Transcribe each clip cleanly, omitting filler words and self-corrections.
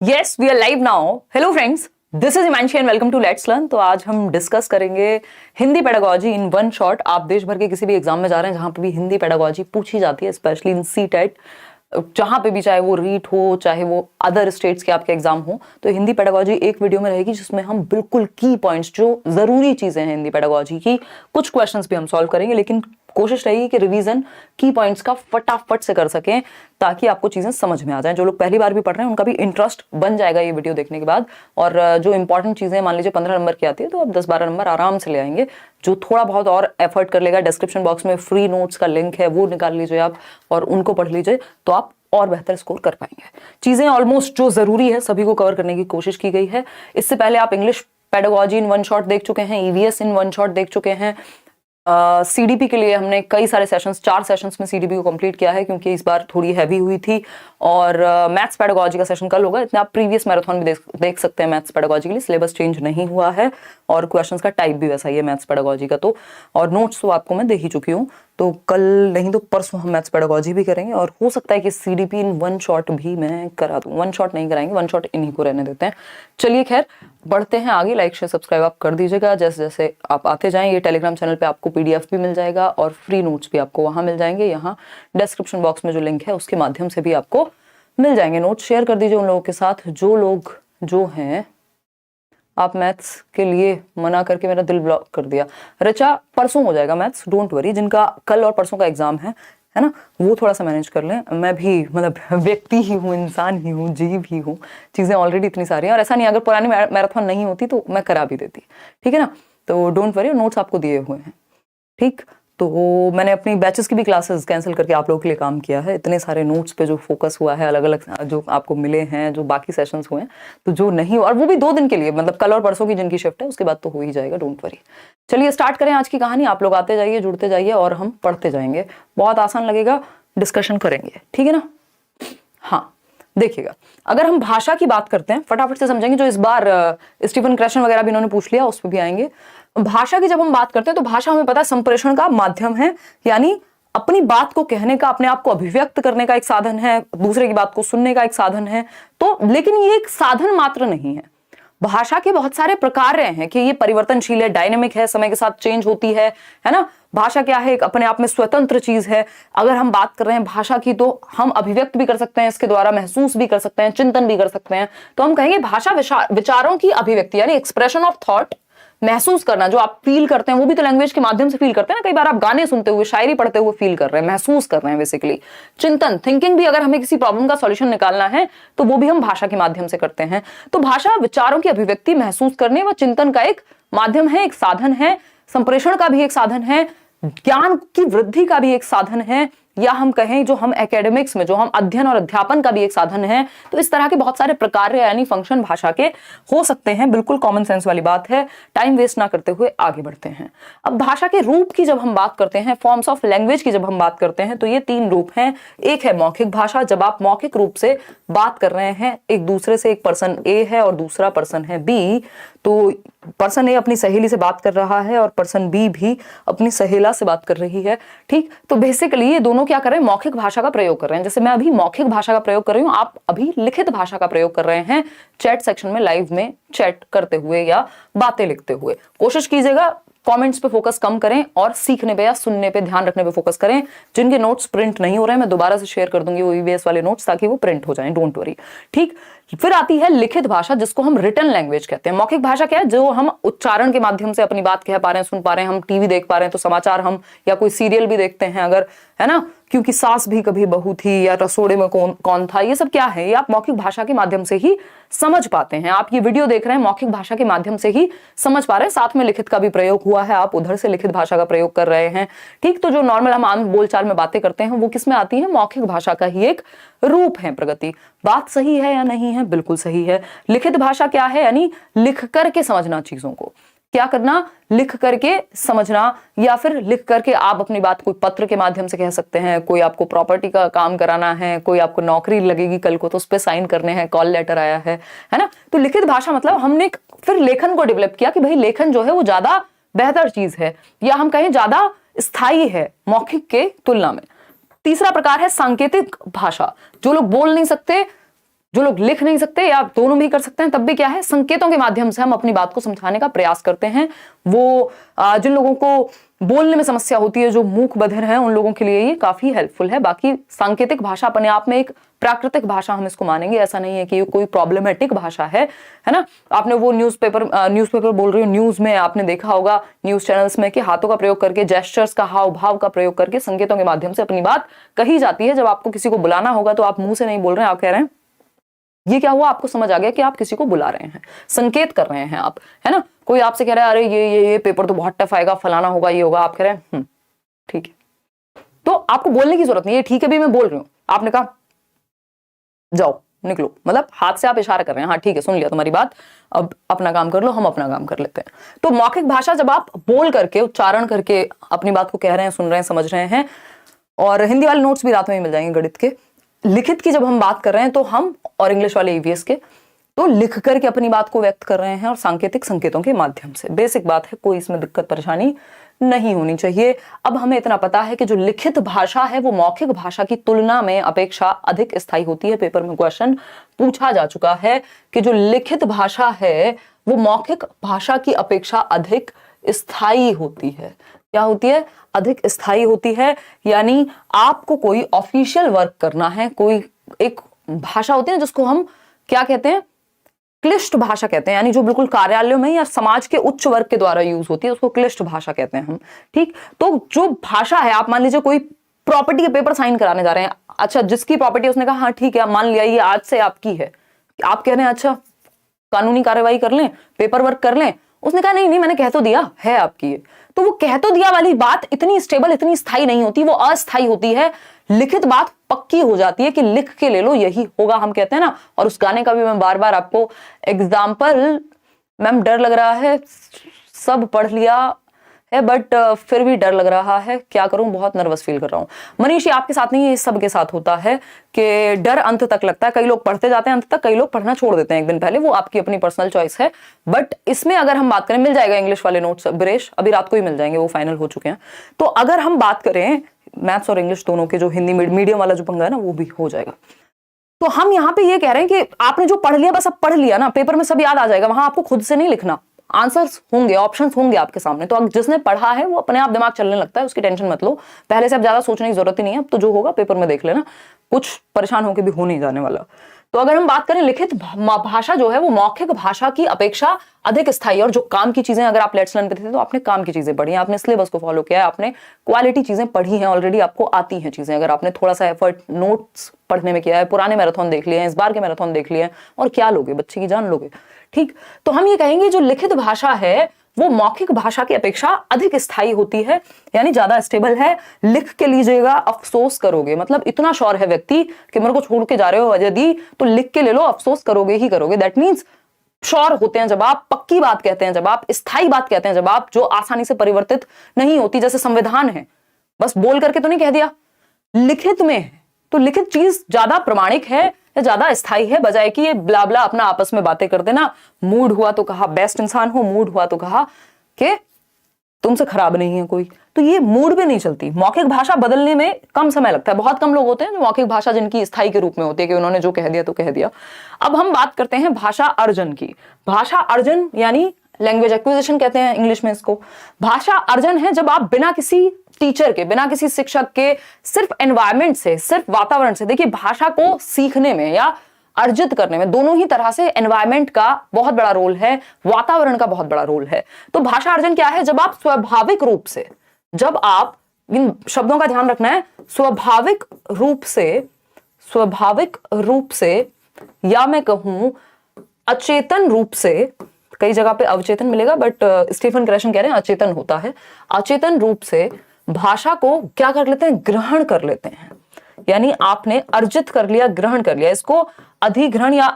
Yes we are live now. Hello friends, this is Himanshi and welcome to let's learn. तो आज हम discuss करेंगे Hindi pedagogy in one shot. आप देश भर के किसी भी एग्जाम में जा रहे हैं जहां पे भी हिंदी पेडागोजी पूछी जाती है, स्पेशली इन सीटेट, जहां पे भी, चाहे वो रीट हो चाहे वो अदर स्टेट्स के आपके एग्जाम हो, तो हिंदी पेडागोजी एक वीडियो में रहेगी जिसमें हम बिल्कुल की पॉइंट्स, जो जरूरी चीजें हैं हिंदी पेडागोजी की, कुछ क्वेश्चंस भी हम सॉल्व करेंगे, लेकिन कोशिश रहेगी कि रिवीजन की पॉइंट्स का फटाफट से कर सकें ताकि आपको चीजें समझ में आ जाएं। जो लोग पहली बार भी पढ़ रहे हैं उनका भी इंटरेस्ट बन जाएगा ये वीडियो देखने के बाद। और जो इंपॉर्टेंट चीजें मान लीजिए 15 नंबर की आती है तो आप 10-12 नंबर आराम से ले आएंगे। जो थोड़ा बहुत और एफर्ट कर लेगा, डिस्क्रिप्शन बॉक्स में फ्री नोट्स का लिंक है, वो निकाल लीजिए आप और उनको पढ़ लीजिए तो आप और बेहतर स्कोर कर पाएंगे। चीजें ऑलमोस्ट जो जरूरी है सभी को कवर करने की कोशिश की गई है। इससे पहले आप English pedagogy in one shot देख चुके हैं, ईवीएस इन वन शॉट देख चुके हैं। सीडीपी के लिए हमने कई सारे सेशंस, 4 सेशंस में सीडीपी को कंप्लीट किया है क्योंकि इस बार थोड़ी हैवी हुई थी। और मैथ्स पेडागोजी का सेशन कल होगा। इतने आप प्रीवियस मैराथन भी देख सकते हैं मैथ्स पेडागोजी के लिए। सिलेबस चेंज नहीं हुआ है और क्वेश्चंस का टाइप भी वैसा ही है मैथ्स पेडागोजी का। तो और नोट्स तो आपको मैं दे ही चुकी हूँ, तो कल नहीं तो परसों हम मैथ्स पेडागोजी भी करेंगे। और हो सकता है कि सीडीपी इन वन शॉट भी मैं करा दूं। वन शॉट नहीं कराएंगे, वन शॉट इन्हीं को रहने देते हैं। चलिए खैर बढ़ते हैं आगे। लाइक शेयर सब्सक्राइब आप कर दीजिएगा जैसे जैसे आप आते जाएं। ये टेलीग्राम चैनल पे आपको पीडीएफ भी मिल जाएगा और फ्री नोट्स भी आपको वहां मिल जाएंगे। यहाँ डिस्क्रिप्शन बॉक्स में जो लिंक है उसके माध्यम से भी आपको मिल जाएंगे। नोट्स शेयर कर दीजिए उन लोगों के साथ जो लोग जो हैं। आप मैथ्स के लिए मना करके मेरा दिल ब्लॉक कर दिया। रचा परसों हो जाएगा मैथ्स, डोंट वरी। जिनका कल और परसों का एग्जाम है ना, वो थोड़ा सा मैनेज कर लें। मैं भी मतलब व्यक्ति ही हूँ, इंसान ही हूँ, जीव ही हूँ। चीजें ऑलरेडी इतनी सारी हैं और ऐसा नहीं, अगर पुरानी मैराथन नहीं होती तो मैं करा भी देती, ठीक है ना। तो डोंट वरी, नोट्स आपको दिए हुए हैं, ठीक। तो मैंने अपनी बैचेस की भी क्लासेस कैंसिल करके आप लोगों के लिए काम किया है। इतने सारे नोट्स पे जो फोकस हुआ है, अलग अलग जो आपको मिले हैं, जो बाकी सेशंस हुए हैं, तो जो नहीं, और वो भी 2 दिन के लिए, मतलब कल और परसों की जिनकी शिफ्ट है उसके बाद तो हो ही जाएगा, डोंट वरी। चलिए स्टार्ट करें आज की कहानी। आप लोग आते जाइए, जुड़ते जाइए और हम पढ़ते जाएंगे। बहुत आसान लगेगा, डिस्कशन करेंगे, ठीक है ना। हाँ देखिएगा, अगर हम भाषा की बात करते हैं, फटाफट से समझेंगे। जो इस बार स्टीफन क्रेशन वगैरह भी इन्होंने पूछ लिया, उस पर भी आएंगे। भाषा की जब हम बात करते हैं तो भाषा हमें पता है संप्रेषण का माध्यम है, यानी अपनी बात को कहने का, अपने आप को अभिव्यक्त करने का एक साधन है, दूसरे की बात को सुनने का एक साधन है। तो लेकिन ये एक साधन मात्र नहीं है। भाषा के बहुत सारे प्रकार हैं कि ये परिवर्तनशील है, डायनेमिक है, समय के साथ चेंज होती है ना। भाषा क्या है, एक अपने आप में स्वतंत्र चीज है। अगर हम बात कर रहे हैं भाषा की तो हम अभिव्यक्त भी कर सकते हैं, इसके द्वारा महसूस भी कर सकते हैं, चिंतन भी कर सकते हैं। तो हम कहेंगे भाषा विचारों की अभिव्यक्ति, यानी एक्सप्रेशन ऑफ थॉट। महसूस करना, जो आप फील करते हैं वो भी तो लैंग्वेज के माध्यम से फील करते हैं ना। कई बार आप गाने सुनते हुए, शायरी पढ़ते हुए फील कर रहे हैं, महसूस कर रहे हैं बेसिकली। चिंतन, थिंकिंग भी, अगर हमें किसी प्रॉब्लम का सॉल्यूशन निकालना है तो वो भी हम भाषा के माध्यम से करते हैं। तो भाषा विचारों की अभिव्यक्ति, महसूस करने व चिंतन का एक माध्यम है, एक साधन है। संप्रेषण का भी एक साधन है, ज्ञान की वृद्धि का भी एक साधन है, या हम कहें जो हम एकेडमिक्स में, जो हम अध्ययन और अध्यापन का भी एक साधन है। तो इस तरह के बहुत सारे प्रकार यानी फंक्शन भाषा के हो सकते हैं। बिल्कुल कॉमन सेंस वाली बात है। टाइम वेस्ट ना करते हुए आगे बढ़ते हैं। अब भाषा के रूप की जब हम बात करते हैं, फॉर्म्स ऑफ लैंग्वेज की जब हम बात करते हैं, तो ये 3 रूप हैं। एक है मौखिक भाषा, जब आप मौखिक रूप से बात कर रहे हैं एक दूसरे से, एक पर्सन ए है और दूसरा पर्सन है बी, तो पर्सन ए अपनी सहेली से बात कर रहा है और पर्सन बी भी अपनी सहेला से बात कर रही है, ठीक। तो बेसिकली ये दोनों क्या कर रहे हैं, मौखिक भाषा का प्रयोग कर रहे हैं। जैसे मैं अभी मौखिक भाषा का प्रयोग कर रही हूं, आप अभी लिखित भाषा का प्रयोग कर रहे हैं चैट सेक्शन में, लाइव में चैट करते हुए या बातें लिखते हुए। कोशिश कीजिएगा कमेंट्स पे फोकस कम करें और सीखने पे या सुनने पे, ध्यान रखने पे फोकस करें। जिनके नोट्स प्रिंट नहीं हो रहे हैं, मैं दोबारा से शेयर कर दूंगी वो ईवीएस वाले नोट्स, ताकि वो प्रिंट हो जाएं, डोंट वरी, ठीक। फिर आती है लिखित भाषा, जिसको हम रिटन लैंग्वेज कहते हैं। मौखिक भाषा क्या है, जो हम उच्चारण के माध्यम से अपनी बात कह पा रहे हैं, सुन पा रहे हैं। हम टीवी देख पा रहे हैं तो समाचार हम, या कोई सीरियल भी देखते हैं अगर, है ना, क्योंकि सास भी कभी बहू थी, या रसोड़े में कौन कौन था, ये सब क्या है, ये आप मौखिक भाषा के माध्यम से ही समझ पाते हैं। आप ये वीडियो देख रहे हैं, मौखिक भाषा के माध्यम से ही समझ पा रहे हैं। साथ में लिखित का भी प्रयोग हुआ है, आप उधर से लिखित भाषा का प्रयोग कर रहे हैं, ठीक। तो जो नॉर्मल हम आम बोलचाल में बातें करते हैं वो किस में आती है, मौखिक भाषा का ही एक रूप है। प्रगति, बात सही है या नहीं है, बिल्कुल सही है। लिखित भाषा क्या है, यानी लिख करके समझना चीजों को। क्या करना, लिख करके समझना, या फिर लिख करके आप अपनी बात कोई पत्र के माध्यम से कह सकते हैं। कोई आपको प्रॉपर्टी का काम कराना है, कोई आपको नौकरी लगेगी कल को तो उस पर साइन करने हैं, कॉल लेटर आया है ना। तो लिखित भाषा मतलब हमने फिर लेखन को डेवलप किया कि भाई लेखन जो है वो ज्यादा बेहतर चीज है, या हम कहें ज्यादा स्थायी है मौखिक के तुलना में। तीसरा प्रकार है सांकेतिक भाषा। जो लोग बोल नहीं सकते जो लोग लिख नहीं सकते या दोनों भी कर सकते हैं, तब भी क्या है, संकेतों के माध्यम से हम अपनी बात को समझाने का प्रयास करते हैं। वो जिन लोगों को बोलने में समस्या होती है, जो मूक बधिर हैं, उन लोगों के लिए ये काफी हेल्पफुल है। बाकी सांकेतिक भाषा अपने आप में एक प्राकृतिक भाषा हम इसको मानेंगे, ऐसा नहीं है कि ये कोई प्रॉब्लमेटिक भाषा है ना। आपने वो न्यूज़पेपर बोल रही हूँ, न्यूज में आपने देखा होगा, न्यूज चैनल्स में, कि हाथों का प्रयोग करके, जेस्चर्स का, हाव भाव का प्रयोग करके, संकेतों के माध्यम से अपनी बात कही जाती है। जब आपको किसी को बुलाना होगा तो आप मुंह से नहीं बोल रहे हैं, आप कह रहे हैं, ये क्या हुआ, आपको समझ आ गया कि आप किसी को बुला रहे हैं, संकेत कर रहे हैं आप, है ना। कोई आपसे कह रहा है, अरे ये पेपर तो बहुत टफ आएगा, फलाना होगा, ये होगा, आप कह रहे हैं ठीक है। तो आपको बोलने की जरूरत नहीं है, ठीक है भी मैं बोल रही हूं, आपने कहा जाओ निकलो, मतलब हाथ से आप इशारा कर रहे हैं, हाँ ठीक है सुन लिया तुम्हारी बात, अब अपना काम कर लो, हम अपना काम कर लेते हैं। तो मौखिक भाषा जब आप बोल करके, उच्चारण करके अपनी बात को कह रहे हैं, सुन रहे हैं, समझ रहे हैं, और हिंदी वाले नोट्स भी रात में ही मिल जाएंगे गणित के। लिखित की जब हम बात कर रहे हैं तो हम, और इंग्लिश वाले ईवीएस के, तो लिख करके अपनी बात को व्यक्त कर रहे हैं, और सांकेतिक संकेतों के माध्यम से। बेसिक बात है, कोई इसमें दिक्कत परेशानी नहीं होनी चाहिए। अब हमें इतना पता है कि जो लिखित भाषा है वो मौखिक भाषा की तुलना में अपेक्षा अधिक स्थायी होती है। पेपर में क्वेश्चन पूछा जा चुका है कि जो लिखित भाषा है वो मौखिक भाषा की अपेक्षा अधिक स्थायी होती है। क्या होती है? अधिक स्थायी होती है। यानी आपको कोई ऑफिशियल वर्क करना है, कोई एक भाषा होती है जिसको हम क्या कहते हैं, क्लिष्ट भाषा कहते हैं, यानी जो बिल्कुल कार्यालयों में या समाज के उच्च वर्ग के द्वारा यूज होती है, उसको क्लिष्ट भाषा कहते हैं हम। ठीक, तो जो भाषा है, आप मान लीजिए कोई प्रॉपर्टी के पेपर साइन कराने जा रहे हैं, अच्छा जिसकी प्रॉपर्टी, उसने कहा हाँ ठीक है मान लिया ये आज से आपकी है, आप कह रहे हैं अच्छा कानूनी कार्यवाही कर लें, पेपर वर्क कर लें, उसने कहा नहीं नहीं मैंने कह तो दिया है आपकी है। तो वो कह तो दिया वाली बात इतनी स्टेबल, इतनी स्थायी नहीं होती, वो अस्थायी होती है। लिखित बात पक्की हो जाती है कि लिख के ले लो यही होगा, हम कहते हैं ना। और उस गाने का भी मैं बार बार आपको एग्जाम्पल, मैम डर लग रहा है, सब पढ़ लिया है बट फिर भी डर लग रहा है, क्या करूं, बहुत नर्वस फील कर रहा हूं। मनीषी आपके साथ नहीं, ये सबके साथ होता है कि डर अंत तक लगता है। कई लोग पढ़ते जाते हैं अंत तक, कई लोग पढ़ना छोड़ देते हैं एक दिन पहले, वो आपकी अपनी पर्सनल चॉइस है। बट इसमें अगर हम बात करें, मिल जाएगा इंग्लिश वाले नोट्स ब्रेश, अभी रात को ही मिल जाएंगे, वो फाइनल हो चुके हैं। तो अगर हम बात करें मैथ्स और इंग्लिश दोनों के, जो हिंदी मीडियम वाला जो पंगा है ना, वो भी हो जाएगा। तो हम यहाँ पे ये कह रहे हैं कि आपने जो पढ़ लिया बस अब पढ़ लिया ना, पेपर में सब याद आ जाएगा, वहां आपको खुद से नहीं लिखना, आंसर्स होंगे, ऑप्शंस होंगे आपके सामने। तो अब जिसने पढ़ा है वो अपने आप दिमाग चलने लगता है, उसकी टेंशन मत लो, पहले से अब ज्यादा सोचने की जरूरत ही नहीं है। अब तो जो होगा पेपर में देख लेना, कुछ परेशान होकर भी हो नहीं जाने वाला। तो अगर हम बात करें लिखित भाषा जो है वो मौखिक भाषा की अपेक्षा अधिक स्थायी, और जो काम की चीजें, अगर आप लेट्स लर्न पे थे तो आपने काम की चीजें पढ़ी हैं, आपने सिलेबस को फॉलो किया है, आपने क्वालिटी चीजें पढ़ी हैं ऑलरेडी, आपको आती हैं चीजें। अगर आपने थोड़ा सा एफर्ट नोट्स पढ़ने में किया है, पुराने मैराथन देख लिए हैं, इस बार के मैराथन देख लिए हैं, और क्या लोगे, बच्चे की जान लोगे। ठीक, तो हम ये कहेंगे जो लिखित भाषा है वो मौखिक भाषा की अपेक्षा अधिक स्थायी होती है, यानी ज्यादा स्टेबल है। लिख के लीजिएगा, अफसोस करोगे, मतलब इतना श्योर है व्यक्ति कि मेरे को छोड़ के जा रहे हो वजह दी, तो लिख के ले लो, अफसोस करोगे ही करोगे। दैट मीन्स श्योर होते हैं जब आप, पक्की बात कहते हैं जब आप, स्थायी बात कहते हैं जब आप, जो आसानी से परिवर्तित नहीं होती। जैसे संविधान है, बस बोल करके तो नहीं कह दिया, लिखित में है, तो लिखित चीज ज्यादा प्रमाणिक है, ज्यादा स्थायी है, बजाय कि ये ब्ला ब्ला अपना आपस में बातें कर देना। मूड हुआ तो कहा बेस्ट इंसान हो, मूड हुआ तो कहा कि तुमसे खराब नहीं है कोई, तो ये मूड पे नहीं चलती। मौखिक भाषा बदलने में कम समय लगता है, बहुत कम लोग होते हैं जो मौखिक भाषा जिनकी स्थायी के रूप में होती है कि उन्होंने जो कह दिया तो कह दिया। अब हम बात करते हैं भाषा अर्जन की। भाषा अर्जन यानी लैंग्वेज एक्विजिशन कहते हैं इंग्लिश में इसको। भाषा अर्जन है जब आप बिना किसी टीचर के, बिना किसी शिक्षक के, सिर्फ एनवायरमेंट से, सिर्फ वातावरण से, देखिए भाषा को सीखने में या अर्जित करने में दोनों ही तरह से एनवायरमेंट का बहुत बड़ा रोल है, वातावरण का बहुत बड़ा रोल है। तो भाषा अर्जन क्या है? जब आप स्वाभाविक रूप से, जब आप, इन शब्दों का ध्यान रखना है, स्वाभाविक रूप से या मैं कहूं अचेतन रूप से, कई जगह पे अवचेतन मिलेगा बट स्टीफन ग्रेशन कह रहे हैं अचेतन होता है, अचेतन रूप से भाषा को क्या कर लेते हैं? ग्रहण कर लेते हैं। यानी आपने अर्जित कर लिया, ग्रहण कर लिया। इसको अधिग्रहण या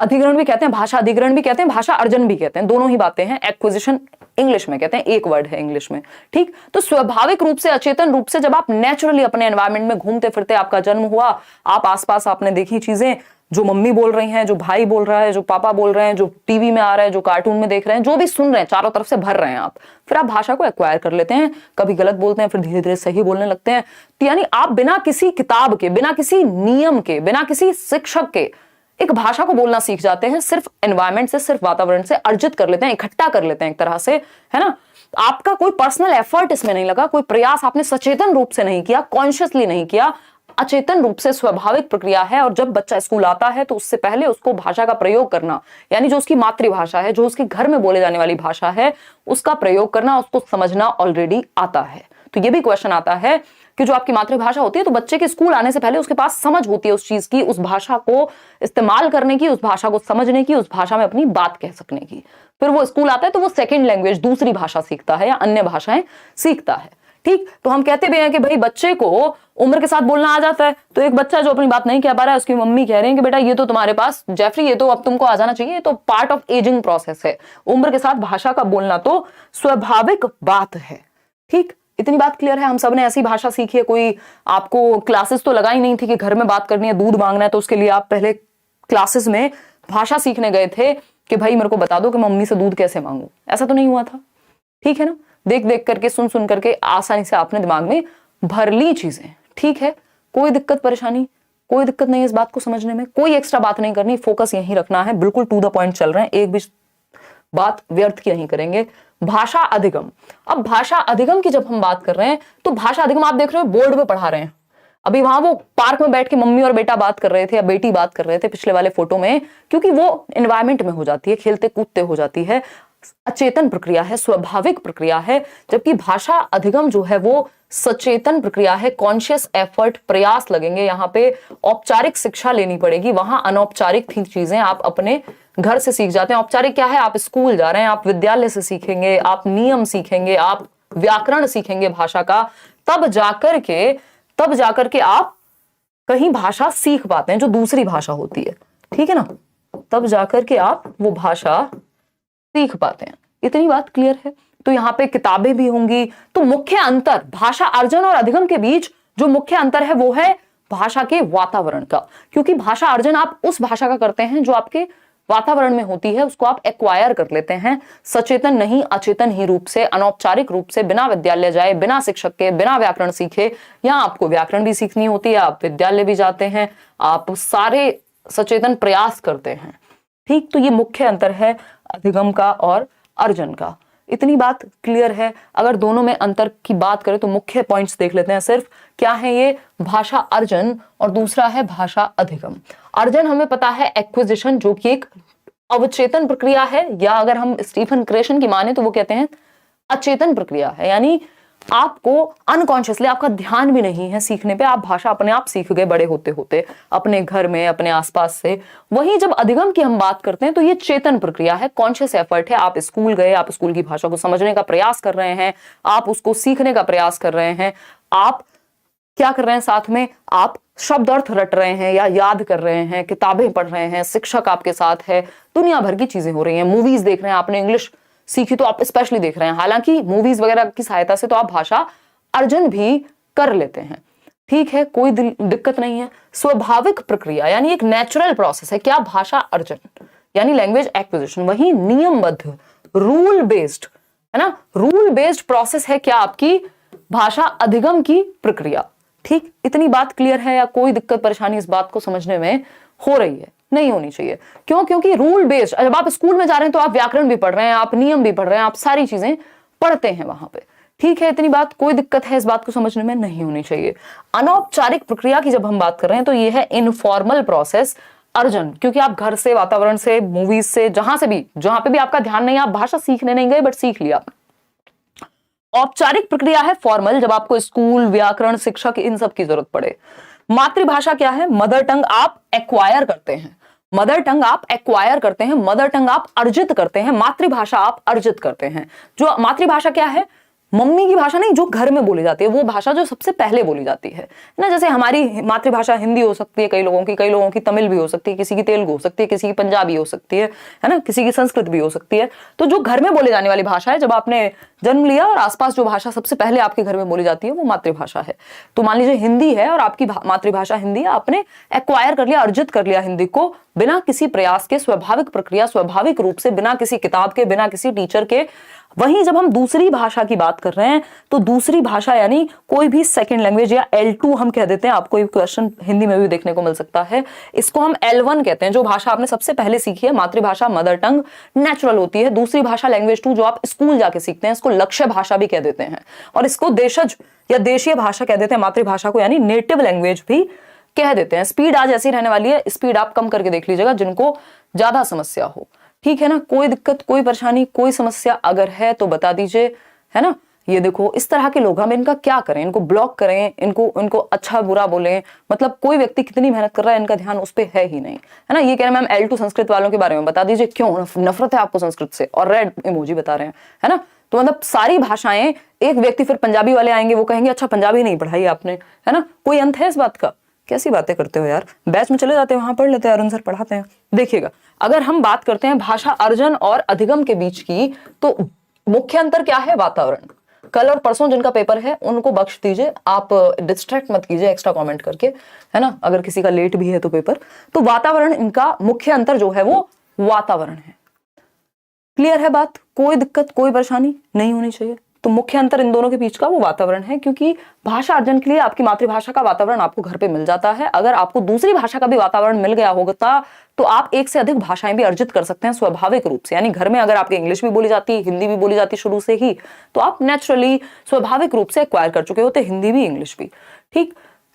अधिग्रहण भी कहते हैं, भाषा अधिग्रहण भी कहते हैं, भाषा अर्जन भी कहते हैं, दोनों ही बातें हैं। एक्विजिशन इंग्लिश में कहते हैं, एक वर्ड है इंग्लिश में। ठीक, तो स्वाभाविक रूप से, अचेतन रूप से, जब आप नेचुरली अपने एनवायरमेंट में घूमते फिरते, आपका जन्म हुआ, आप आसपास आपने देखी चीजें, जो मम्मी बोल रही हैं, जो भाई बोल रहा है, जो पापा बोल रहे हैं, जो टीवी में आ रहा है, जो कार्टून में देख रहे हैं, जो भी सुन रहे हैं, चारों तरफ से भर रहे हैं आप, फिर आप भाषा को एक्वायर कर लेते हैं। कभी गलत बोलते हैं, फिर धीरे धीरे सही बोलने लगते हैं। तो यानी आप बिना किसी किताब के, बिना किसी नियम के, बिना किसी शिक्षक के एक भाषा को बोलना सीख जाते हैं, सिर्फ एनवायरमेंट से, सिर्फ वातावरण से अर्जित कर लेते हैं, इकट्ठा कर लेते हैं एक तरह से, है ना। आपका कोई पर्सनल एफर्ट इसमें नहीं लगा, कोई प्रयास आपने सचेतन रूप से नहीं किया, कॉन्शियसली नहीं किया, अचेतन रूप से स्वाभाविक प्रक्रिया है। और जब बच्चा स्कूल आता है तो उससे पहले उसको भाषा का प्रयोग करना, यानी जो उसकी मातृभाषा है, जो उसके घर में बोले जाने वाली भाषा है, उसका प्रयोग करना, उसको समझना ऑलरेडी आता है। तो ये भी क्वेश्चन आता है कि जो आपकी मातृभाषा होती है, तो बच्चे के स्कूल आने से पहले उसके पास समझ होती है उस चीज की, उस भाषा को इस्तेमाल करने की, उस भाषा को समझने की, उस भाषा में अपनी बात कह सकने की। फिर वो स्कूल आता है तो वो सेकेंड लैंग्वेज, दूसरी भाषा सीखता है या अन्य भाषाएं सीखता है। ठीक, तो हम कहते भी हैं कि भाई बच्चे को उम्र के साथ बोलना आ जाता है। तो एक बच्चा जो अपनी बात नहीं कह पा रहा है, उसकी मम्मी कह रही है कि बेटा ये तो तुम्हारे पास, जेफरी ये तो अब तुमको आ जाना चाहिए, ये तो पार्ट ऑफ एजिंग प्रोसेस है। उम्र के साथ भाषा का बोलना तो स्वाभाविक बात है। ठीक, इतनी बात क्लियर है। हम सब ने ऐसी भाषा सीखी है, कोई आपको क्लासेस तो लगाई नहीं थी कि घर में बात करनी है, दूध मांगना है तो उसके लिए आप पहले क्लासेस में भाषा सीखने गए थे कि भाई मेरे को बता दो कि मम्मी से दूध कैसे मांगू। ऐसा तो नहीं हुआ था, ठीक है ना। देख देख करके, सुन सुन करके आसानी से आपने दिमाग में भर ली चीजें। ठीक है, कोई दिक्कत परेशानी, कोई दिक्कत नहीं है इस बात को समझने में, कोई एक्स्ट्रा बात नहीं करनी, फोकस यहीं रखना है, बिल्कुल टू द पॉइंट चल रहे हैं, एक भी बात व्यर्थ की नहीं करेंगे। भाषा अधिगम। अब भाषा अधिगम की जब हम बात कर रहे हैं तो भाषा अधिगम आप देख रहे हो बोर्ड पे पढ़ा रहे हैं। अभी वहां वो पार्क में बैठ के मम्मी और बेटा बात कर रहे थे या बेटी बात कर रहे थे पिछले वाले फोटो में, क्योंकि वो एनवायरमेंट में हो जाती है, खेलते कूदते हो जाती है, अचेतन प्रक्रिया है, स्वाभाविक प्रक्रिया है। जबकि भाषा अधिगम जो है वो सचेतन प्रक्रिया है, कॉन्शियस एफर्ट, प्रयास लगेंगे, यहाँ पे औपचारिक शिक्षा लेनी पड़ेगी। वहां अनौपचारिक थी चीजें, आप अपने घर से सीख जाते हैं। औपचारिक क्या है, आप स्कूल जा रहे हैं, आप विद्यालय से सीखेंगे, आप नियम सीखेंगे, आप व्याकरण सीखेंगे भाषा का, तब जाकर के आप कहीं भाषा सीख पाते हैं जो दूसरी भाषा होती है। ठीक है ना, तब जाकर के आप वो भाषा सीख पाते हैं। इतनी बात क्लियर है। तो यहाँ पे किताबें भी होंगी। तो मुख्य अंतर भाषा अर्जन और अधिगम के बीच जो मुख्य अंतर है वो है भाषा के वातावरण का, क्योंकि भाषा अर्जन आप उस भाषा का करते हैं जो आपके वातावरण में होती है, उसको आप एक्वायर कर लेते हैं, सचेतन नहीं अचेतन ही रूप से, अनौपचारिक रूप से, बिना विद्यालय जाए, बिना शिक्षक के, बिना व्याकरण सीखे। यहाँ आपको व्याकरण भी सीखनी होती है, आप विद्यालय भी जाते हैं, आप सारे सचेतन प्रयास करते हैं। ठीक, तो ये मुख्य अंतर है अधिगम का और अर्जन का। इतनी बात क्लियर है। अगर दोनों में अंतर की बात करें तो मुख्य पॉइंट्स देख लेते हैं सिर्फ। क्या है ये, भाषा अर्जन और दूसरा है भाषा अधिगम। अर्जन हमें पता है एक्विजिशन, जो कि एक अवचेतन प्रक्रिया है, या अगर हम स्टीफन क्रेशन की माने तो वो कहते हैं अचेतन प्रक्रिया है, यानी आपको अनकॉन्शियसली, आपका ध्यान भी नहीं है सीखने पे, आप भाषा अपने आप सीख गए बड़े होते होते अपने घर में, अपने आसपास से। वहीं जब अधिगम की हम बात करते हैं तो ये चेतन प्रक्रिया है, कॉन्शियस एफर्ट है। आप स्कूल गए, आप स्कूल की भाषा को समझने का प्रयास कर रहे हैं, आप उसको सीखने का प्रयास कर रहे हैं, आप क्या कर रहे हैं, साथ में आप शब्द अर्थ रट रहे हैं या याद कर रहे हैं, किताबें पढ़ रहे हैं, शिक्षक आपके साथ है, दुनिया भर की चीजें हो रही हैं, मूवीज देख रहे हैं, आपने इंग्लिश सीखी तो आप स्पेशली देख रहे हैं। हालांकि मूवीज वगैरह की सहायता से तो आप भाषा अर्जन भी कर लेते हैं। ठीक है, कोई दिक्कत नहीं है। स्वाभाविक प्रक्रिया यानी एक नेचुरल प्रोसेस है क्या, भाषा अर्जन यानी लैंग्वेज एक्विजिशन। वही नियमबद्ध, रूल बेस्ड, है ना, रूल बेस्ड प्रोसेस है क्या आपकी भाषा अधिगम की प्रक्रिया। ठीक, इतनी बात क्लियर है या कोई दिक्कत परेशानी इस बात को समझने में हो रही है? नहीं होनी चाहिए। क्यों? क्योंकि रूल बेस्ड, जब आप स्कूल में जा रहे हैं तो आप व्याकरण भी पढ़ रहे हैं, आप नियम भी पढ़ रहे हैं, आप सारी चीजें पढ़ते हैं वहां पे। ठीक है, इतनी बात, कोई दिक्कत है इस बात को समझने में नहीं होनी चाहिए। अनौपचारिक प्रक्रिया की जब हम बात कर रहे हैं तो ये है इनफॉर्मल प्रोसेस अर्जन, क्योंकि आप घर से, वातावरण से, मूवीज से, जहां से भी, जहां पे भी आपका ध्यान नहीं, आप भाषा सीखने नहीं गए बट सीख लिया। औपचारिक प्रक्रिया है फॉर्मल, जब आपको स्कूल, व्याकरण, शिक्षक, इन सब की जरूरत पड़े। मातृभाषा क्या है, मदर टंग आप एक्वायर करते हैं, मदर टंग आप एक्वायर करते हैं, मदर टंग आप अर्जित करते हैं, मातृभाषा आप अर्जित करते हैं। जो मातृभाषा क्या है, मम्मी की भाषा नहीं, जो घर में बोली जाती है, वो भाषा जो सबसे पहले बोली जाती है ना। जैसे हमारी मातृभाषा हिंदी हो सकती है कई लोगों की तमिल भी हो सकती है, किसी की तेलुगु हो सकती है, किसी की पंजाबी हो सकती है ना, किसी की संस्कृत भी हो सकती है। तो जो घर में बोले जाने वाली भाषा है, जब आपने जन्म लिया और आसपास जो भाषा सबसे पहले आपके घर में बोली जाती है वो मातृभाषा है। तो मान लीजिए हिंदी है और आपकी मातृभाषा हिंदी है, आपने एक्वायर कर लिया, अर्जित कर लिया हिंदी को बिना किसी प्रयास के, स्वाभाविक प्रक्रिया, स्वाभाविक रूप से, बिना किसी किताब के, बिना किसी टीचर के। वहीं जब हम दूसरी भाषा की बात कर रहे हैं तो दूसरी भाषा यानी कोई भी सेकंड लैंग्वेज या L2 हम कह देते हैं, आपको एक क्वेश्चन हिंदी में भी देखने को मिल सकता है, इसको हम L1 कहते हैं। जो भाषा आपने सबसे पहले सीखी है, मातृभाषा मदर टंग नेचुरल होती है। दूसरी भाषा लैंग्वेज 2 जो आप स्कूल जाके सीखते हैं, इसको लक्ष्य भाषा भी कह देते हैं और इसको देशज या देशीय भाषा कह देते हैं मातृभाषा को, यानी नेटिव लैंग्वेज भी कह देते हैं। स्पीड आज ऐसी रहने वाली है, स्पीड आप कम करके देख लीजिएगा जिनको ज्यादा समस्या हो, ठीक है ना। कोई दिक्कत, कोई परेशानी, कोई समस्या अगर है तो बता दीजिए, है ना। ये देखो इस तरह के लोग, हम इनका क्या करें, इनको ब्लॉक करें, इनको अच्छा बुरा बोलें, मतलब कोई व्यक्ति कितनी मेहनत कर रहा है इनका ध्यान उस पर है ही नहीं, है ना। ये कह रहे हैं मैम L2 संस्कृत वालों के बारे में बता दीजिए, क्यों नफरत है आपको संस्कृत से, और रेड इमोजी बता रहे हैं, है ना। तो मतलब सारी भाषाएं, एक व्यक्ति, फिर पंजाबी वाले आएंगे वो कहेंगे अच्छा पंजाबी नहीं पढ़ाई आपने, है ना। कोई अंत है इस बात का? कैसी बातें करते हो यार, बैच में चले जाते हैं, वहां पढ़ लेते हैं, अरुण सर पढ़ाते हैं। देखिएगा, अगर हम बात करते हैं भाषा अर्जन और अधिगम के बीच की, तो मुख्य अंतर क्या है? वातावरण। कल और परसों जिनका पेपर है उनको बख्श दीजिए, आप डिस्ट्रैक्ट मत कीजिए एक्स्ट्रा कमेंट करके, है ना। अगर किसी का लेट भी है तो पेपर, तो वातावरण, इनका मुख्य अंतर जो है वो वातावरण है। क्लियर है बात? कोई दिक्कत, कोई परेशानी नहीं होनी चाहिए। तो मुख्य अंतर इन दोनों के बीच का वो वातावरण है, क्योंकि भाषा अर्जन के लिए आपकी मातृभाषा का वातावरण आपको घर पे मिल जाता है। अगर आपको दूसरी भाषा का भी वातावरण मिल गया होगा तो आप एक से अधिक भाषाएं भी अर्जित कर सकते हैं स्वाभाविक रूप से। यानी घर में अगर आपकी इंग्लिश भी बोली जाती है, हिंदी भी बोली जाती है शुरू से ही, तो आप नेचुरली स्वाभाविक रूप से एक्वायर कर चुके होते, हिंदी भी इंग्लिश भी। ठीक,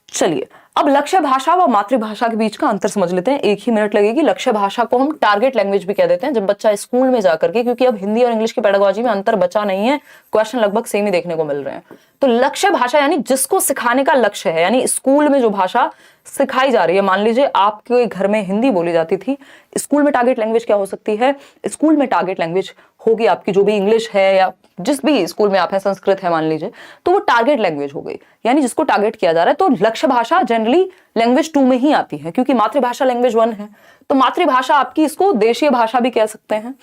चलिए अब लक्ष्य भाषा व मातृभाषा के बीच का अंतर समझ लेते हैं, एक ही मिनट लगेगी। लक्ष्य भाषा को हम टारगेट लैंग्वेज भी कह देते हैं जब बच्चा स्कूल में जाकर के, क्योंकि अब हिंदी और इंग्लिश की पेडागोजी में अंतर बचा नहीं है, क्वेश्चन लगभग सेम ही देखने को मिल रहे हैं। तो लक्ष्य भाषा यानी जिसको सिखाने का लक्ष्य है, यानी स्कूल में जो भाषा सिखाई जा रही है। मान लीजिए आपके घर में हिंदी बोली जाती थी, स्कूल में टारगेट लैंग्वेज क्या हो सकती है? स्कूल में टारगेट लैंग्वेज होगी आपकी जो भी इंग्लिश है, या जिस भी स्कूल में आप हैं, संस्कृत है मान लीजिए, तो वो टारगेट लैंग्वेज हो गई, यानी जिसको टारगेट किया जा रहा है। तो लक्ष्य भाषा जनरली लैंग्वेज 2 में ही आती है, क्योंकि मातृभाषा लैंग्वेज 1 है। तो मातृभाषा आपकी, इसको देशीय भाषा भी कह सकते हैं,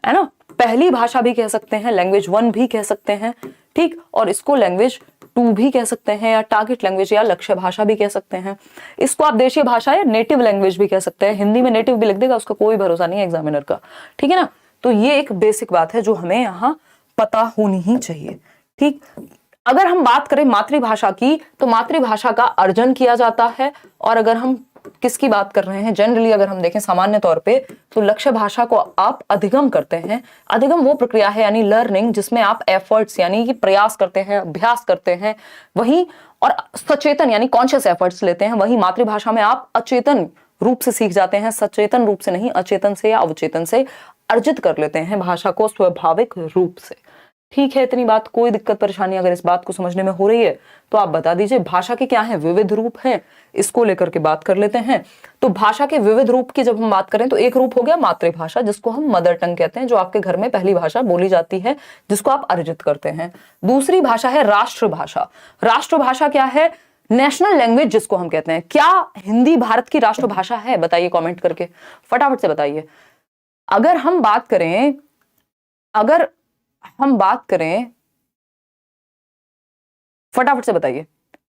है ना, पहली भाषा भी कह सकते हैं, लैंग्वेज 1 भी कह सकते हैं, ठीक, और इसको लैंग्वेज 2 भी कह सकते हैं, या टारगेट लैंग्वेज या लक्ष्य भाषा भी कह सकते हैं। इसको आप देशीय भाषा या नेटिव लैंग्वेज भी कह सकते हैं। हिंदी में नेटिव भी लिख देगा, उसका कोई भरोसा नहीं है एग्जामिनर का, ठीक है ना। तो ये एक बेसिक बात है जो हमें यहाँ पता होनी ही चाहिए, ठीक। अगर हम बात करें मातृभाषा की, तो मातृभाषा का अर्जन किया जाता है, और अगर हम किसकी बात कर रहे हैं जनरली, अगर हम देखें सामान्य तौर पे, तो लक्ष्य भाषा को आप अधिगम करते हैं। अधिगम वो प्रक्रिया है यानी लर्निंग जिसमें आप एफर्ट्स यानी कि प्रयास करते हैं, अभ्यास करते हैं, वहीं और सचेतन यानी कॉन्शियस एफर्ट्स लेते हैं। वहीं मातृभाषा में आप अचेतन रूप से सीख जाते हैं, सचेतन रूप से नहीं, अचेतन से या अवचेतन से अर्जित कर लेते हैं भाषा को स्वाभाविक रूप से। ठीक है, इतनी बात, कोई दिक्कत परेशानी अगर इस बात को समझने में हो रही है तो आप बता दीजिए। भाषा के क्या है? विविध रूप हैं, इसको लेकर के बात कर लेते हैं। तो भाषा के विविध रूप की जब हम बात करें तो एक रूप हो गया मातृभाषा, जिसको हम मदर टंग कहते हैं, जो आपके घर में पहली भाषा बोली जाती है, जिसको आप अर्जित करते हैं। दूसरी भाषा है राष्ट्रभाषा। राष्ट्रभाषा क्या है? नेशनल लैंग्वेज जिसको हम कहते हैं। क्या हिंदी भारत की राष्ट्रभाषा है? बताइए कॉमेंट करके, फटाफट से बताइए। अगर हम बात करें फटाफट से बताइए।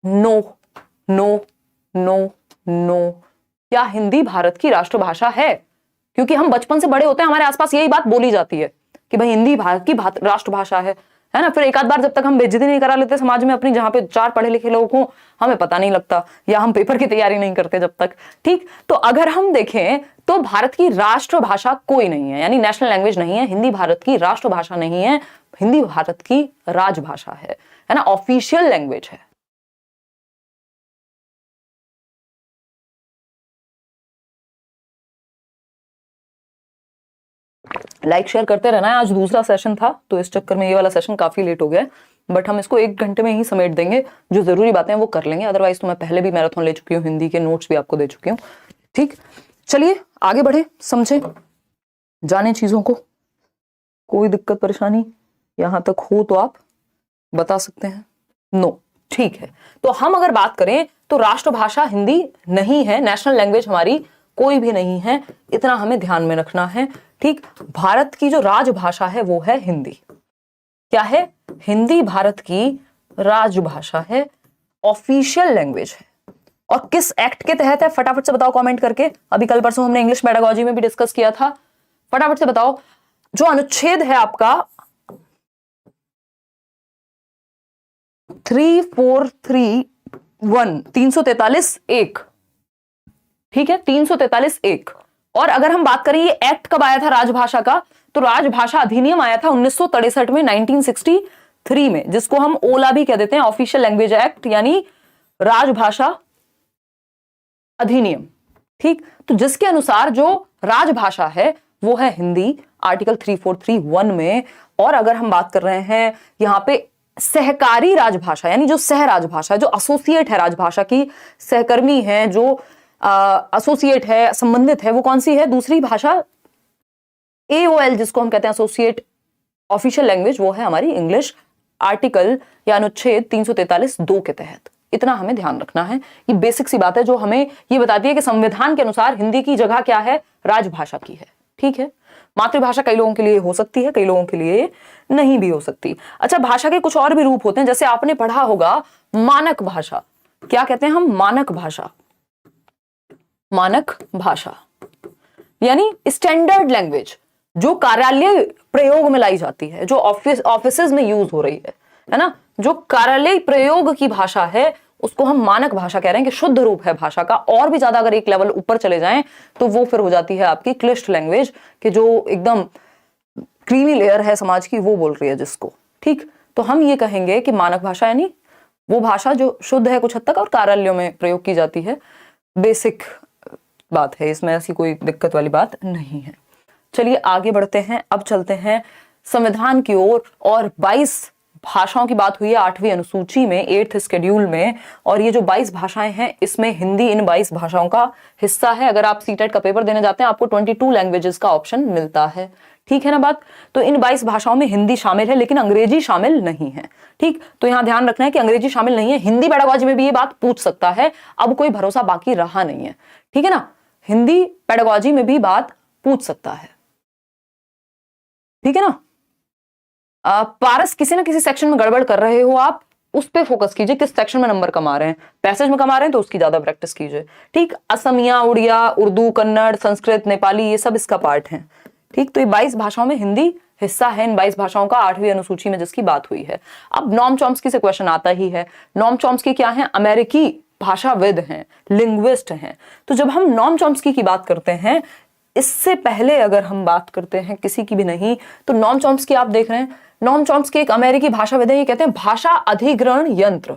No no no no. क्या हिंदी भारत की राष्ट्रभाषा है? क्योंकि हम बचपन से बड़े होते हैं, हमारे आसपास यही बात बोली जाती है कि भाई हिंदी भारत की राष्ट्रभाषा है ना। फिर एक आध बार जब तक हम बेइज्जती नहीं करा लेते समाज में अपनी, जहां पे 4 पढ़े लिखे लोग हों, हमें पता नहीं लगता, या हम पेपर की तैयारी नहीं करते जब तक, ठीक। तो अगर हम देखें तो भारत की राष्ट्रभाषा कोई नहीं है, यानी नेशनल लैंग्वेज नहीं है। हिंदी भारत की राष्ट्रभाषा नहीं है, हिंदी भारत की राजभाषा है ना, ऑफिशियल लैंग्वेज है। लाइक शेयर करते रहना है। आज दूसरा सेशन था तो इस चक्कर में ये वाला सेशन काफी लेट हो गया, बट हम इसको 1 घंटे में ही समेट देंगे। जो जरूरी बातें हैं वो कर लेंगे, अदरवाइज तो मैं पहले भी मैराथन ले चुकी हूँ, हिंदी के नोट्स भी आपको दे चुकी हूँ, ठीक। चलिए आगे बढ़े, समझे, जाने चीजों को। कोई दिक्कत परेशानी यहां तक हो तो आप बता सकते हैं। नो, ठीक है। तो हम अगर बात करें तो राष्ट्रभाषा हिंदी नहीं है, नेशनल लैंग्वेज हमारी कोई भी नहीं है, इतना हमें ध्यान में रखना है, ठीक। भारत की जो राजभाषा है वो है हिंदी। क्या है? हिंदी भारत की राजभाषा है, ऑफिशियल लैंग्वेज है। और किस एक्ट के तहत है? फटाफट से बताओ कमेंट करके। अभी कल परसों हमने इंग्लिश पेडागोजी में भी डिस्कस किया था, फटाफट से बताओ। जो अनुच्छेद है आपका 3431, 343(1), ठीक है, 343(1). और अगर हम बात करें ये एक्ट कब आया था राजभाषा का, तो राजभाषा अधिनियम आया था 1963 में, 1963 में, जिसको हम ओला भी कह देते हैं, ऑफिशियल लैंग्वेज एक्ट, यानी राजभाषा अधिनियम। ठीक, तो जिसके अनुसार जो राजभाषा है वो है हिंदी, आर्टिकल 3431 में। और अगर हम बात कर रहे हैं यहां पे सहकारी राजभाषा, यानी जो सह राजभाषा, जो एसोसिएट है राजभाषा की, सहकर्मी है, जो एसोसिएट है, संबंधित है, वो कौन सी है? दूसरी भाषा AOL, जिसको हम कहते हैं एसोसिएट ऑफिशियल लैंग्वेज, वो है हमारी इंग्लिश, आर्टिकल या अनुच्छेद 343(2) के तहत। इतना हमें ध्यान रखना है। ये बेसिक सी बात है जो हमें ये बताती है कि संविधान के अनुसार हिंदी की जगह क्या है? राजभाषा की है। ठीक है, मातृभाषा कई लोगों के लिए हो सकती है, कई लोगों के लिए नहीं भी हो सकती। अच्छा, भाषा के कुछ और भी रूप होते हैं, जैसे आपने पढ़ा होगा मानक भाषा। क्या कहते हैं हम? मानक भाषा। मानक भाषा यानी स्टैंडर्ड लैंग्वेज, जो कार्यालय प्रयोग में लाई जाती है, जो ऑफिसेज में यूज हो रही है ना, जो कार्यालय प्रयोग की भाषा है, उसको हम मानक भाषा कह रहे हैं कि शुद्ध रूप है भाषा का। और भी ज्यादा अगर एक लेवल ऊपर चले जाएं तो वो फिर हो जाती है आपकी क्लिष्ट लैंग्वेज, कि जो एकदम क्रीमी लेयर है समाज की, वो बोल रही है जिसको। ठीक, तो हम ये कहेंगे कि मानक भाषा यानी वो भाषा जो शुद्ध है कुछ हद तक और कार्यालयों में प्रयोग की जाती है। बेसिक बात है, इसमें ऐसी कोई दिक्कत वाली बात नहीं है। चलिए आगे बढ़ते हैं, अब चलते हैं संविधान की ओर। और 22 भाषाओं की बात हुई है 8वीं अनुसूची में, 8th शेड्यूल में। और ये जो 22 भाषाएं हैं, इसमें हिंदी इन 22 भाषाओं का हिस्सा है। अगर आप सीटेट का पेपर देने जाते हैं, आपको 22 लैंग्वेजेस का ऑप्शन मिलता है। ठीक है ना बात? तो इन 22 भाषाओं में हिंदी शामिल है, लेकिन अंग्रेजी शामिल नहीं है। ठीक, तो यहां ध्यान रखना है कि अंग्रेजी शामिल नहीं है। हिंदी पेडागोजी में भी ये बात पूछ सकता है, अब कोई भरोसा बाकी रहा नहीं है। ठीक है ना, हिंदी पेडागोजी में भी बात पूछ सकता है। ठीक है ना? पारस, किसी ना किसी सेक्शन में गड़बड़ कर रहे हो आप, उस पे फोकस कीजिए, किस सेक्शन में नंबर कमा रहे हैं। पैसेज में कमा रहे हैं तो उसकी ज्यादा प्रैक्टिस कीजिए। ठीक, असमिया, उड़िया, उर्दू, कन्नड़, संस्कृत, नेपाली, ये सब इसका पार्ट है। ठीक, तो ये 22 भाषाओं में हिंदी हिस्सा है, इन 22 भाषाओं का 8वीं अनुसूची में जिसकी बात हुई है। अब नॉम चॉम्स्की से क्वेश्चन आता ही है। नॉम चॉम्स्की क्या है? अमेरिकी भाषाविद हैं, लिंग्विस्ट हैं। तो जब हम नॉम चॉम्स्की की बात करते हैं, इससे पहले अगर हम बात करते हैं किसी की भी नहीं, तो नॉम चॉम्स्की आप देख रहे हैं, नॉम चॉम्स्की एक अमेरिकी भाषाविद है। ये कहते हैं भाषा अधिग्रहण यंत्र,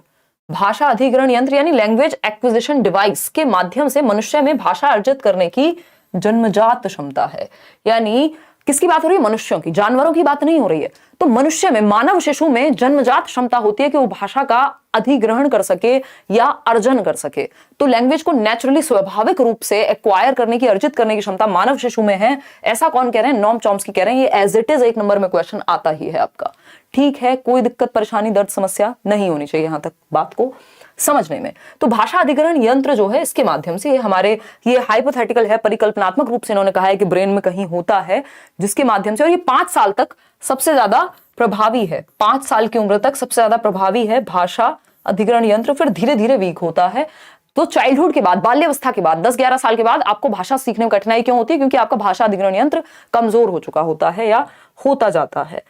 भाषा अधिग्रहण यंत्र यानी लैंग्वेज एक्विजिशन डिवाइस के माध्यम से मनुष्य में भाषा अर्जित करने की जन्मजात क्षमता है। यानी किसकी बात हो रही है? मनुष्यों की, जानवरों की बात नहीं हो रही है। तो मनुष्य में, मानव शिशु में जन्मजात क्षमता होती है कि वो भाषा का अधिग्रहण कर सके या अर्जन कर सके। तो लैंग्वेज को नेचुरली, स्वाभाविक रूप से एक्वायर करने की, अर्जित करने की क्षमता मानव शिशु में है। ऐसा कौन कह रहे हैं? नॉम चॉम्स्की कह रहे हैं। ये एज इट इज 1 नंबर में क्वेश्चन आता ही है आपका। ठीक है, कोई दिक्कत, परेशानी, दर्द, समस्या नहीं होनी चाहिए यहां तक बात को समझने में। तो भाषा अधिग्रहण यंत्र जो है, इसके माध्यम से हमारे, ये हाइपोथेटिकल है, परिकल्पनात्मक रूप से इन्होंने कहा है कि ब्रेन में कहीं होता है, जिसके माध्यम से, और ये 5 साल तक सबसे ज्यादा प्रभावी है, 5 साल की उम्र तक सबसे ज्यादा प्रभावी है भाषा अधिग्रहण यंत्र। फिर धीरे धीरे वीक होता है। तो चाइल्डहुड के बाद, बाल्यावस्था के बाद, 10-11 साल के बाद आपको भाषा सीखने में कठिनाई क्यों होती है? क्योंकि आपका भाषा अधिग्रहण यंत्र कमजोर हो चुका होता है या होता जाता है।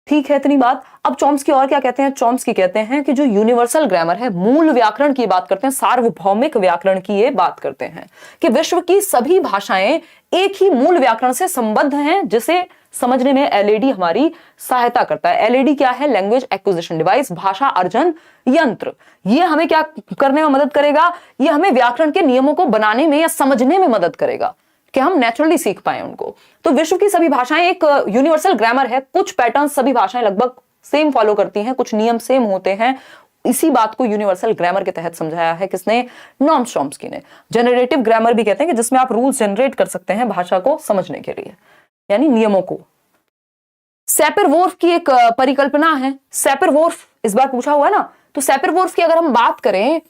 ठीक है, इतनी बात। अब चॉम्स्की और क्या कहते हैं? चॉम्स्की कहते हैं कि जो यूनिवर्सल ग्रामर है, मूल व्याकरण की बात करते हैं, सार्वभौमिक व्याकरण की ये बात करते हैं कि विश्व की सभी भाषाएं एक ही मूल व्याकरण से संबद्ध हैं, जिसे समझने में एलएडी हमारी सहायता करता है। एलएडी क्या है? लैंग्वेज एक्विजिशन डिवाइस, भाषा अर्जन यंत्र। ये हमें क्या करने में मदद करेगा? ये हमें व्याकरण के नियमों को बनाने में या समझने में मदद करेगा कि हम नेचुरली सीख पाए उनको। तो विश्व की सभी भाषाएं एक यूनिवर्सल ग्रामर है, कुछ पैटर्न सभी भाषाएं लगभग सेम फॉलो करती हैं, कुछ नियम सेम होते हैं। इसी बात को यूनिवर्सल ग्रामर के तहत समझाया है किसने? नॉम चॉम्स्की ने। जनरेटिव ग्रामर भी कहते हैं कि जिसमें आप रूल्स जनरेट कर सकते हैं भाषा को समझने के लिए, यानी नियमों को। सैपर-वोल्फ की एक परिकल्पना है। सैपर-वोल्फ इस बार पूछा हुआ है ना, तो सैपर-वोल्फ की अगर हम बात करें,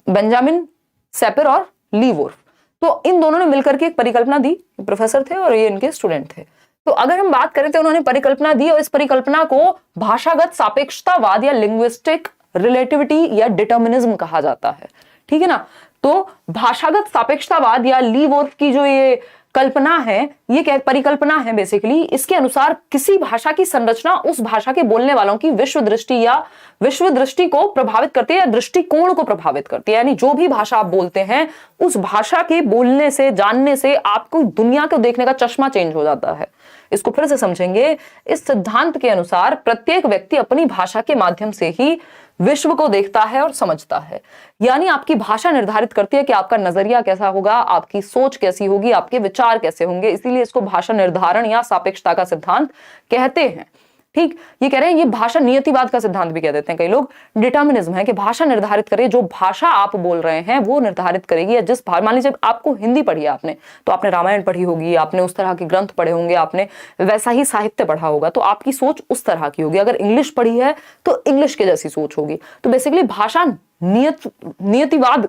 बेंजामिन सैपर और ली वोल्फ, तो इन दोनों ने मिलकर के एक परिकल्पना दी। प्रोफेसर थे और ये इनके स्टूडेंट थे। तो अगर हम बात करें तो उन्होंने परिकल्पना दी और इस परिकल्पना को भाषागत सापेक्षतावाद या लिंग्विस्टिक रिलेटिविटी या डिटर्मिनिज्म कहा जाता है। ठीक है ना। तो भाषागत सापेक्षतावाद या लीवोर्थ की जो ये कल्पना है, ये क्या परिकल्पना है बेसिकली, इसके अनुसार किसी भाषा की संरचना उस भाषा के बोलने वालों की विश्व दृष्टि को प्रभावित करती है या दृष्टिकोण को प्रभावित करती है। यानी जो भी भाषा आप बोलते हैं उस भाषा के बोलने से, जानने से आपको दुनिया को देखने का चश्मा चेंज हो जाता है। इसको फिर से समझेंगे। इस सिद्धांत के अनुसार प्रत्येक व्यक्ति अपनी भाषा के माध्यम से ही विश्व को देखता है और समझता है। यानी आपकी भाषा निर्धारित करती है कि आपका नजरिया कैसा होगा, आपकी सोच कैसी होगी, आपके विचार कैसे होंगे। इसीलिए इसको भाषा निर्धारण या सापेक्षता का सिद्धांत कहते हैं। ठीक, ये कह रहे हैं, ये भाषा नियतिवाद का सिद्धांत भी कह देते हैं कई लोग। डिटर्मिनिज्म है कि भाषा निर्धारित करे, जो भाषा आप बोल रहे हैं वो निर्धारित करेगी। या जिस मान लीजिए आपको हिंदी पढ़ी है आपने, तो आपने रामायण पढ़ी होगी, आपने उस तरह के ग्रंथ पढ़े होंगे, आपने वैसा ही साहित्य पढ़ा होगा, तो आपकी सोच उस तरह की होगी। अगर इंग्लिश पढ़ी है तो इंग्लिश के जैसी सोच होगी। तो बेसिकली भाषा नियतिवाद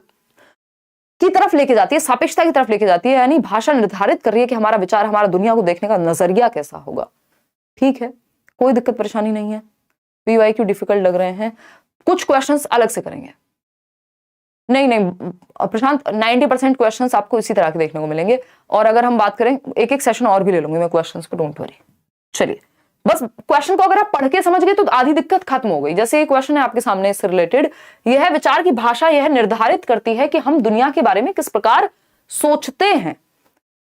की तरफ लेके जाती है, सापेक्षता की तरफ लेके जाती है। यानी भाषा निर्धारित कर रही है कि हमारा विचार, हमारा दुनिया को देखने का नजरिया कैसा होगा। ठीक है, कोई दिक्कत परेशानी नहीं है। पीवाईक्यू डिफिकल्ट लग रहे हैं, कुछ क्वेश्चंस अलग से करेंगे। नहीं प्रशांत, 90% क्वेश्चंस आपको इसी तरह के देखने को मिलेंगे। और अगर हम बात करें, एक एक सेशन और भी ले लूंगी मैं क्वेश्चंस को, डोंट वरी। चलिए, बस क्वेश्चन को अगर आप पढ़ के समझ गए तो आधी दिक्कत खत्म हो गई। जैसे ये क्वेश्चन है आपके सामने इससे रिलेटेड, यह है विचार की भाषा यह निर्धारित करती है कि हम दुनिया के बारे में किस प्रकार सोचते हैं।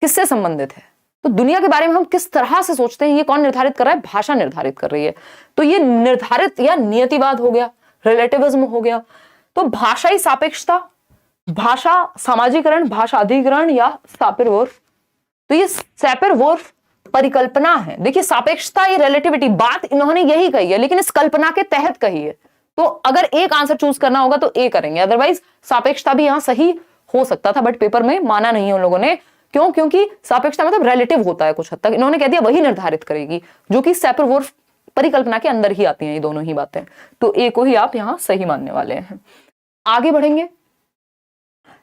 किससे संबंधित है? तो दुनिया के बारे में हम किस तरह से सोचते हैं, ये कौन निर्धारित कर रहा है? भाषा निर्धारित कर रही है। तो ये निर्धारित या नियतिवाद हो गया, रिलेटिविज्म हो गया। तो भाषाई सापेक्षता, भाषा सामाजिकरण, भाषा अधिग्रहण या सैपर-वुर्फ। तो ये सैपर-वुर्फ परिकल्पना है। देखिए, सापेक्षता, ये रिलेटिविटी, बात इन्होंने यही कही है, लेकिन इस कल्पना के तहत कही है। तो अगर एक आंसर चूज करना होगा तो ए करेंगे, अदरवाइज सापेक्षता भी यहां सही हो सकता था, बट पेपर में माना नहीं है उन लोगों ने। क्यों? क्योंकि सापेक्षता मतलब रिलेटिव होता है कुछ हद तक। इन्होंने कह दिया वही निर्धारित करेगी, जो कि सैपर-वुर्फ परिकल्पना के अंदर ही आती हैं ये दोनों ही बातें। तो ए को ही आप यहां सही मानने वाले हैं। आगे बढ़ेंगे,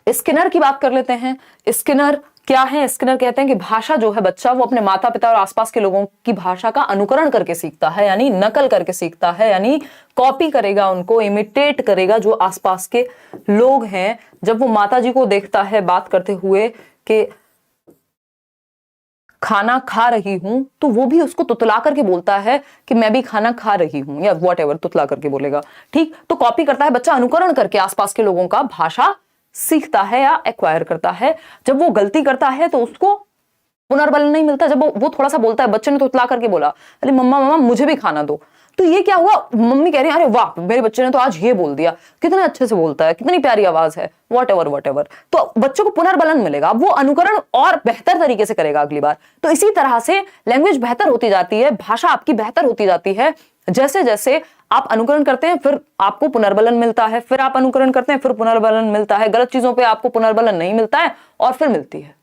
स्किनर की बात कर लेते हैं। स्किनर क्या है? स्किनर कहते हैं कि भाषा जो है, बच्चा वो अपने माता पिता और आसपास के लोगों की भाषा का अनुकरण करके सीखता है, यानी नकल करके सीखता है, यानी कॉपी करेगा, उनको इमिटेट करेगा जो आसपास के लोग हैं। जब वो माता जी को देखता है बात करते हुए कि खाना खा रही हूं, तो वो भी उसको तुतला करके बोलता है कि मैं भी खाना खा रही हूं, या व्हाटएवर तुतला करके बोलेगा। ठीक, तो कॉपी करता है बच्चा, अनुकरण करके आसपास के लोगों का भाषा सीखता है या एक्वायर करता है। जब वो गलती करता है तो उसको पुनर्बल नहीं मिलता। जब वो थोड़ा सा बोलता है, बच्चे ने तुतला करके बोला, अरे मम्मा मम्मा मुझे भी खाना दो, तो ये क्या हुआ? मम्मी कह रही है, अरे वाह मेरे बच्चे ने तो आज ये बोल दिया, कितना अच्छे से बोलता है, कितनी प्यारी आवाज है, व्हाटएवर। तो बच्चों को पुनर्बलन मिलेगा, वो अनुकरण और बेहतर तरीके से करेगा अगली बार। तो इसी तरह से लैंग्वेज बेहतर होती जाती है, भाषा आपकी बेहतर होती जाती है। जैसे जैसे आप अनुकरण करते हैं, फिर आपको पुनर्बलन मिलता है, फिर आप अनुकरण करते हैं, फिर पुनर्बलन मिलता है। गलत चीजों पे आपको पुनर्बलन नहीं मिलता है और फिर मिलती है।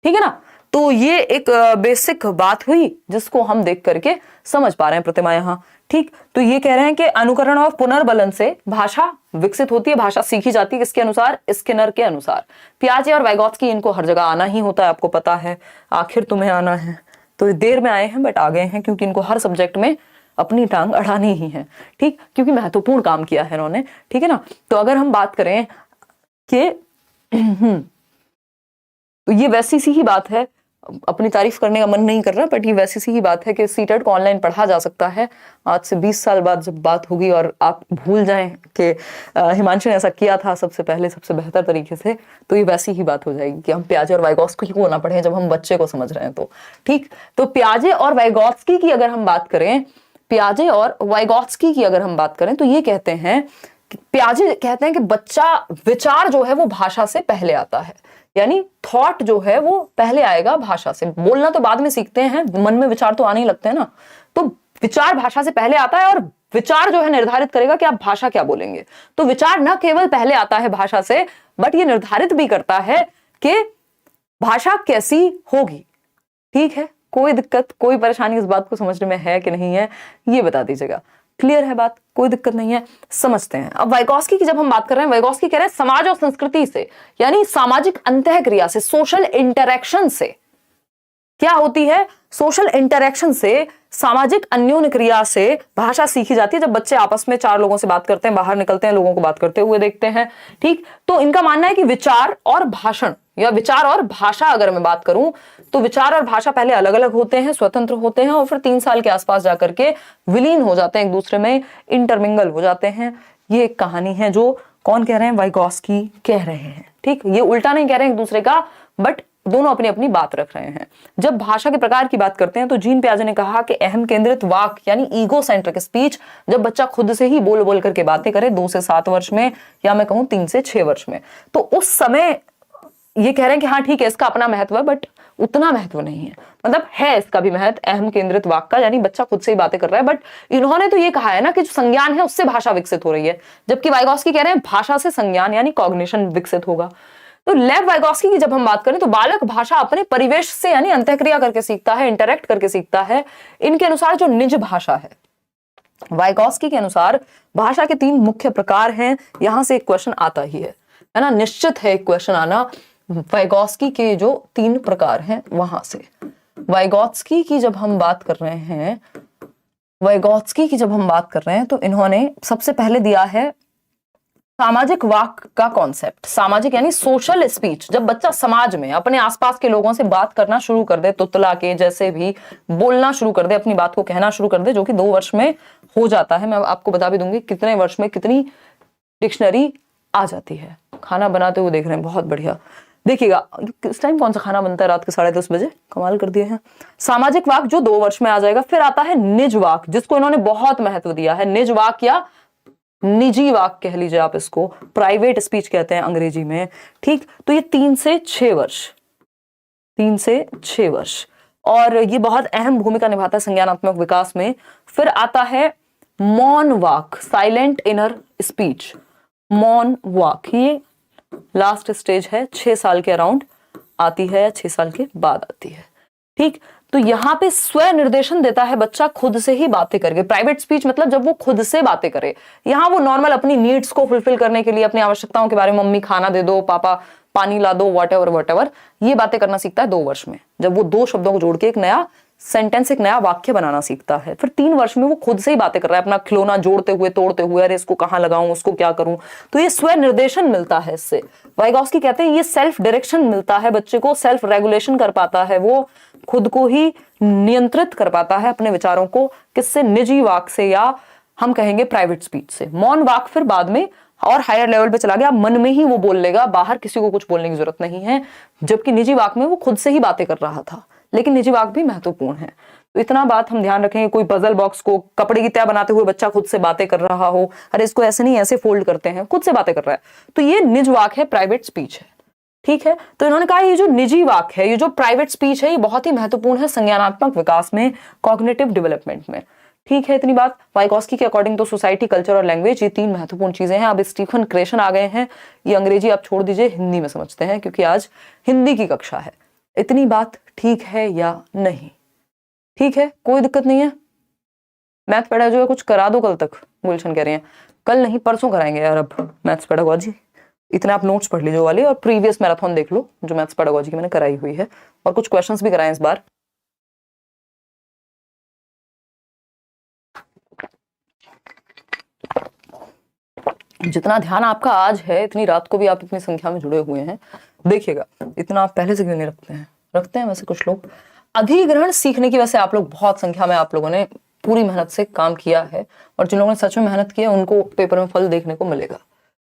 ठीक है ना। तो ये एक बेसिक बात हुई जिसको हम देख करके समझ पा रहे हैं प्रतिमा यहाँ। ठीक, तो ये कह रहे हैं कि अनुकरण और पुनर्बलन से भाषा विकसित होती है, भाषा सीखी जाती है। किसके अनुसार? स्किनर के अनुसार। पियाजे और वाइगोत्स्की, इनको हर जगह आना ही होता है, आपको पता है। आखिर तुम्हें आना है, तो देर में आए हैं बट आ गए हैं, क्योंकि इनको हर सब्जेक्ट में अपनी टांग अड़ानी ही है। ठीक, क्योंकि महत्वपूर्ण काम किया है इन्होंने। ठीक है ना। तो अगर हम बात करें कि तो ये वैसी सी ही बात है, अपनी तारीफ करने का मन नहीं कर रहा, बट ये वैसी सी ही बात है कि सीटेट को ऑनलाइन पढ़ा जा सकता है। आज से 20 साल बाद जब बात होगी और आप भूल जाएं कि हिमांशु ने ऐसा किया था सबसे पहले सबसे बेहतर तरीके से, तो ये वैसी ही बात हो जाएगी कि हम पियाजे और वाइगोत्स्की को ना पढ़ें जब हम बच्चे को समझ रहे हैं। तो ठीक, तो पियाजे और वाइगोत्स्की की अगर हम बात करें, पियाजे और वाइगोत्स्की की अगर हम बात करें, तो ये कहते हैं, पियाजे कहते हैं कि बच्चा विचार जो है वो भाषा से पहले आता है। यानी थॉट जो है वो पहले आएगा भाषा से। बोलना तो बाद में सीखते हैं, मन में विचार तो आने ही लगते हैं ना। तो विचार भाषा से पहले आता है और विचार जो है निर्धारित करेगा कि आप भाषा क्या बोलेंगे। तो विचार न केवल पहले आता है भाषा से, बट ये निर्धारित भी करता है कि भाषा कैसी होगी। ठीक है, कोई दिक्कत, कोई परेशानी इस बात को समझने में है कि नहीं है, ये बता दीजिएगा। क्लियर है बात? कोई दिक्कत नहीं है, समझते हैं। अब वाइगोत्स्की की जब हम बात कर रहे हैं, वाइगोत्स्की कह रहे हैं समाज और संस्कृति से, यानी सामाजिक अंतःक्रिया से, सोशल इंटरेक्शन से क्या होती है? सोशल इंटरेक्शन से, सामाजिक अन्योन्य क्रिया से भाषा सीखी जाती है। जब बच्चे आपस में चार लोगों से बात करते हैं, बाहर निकलते हैं, लोगों को बात करते हुए देखते हैं, ठीक। तो इनका मानना है कि विचार और भाषण या विचार और भाषा, अगर मैं बात करूं तो विचार और भाषा पहले अलग अलग होते हैं, स्वतंत्र होते हैं, और फिर 3 साल के आसपास जाकर के विलीन हो जाते हैं, एक दूसरे में इंटरमिंगल हो जाते हैं। ये एक कहानी है जो कौन कह रहे हैं? वाइगॉस्की कह रहे हैं, ठीक। ये उल्टा नहीं कह रहे हैं एक दूसरे का, बट दोनों अपनी अपनी बात रख रहे हैं। जब भाषा के प्रकार की बात करते हैं तो जीन पियाजे ने कहा कि अहम केंद्रित वाक यानी ईगो सेंट्रिक स्पीच, जब बच्चा खुद से ही बोल बोल करके बातें करे 2 से 7 वर्ष में, या मैं कहूं 3 से 6 वर्ष में, तो उस समय ये कह रहे हैं कि हाँ ठीक है, इसका अपना महत्व है, बट उतना महत्व नहीं है। मतलब है इसका भी महत्व अहम केंद्रित वाक का, यानी बच्चा खुद से ही बातें कर रहा है, बट इन्होंने तो ये कहा है ना कि जो संज्ञान है उससे भाषा विकसित हो रही है, जबकि वाइगॉस्की कह रहे हैं भाषा से संज्ञान यानी कॉग्निशन विकसित होगा। तो लेव वाइगॉस्की की जब हम बात करें तो बालक भाषा अपने परिवेश से यानी अंतःक्रिया करके सीखता है, इंटरेक्ट करके सीखता है। इनके अनुसार जो निज भाषा है, वाइगॉस्की के अनुसार भाषा के 3 मुख्य प्रकार हैं। यहां से एक क्वेश्चन आता ही है ना, निश्चित है एक क्वेश्चन आना। वाइगॉस्की के जो 3 प्रकार हैं वहां से, वाइगॉत्स्की की जब हम बात कर रहे हैं, वाइगॉत्स्की की जब हम बात कर रहे हैं तो इन्होंने सबसे पहले दिया है सामाजिक वाक का कॉन्सेप्ट। सामाजिक यानी सोशल स्पीच, जब बच्चा समाज में अपने आसपास के लोगों से बात करना शुरू कर दे, तुतला के जैसे भी बोलना शुरू कर दे, अपनी बात को कहना शुरू कर दे, जो कि 2 वर्ष में हो जाता है। मैं आपको बता भी दूंगी कितने वर्ष में कितनी डिक्शनरी आ जाती है। खाना बनाते हुए देख रहे हैं, बहुत बढ़िया। देखिएगा इस टाइम कौन सा खाना बनता है, रात के 10:30 बजे, कमाल कर दिए हैं। सामाजिक वाक जो 2 वर्ष में आ जाएगा। फिर आता है निज वाक, जिसको इन्होंने बहुत महत्व दिया है। निज वाक या निजी वाक कह लीजिए आप, इसको प्राइवेट स्पीच कहते हैं अंग्रेजी में, ठीक। तो ये 3 से 6 वर्ष, 3 से 6 वर्ष, और ये बहुत अहम भूमिका निभाता है संज्ञानात्मक विकास में। फिर आता है मौन वाक, साइलेंट इनर स्पीच, मौन वाक, ये लास्ट स्टेज है, 6 साल के अराउंड आती है, 6 साल के बाद आती है, ठीक। तो यहां पे स्व निर्देशन देता है बच्चा, खुद से ही बातें करके। प्राइवेट स्पीच मतलब जब वो खुद से बातें करे, यहां वो नॉर्मल अपनी नीड्स को फुलफिल करने के लिए, अपनी आवश्यकताओं के बारे में, मम्मी खाना दे दो, पापा पानी ला दो, वॉट एवर, ये बातें करना सीखता है 2 वर्ष में, जब वो 2 शब्दों को जोड़ के एक नया सेंटेंस, एक नया वाक्य बनाना सीखता है। फिर 3 वर्ष में वो खुद से ही बातें कर रहा है, अपना खिलौना जोड़ते हुए, तोड़ते हुए, अरे इसको कहां लगाऊं, उसको क्या करूं। तो ये स्व निर्देशन मिलता है इससे। वाइगॉस्की कहते हैं ये सेल्फ डायरेक्शन मिलता है बच्चे को, सेल्फ रेगुलेशन कर पाता है, वो खुद को ही नियंत्रित कर पाता है अपने विचारों को। किससे? निजी वाक से, या हम कहेंगे प्राइवेट स्पीच से। मौन वाक फिर बाद में और हायर लेवल पे चला गया, मन में ही वो बोल लेगा, बाहर किसी को कुछ बोलने की जरूरत नहीं है। जबकि निजी वाक में वो खुद से ही बातें कर रहा था, लेकिन निजी वाक भी महत्वपूर्ण है। तो इतना बात हम ध्यान रखेंगे। कोई पजल बॉक्स को कपड़े की तह बनाते हुए बच्चा खुद से बातें कर रहा हो, अरे इसको ऐसे नहीं ऐसे फोल्ड करते हैं, खुद से बातें कर रहा है, तो ये निज वाक है, प्राइवेट स्पीच है, ठीक है। तो इन्होंने कहा ये जो निजी वाक है, ये जो प्राइवेट स्पीच है, ये बहुत ही महत्वपूर्ण है संज्ञानात्मक विकास में, कॉग्निटिव डेवलपमेंट में, ठीक है। इतनी बात। वाइगॉस्की के अकॉर्डिंग तो सोसाइटी, कल्चर और लैंग्वेज, ये 3 महत्वपूर्ण चीजें हैं। अब स्टीफन क्रेशन आ गए हैं, ये अंग्रेजी आप छोड़ दीजिए, हिंदी में समझते हैं, क्योंकि आज हिंदी की कक्षा है। इतनी बात ठीक है या नहीं? ठीक है, कोई दिक्कत नहीं है। मैथ पढ़ा जो है कुछ करा दो कल तक, गुलशन कह रही हैं। कल नहीं, परसों कराएंगे यार अब मैथ्स पेडागोजी। इतने आप नोट्स पढ़ लीजिए वाले, और प्रीवियस मैराथन देख लो जो मैथ्स पेडागोजी की मैंने कराई हुई है, और कुछ क्वेश्चंस भी कराए इस बार। जितना ध्यान आपका आज है, इतनी रात को भी आप इतनी संख्या में जुड़े हुए हैं, देखिएगा इतना आप पहले से क्यों नहीं रखते हैं? रखते हैं वैसे कुछ लोग। अधिग्रहण सीखने की, वैसे आप लोग बहुत संख्या में, आप लोगों ने पूरी मेहनत से काम किया है, और जिन लोगों ने सच में मेहनत की है उनको पेपर में फल देखने को मिलेगा,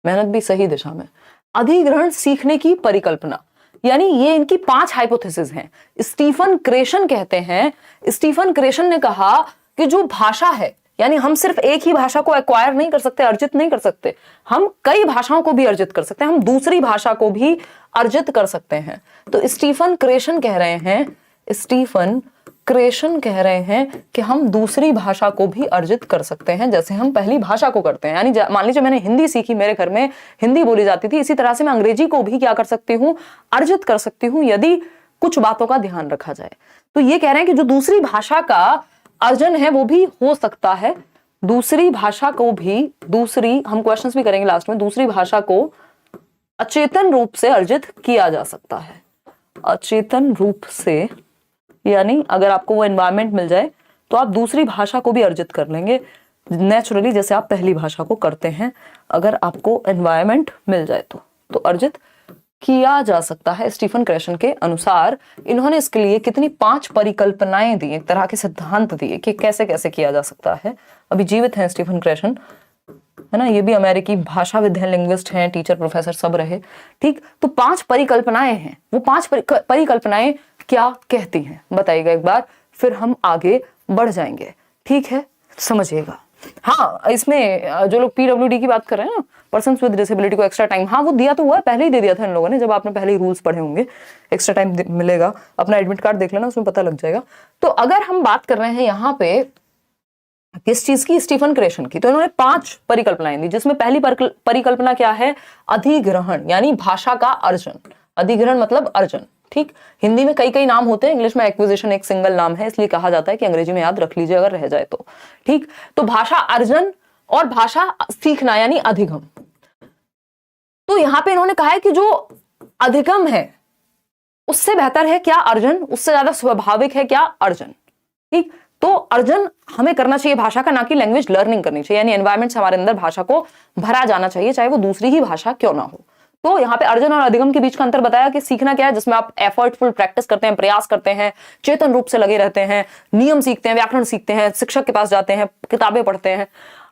मेहनत भी सही दिशा में। अधिग्रहण सीखने की परिकल्पना, यानी ये इनकी 5 हाइपोथेसिस हैं। स्टीफन क्रेशन कहते हैं, स्टीफन क्रेशन ने कहा कि जो भाषा है, यानी हम सिर्फ एक ही भाषा को एक्वायर नहीं कर सकते, अर्जित नहीं कर सकते, हम कई भाषाओं को भी अर्जित कर सकते हैं, हम दूसरी भाषा को भी अर्जित कर सकते हैं। तो स्टीफन क्रेशन कह रहे हैं, स्टीफन क्रेशन कह रहे हैं कि हम दूसरी भाषा को भी अर्जित कर सकते हैं, जैसे हम पहली भाषा को करते हैं। यानी मान लीजिए मैंने हिंदी सीखी, मेरे घर में हिंदी बोली जाती थी, इसी तरह से मैं अंग्रेजी को भी क्या कर सकती हूँ? अर्जित कर सकती हूँ, यदि कुछ बातों का ध्यान रखा जाए। तो ये कह रहे हैं कि जो दूसरी भाषा का अर्जन है वो भी हो सकता है, दूसरी भाषा को भी, दूसरी, हम क्वेश्चंस भी करेंगे लास्ट में, दूसरी भाषा को अचेतन रूप से अर्जित किया जा सकता है, अचेतन रूप से यानी अगर आपको वो एनवायरनमेंट मिल जाए तो आप दूसरी भाषा को भी अर्जित कर लेंगे नेचुरली, जैसे आप पहली भाषा को करते हैं। अगर आपको एनवायरनमेंट मिल जाए तो अर्जित किया जा सकता है। स्टीफन क्रेशन के अनुसार इन्होंने इसके लिए कितनी 5 परिकल्पनाएं दी, एक तरह के सिद्धांत दिए कि कैसे कैसे किया जा सकता है। अभी जीवित हैं स्टीफन क्रेशन, है ना, ये भी अमेरिकी भाषा विद्वान लिंग्विस्ट हैं, टीचर प्रोफेसर सब रहे। ठीक, तो 5 परिकल्पनाएं हैं। वो 5 परिकल्पनाएं क्या कहती हैं बताइएगा एक बार, फिर हम आगे बढ़ जाएंगे। ठीक है, समझिएगा। हाँ, इसमें जो लोग पीडब्ल्यूडी की बात कर रहे हैं ना, पर्सन विद डिसेबिलिटी को एक्स्ट्रा टाइम, हाँ वो दिया तो हुआ है, पहले ही दे दिया था इन लोगों ने, जब आपने पहले ही रूल्स पढ़े होंगे। एक्स्ट्रा टाइम मिलेगा, अपना एडमिट कार्ड देख लेना, उसमें पता लग जाएगा। तो अगर हम बात कर रहे हैं यहाँ पे किस चीज की, स्टीफन क्रेशन की, तो इन्होंने 5 परिकल्पनाएं दी, जिसमें पहली परिकल्पना क्या है, अधिग्रहण, यानी भाषा का अर्जन। अधिग्रहण मतलब अर्जन। ठीक, हिंदी में कई कई नाम होते हैं, इंग्लिश में एक्विजिशन एक सिंगल नाम है, इसलिए कहा जाता है कि अंग्रेजी में याद रख लीजिए अगर रह जाए तो। ठीक, तो भाषा अर्जन और भाषा सीखना यानी अधिगम। तो यहां पे इन्होंने कहा है कि जो अधिगम है उससे बेहतर है क्या अर्जन, उससे ज्यादा स्वाभाविक है क्या अर्जन। ठीक, तो अर्जन हमें करना चाहिए भाषा का, ना कि लैंग्वेज लर्निंग करनी चाहिए, यानी एनवायरमेंट से हमारे अंदर भाषा को भरा जाना चाहिए, चाहे वो दूसरी ही भाषा क्यों ना हो। तो यहाँ पे अर्जन और अधिगम के बीच का अंतर बताया कि सीखना क्या है, जिसमें आप एफर्टफुल प्रैक्टिस करते हैं, प्रयास करते हैं, चेतन रूप से लगे रहते हैं, नियम सीखते हैं, व्याकरण सीखते हैं, शिक्षक के पास जाते हैं, किताबें पढ़ते हैं।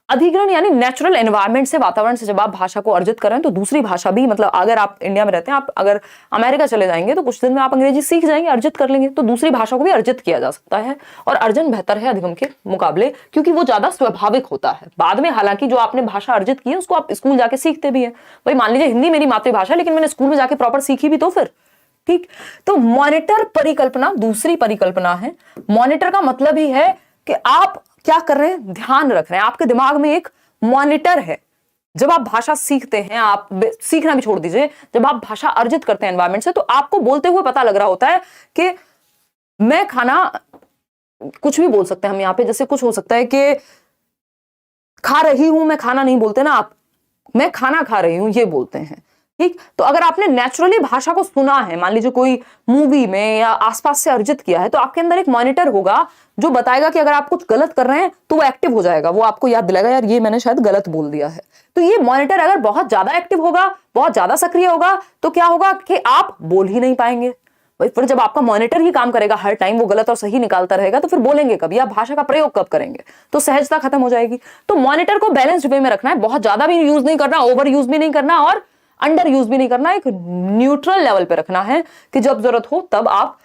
अधिग्रहण यानी नेचुरल एनवायरनमेंट से, वातावरण से जब आप भाषा को अर्जित करें तो दूसरी भाषा भी, मतलब अगर आप इंडिया में रहते हैं, आप अगर अमेरिका चले जाएंगे तो कुछ दिन में आप अंग्रेजी सीख जाएंगे, अर्जित कर लेंगे, तो दूसरी भाषा को भी अर्जित किया जा सकता है। और अर्जन बेहतर है अधिगम के मुकाबले, क्योंकि वो ज्यादा स्वाभाविक होता है। बाद में हालांकि जो आपने भाषा अर्जित की है उसको आप स्कूल जाके सीखते भी है। भाई मान लीजिए हिंदी मेरी मातृभाषा, लेकिन मैंने स्कूल में जाके प्रॉपर सीखी भी तो फिर। ठीक, तो मॉनिटर परिकल्पना दूसरी परिकल्पना है। मॉनिटर का मतलब ही है कि आप क्या कर रहे हैं, ध्यान रख रहे हैं, आपके दिमाग में एक मॉनिटर है। जब आप भाषा सीखते हैं, आप सीखना भी छोड़ दीजिए, जब आप भाषा अर्जित करते हैं एनवायरनमेंट से, तो आपको बोलते हुए पता लग रहा होता है कि मैं खाना, कुछ भी बोल सकते हैं हम यहाँ पे, जैसे कुछ हो सकता है कि खा रही हूं, मैं खाना नहीं बोलते ना आप, मैं खाना खा रही हूं ये बोलते हैं। ठीक, तो अगर आपने नेचुरली भाषा को सुना है, मान लीजिए कोई मूवी में या आसपास से अर्जित किया है, तो आपके अंदर एक मॉनिटर होगा जो बताएगा कि अगर आप कुछ गलत कर रहे हैं तो वो एक्टिव हो जाएगा, वो आपको याद दिलाएगा यार ये मैंने शायद गलत बोल दिया है। तो ये मॉनिटर अगर बहुत ज्यादा एक्टिव होगा, बहुत ज्यादा सक्रिय होगा, तो क्या होगा कि आप बोल ही नहीं पाएंगे। फिर जब आपका मॉनिटर ही काम करेगा हर टाइम, वो गलत और सही निकालता रहेगा, तो फिर बोलेंगे कभी, आप भाषा का प्रयोग कब करेंगे, तो सहजता खत्म हो जाएगी। तो मॉनिटर को बैलेंस्ड वे में रखना है, बहुत ज्यादा भी यूज नहीं करना, ओवर यूज भी नहीं करना और अंडर यूज भी नहीं करना, एक न्यूट्रल लेवल पे रखना है कि जब जरूरत हो तब आप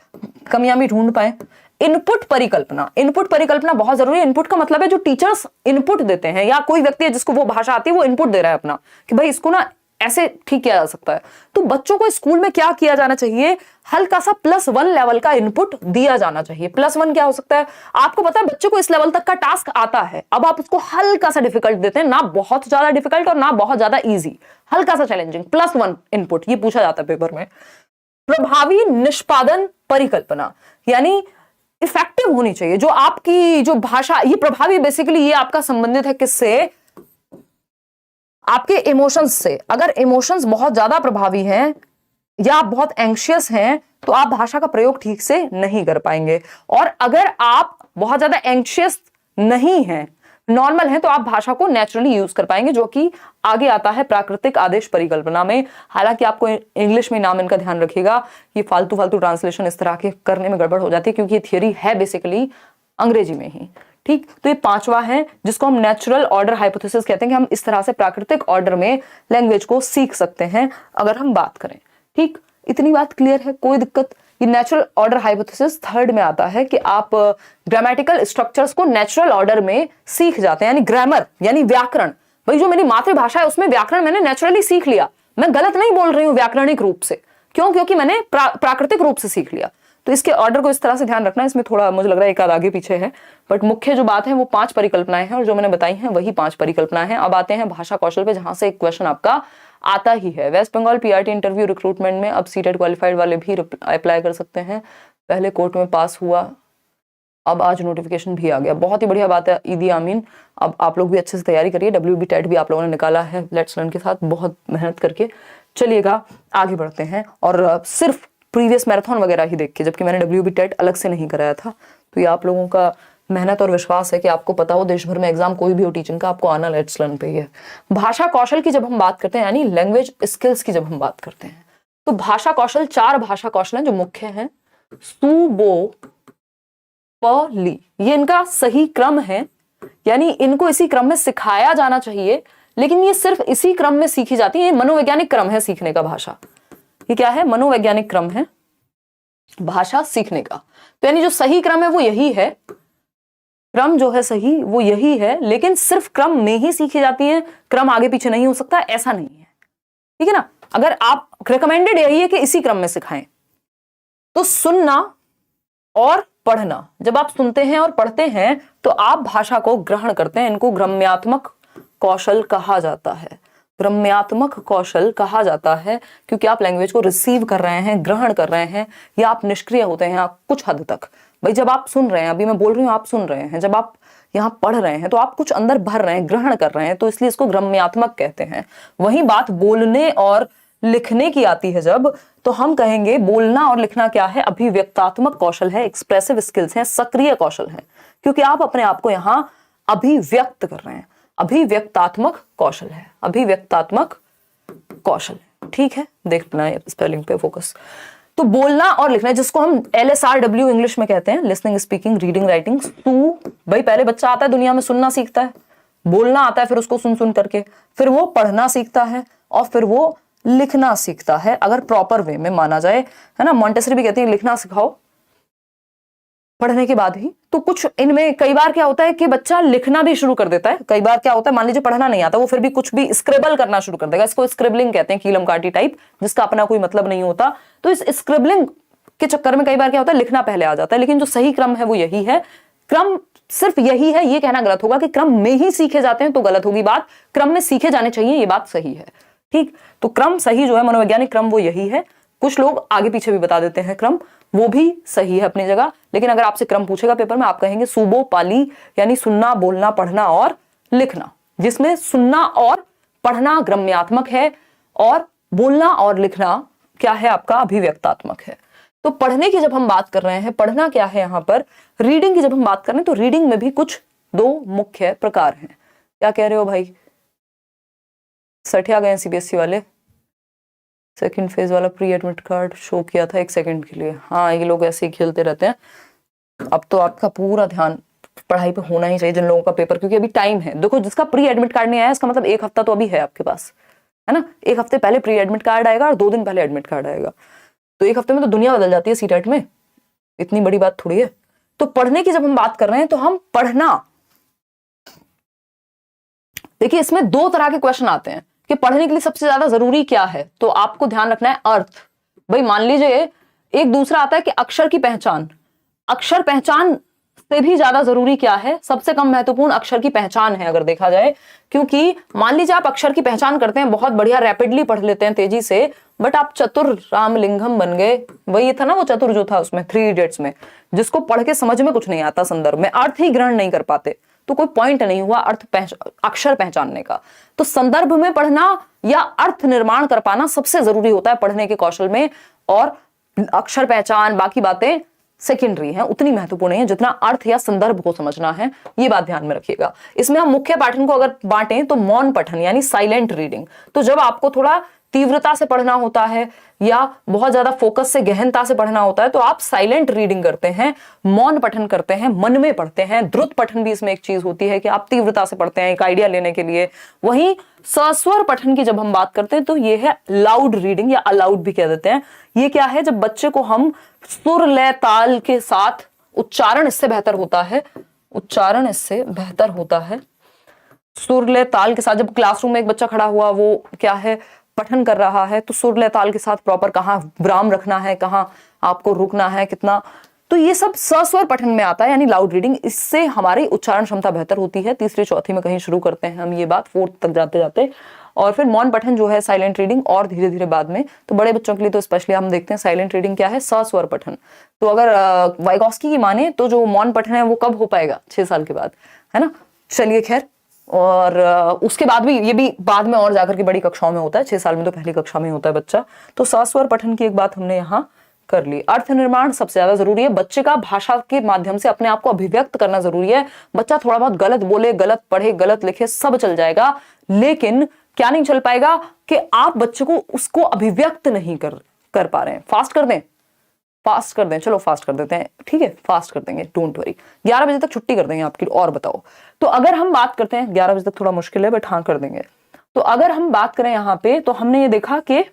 कमियां भी ढूंढ पाए। इनपुट परिकल्पना, इनपुट परिकल्पना बहुत जरूरी है। इनपुट का मतलब है जो टीचर्स इनपुट देते हैं, या कोई व्यक्ति है जिसको वो भाषा आती है वो इनपुट दे रहा है अपना, कि भाई इसको ना ऐसे ठीक किया जा सकता है। तो बच्चों को स्कूल में क्या किया जाना चाहिए, हल्का सा +1 लेवल का इनपुट दिया जाना चाहिए। +1 क्या हो सकता है, आपको पता है बच्चे को इस लेवल तक का टास्क आता है, अब आप उसको हल्का सा डिफिकल्ट देते हैं, ना बहुत ज्यादा डिफिकल्ट और ना बहुत ज्यादा इजी, हल्का सा चैलेंजिंग, +1 इनपुट, ये पूछा जाता है पेपर में। प्रभावी निष्पादन परिकल्पना यानी इफेक्टिव होनी चाहिए जो आपकी जो भाषा, ये प्रभावी बेसिकली ये आपका संबंधित है किससे, आपके इमोशंस से। अगर इमोशंस बहुत ज्यादा प्रभावी हैं या आप बहुत एंग्शियस हैं तो आप भाषा का प्रयोग ठीक से नहीं कर पाएंगे, और अगर आप बहुत ज्यादा एंग्शियस नहीं हैं, नॉर्मल है, तो आप भाषा को नेचुरली यूज कर पाएंगे, जो कि आगे आता है प्राकृतिक आदेश परिकल्पना में। हालांकि आपको इंग्लिश में नाम इनका ध्यान रखिएगा, ये फालतू फालतू ट्रांसलेशन इस तरह के करने में गड़बड़ हो जाती है, क्योंकि ये थियरी है बेसिकली अंग्रेजी में ही। ठीक, तो ये 5वां है जिसको हम नेचुरल ऑर्डर हाइपोथेसिस कहते हैं, कि हम इस तरह से प्राकृतिक ऑर्डर में लैंग्वेज को सीख सकते हैं अगर हम बात करें। ठीक, इतनी बात क्लियर है, कोई दिक्कत। ये नेचुरल ऑर्डर हाइपोथेसिस 3rd में आता है कि आप ग्रामेटिकल स्ट्रक्चर्स को नेचुरल ऑर्डर में सीख जाते हैं, यानी ग्रामर यानी व्याकरण। भाई जो मेरी मातृभाषा है उसमें व्याकरण मैंने नेचुरली सीख लिया, मैं गलत नहीं बोल रही हूं व्याकरणिक रूप से, क्यों, क्योंकि मैंने प्राकृतिक रूप से सीख लिया। तो इसके ऑर्डर को इस तरह से ध्यान रखना, इसमें थोड़ा मुझे लग रहा है एक आध आगे पीछे है, बट मुख्य जो बात है वो 5 परिकल्पनाएं हैं, और जो मैंने बताई हैं वही 5 परिकल्पनाएं हैं। अब आते हैं भाषा कौशल पे, जहां से एक क्वेश्चन आपका आता ही है। West Bengal PRT interview recruitment में अब सीटेट क्वालिफाइड वाले भी अप्लाई कर सकते हैं। पहले कोर्ट में पास हुआ, अब आज नोटिफिकेशन भी आ गया, बहुत ही बढ़िया बात है ईदी आमीन। अब आप लोग भी अच्छे से तैयारी करिए, WB टेट भी आप लोगों ने निकाला है लेट्स लर्न के साथ बहुत मेहनत करके। चलिएगा आगे बढ़ते हैं, और सिर्फ प्रीवियस मैराथन वगैरह ही देख के, जबकि मैंने WB टेट अलग से नहीं कराया था। तो ये आप लोगों का मेहनत और विश्वास है कि आपको पता हो, देश भर में एग्जाम कोई भी हो टीचिंग का, आपको आना लेट्स लर्न पे ही है। भाषा कौशल की जब हम बात करते हैं, यानी लैंग्वेज स्किल्स की जब हम बात करते हैं, तो भाषा कौशल 4 भाषा कौशल हैं जो मुख्य हैं। सु, बो, प, ली, ये इनका सही क्रम है, यानी इनको इसी क्रम में सिखाया जाना चाहिए, लेकिन ये सिर्फ इसी क्रम में सीखी जाती है। ये मनोवैज्ञानिक क्रम है सीखने का भाषा। ये क्या है? मनोवैज्ञानिक क्रम है भाषा सीखने का। तो यानी जो सही क्रम है वो यही है, क्रम जो है सही वो यही है, लेकिन सिर्फ क्रम में ही सीखी जाती है, क्रम आगे पीछे नहीं हो सकता, ऐसा नहीं है, ठीक है ना। अगर आप रिकमेंडेड यही है कि इसी क्रम में सिखाएं। तो सुनना और पढ़ना, जब आप सुनते हैं और पढ़ते हैं तो आप भाषा को ग्रहण करते हैं। इनको ग्रम्यात्मक कौशल कहा जाता है। ग्रम्यात्मक कौशल कहा जाता है क्योंकि आप लैंग्वेज को रिसीव कर रहे हैं, ग्रहण कर रहे हैं, या आप निष्क्रिय होते हैं आप कुछ हद तक। भाई जब आप सुन रहे हैं, अभी मैं बोल रही हूं आप सुन रहे हैं, जब आप यहाँ पढ़ रहे हैं तो आप कुछ अंदर भर रहे हैं, ग्रहण कर रहे हैं, तो इसलिए इसको ग्रम्यात्मक कहते हैं। वही बात बोलने और लिखने की आती है जब, तो हम कहेंगे बोलना और लिखना क्या है? अभिव्यक्तात्मक कौशल है, एक्सप्रेसिव स्किल्स हैं, सक्रिय कौशल है, क्योंकि आप अपने आप को यहां अभिव्यक्त कर रहे हैं। अभिव्यक्तात्मक कौशल है, अभिव्यक्तात्मक कौशल, ठीक है। देखना है स्पेलिंग पे फोकस। तो बोलना और लिखना, जिसको हम LSRW इंग्लिश में कहते हैं, लिसनिंग, स्पीकिंग, रीडिंग, राइटिंग। भाई पहले बच्चा आता है दुनिया में सुनना सीखता है, बोलना आता है, फिर उसको सुन सुन करके, फिर वो पढ़ना सीखता है, और फिर वो लिखना सीखता है, अगर प्रॉपर वे में माना जाए, है ना। मॉन्टेसरी भी कहती है लिखना सिखाओ पढ़ने के बाद ही। तो कुछ इनमें कई बार क्या होता है कि बच्चा लिखना भी शुरू कर देता है। कई बार क्या होता है, मान लीजिए पढ़ना नहीं आता, वो फिर भी कुछ भी स्क्रिबल करना शुरू कर देगा। इसको स्क्रिबलिंग कहते हैं, कीलम काटी टाइप, जिसका अपना कोई मतलब नहीं होता। तो इस स्क्रिबलिंग के चक्कर में कई बार क्या होता है, लिखना पहले आ जाता है। लेकिन जो सही क्रम है वो यही है। क्रम सिर्फ यही है, ये कहना गलत होगा कि क्रम में ही सीखे जाते हैं, तो गलत होगी बात। क्रम में सीखे जाने चाहिए, ये बात सही है, ठीक। तो क्रम सही जो है, मनोवैज्ञानिक क्रम वो यही है। कुछ लोग आगे पीछे भी बता देते हैं क्रम, वो भी सही है अपनी जगह। लेकिन अगर आपसे क्रम पूछेगा पेपर में, आप कहेंगे सुबो पाली, यानी सुनना, बोलना, पढ़ना और लिखना, जिसमें सुनना और पढ़ना ग्रम्यात्मक है, और बोलना और लिखना क्या है आपका? अभिव्यक्तात्मक है। तो पढ़ने की जब हम बात कर रहे हैं, पढ़ना क्या है यहाँ पर, रीडिंग की जब हम बात कर रहे हैं, तो रीडिंग में भी कुछ 2 मुख्य प्रकार हैं। क्या कह रहे हो भाई? सठिया गए CBSE वाले? सेकंड फेज वाला प्री एडमिट कार्ड शो किया था 1 सेकंड के लिए। हाँ, ये लोग ऐसे ही खेलते रहते हैं। अब तो आपका पूरा ध्यान पढ़ाई पे होना ही चाहिए, जिन लोगों का पेपर, क्योंकि अभी टाइम है। देखो, जिसका प्री एडमिट कार्ड नहीं आया, इसका मतलब 1 हफ्ता तो अभी है आपके पास, है ना। 1 हफ्ते पहले प्री एडमिट कार्ड आएगा और 2 दिन पहले एडमिट कार्ड आएगा। तो 1 हफ्ते में तो दुनिया बदल जाती है CTET में, इतनी बड़ी बात थोड़ी है। तो पढ़ने की जब हम बात कर रहे हैं, तो हम पढ़ना, देखिए इसमें 2 तरह के क्वेश्चन आते हैं कि पढ़ने के लिए सबसे ज्यादा जरूरी क्या है। तो आपको ध्यान रखना है अर्थ। भाई मान लीजिए एक दूसरा आता है कि अक्षर की पहचान। अक्षर पहचान से भी ज्यादा जरूरी क्या है? सबसे कम महत्वपूर्ण अक्षर की पहचान है, अगर देखा जाए। क्योंकि मान लीजिए आप अक्षर की पहचान करते हैं, बहुत बढ़िया, रैपिडली पढ़ लेते हैं, तेजी से, बट आप चतुर रामलिंगम बन गए। वही था ना वो चतुर जो था उसमें 3 इडियट्स में, जिसको पढ़ के समझ में कुछ नहीं आता, संदर्भ में अर्थ ही ग्रहण नहीं कर पाते, तो कोई पॉइंट नहीं हुआ अक्षर पहचानने का। तो संदर्भ में पढ़ना या अर्थ निर्माण कर पाना सबसे जरूरी होता है पढ़ने के कौशल में, और अक्षर पहचान बाकी बातें सेकेंडरी हैं, उतनी महत्वपूर्ण नहीं है जितना अर्थ या संदर्भ को समझना है। ये बात ध्यान में रखिएगा। इसमें हम मुख्य पाठन को अगर बांटें तो मौन पठन यानी साइलेंट रीडिंग। तो जब आपको थोड़ा तीव्रता से पढ़ना होता है या बहुत ज्यादा फोकस से, गहनता से पढ़ना होता है, तो आप साइलेंट रीडिंग करते हैं, मौन पठन करते हैं, मन में पढ़ते हैं। द्रुत पठन भी इसमें एक चीज होती है कि आप तीव्रता से पढ़ते हैं एक आइडिया लेने के लिए। वहीं सस्वर पठन की जब हम बात करते हैं तो ये है लाउड रीडिंग या अलाउड भी कह देते हैं। ये क्या है? जब बच्चे को हम सुर लय ताल के साथ, उच्चारण इससे बेहतर होता है, उच्चारण इससे बेहतर होता है, सुर लय ताल के साथ। जब क्लासरूम में एक बच्चा खड़ा हुआ, वो क्या है, पठन कर रहा है, तो सुर लय ताल के साथ प्रॉपर कहाँ विराम रखना है, कहाँ आपको रुकना है, कितना, तो ये सब सस्वर पठन में आता है, यानी लाउड रीडिंग। इससे हमारी उच्चारण क्षमता बेहतर होती है। तीसरी चौथी में कहीं शुरू करते हैं हम ये बात, 4th तक जाते जाते। और फिर मौन पठन जो है साइलेंट रीडिंग, और धीरे धीरे बाद में। तो बड़े बच्चों के लिए तो स्पेशली हम देखते हैं साइलेंट रीडिंग क्या है, सस्वर पठन। तो अगर वाइगॉस्की की माने तो जो मौन पठन है वो कब हो पाएगा? 6 साल के बाद, है ना। चलिए खैर, और उसके बाद भी, ये भी बाद में और जाकर के बड़ी कक्षाओं में होता है, 6 साल में तो पहली कक्षा में होता है बच्चा। तो सस्वर पठन की एक बात हमने यहाँ कर ली। अर्थ निर्माण सबसे ज्यादा जरूरी है। बच्चे का भाषा के माध्यम से अपने आप को अभिव्यक्त करना जरूरी है। बच्चा थोड़ा बहुत गलत बोले, गलत पढ़े, गलत लिखे, सब चल जाएगा, लेकिन क्या नहीं चल पाएगा कि आप बच्चे को उसको अभिव्यक्त नहीं कर पा रहे हैं। फास्ट कर दें, फास्ट कर दें, चलो फास्ट कर देते हैं, ठीक है, फास्ट कर देंगे, डोंट वरी। 11 बजे तक छुट्टी कर देंगे आपकी। और बताओ, तो अगर हम बात करते हैं, 11 बजे तक थोड़ा मुश्किल है बट हाँ कर देंगे। तो अगर हम बात करें यहां पे, तो हमने ये देखा कि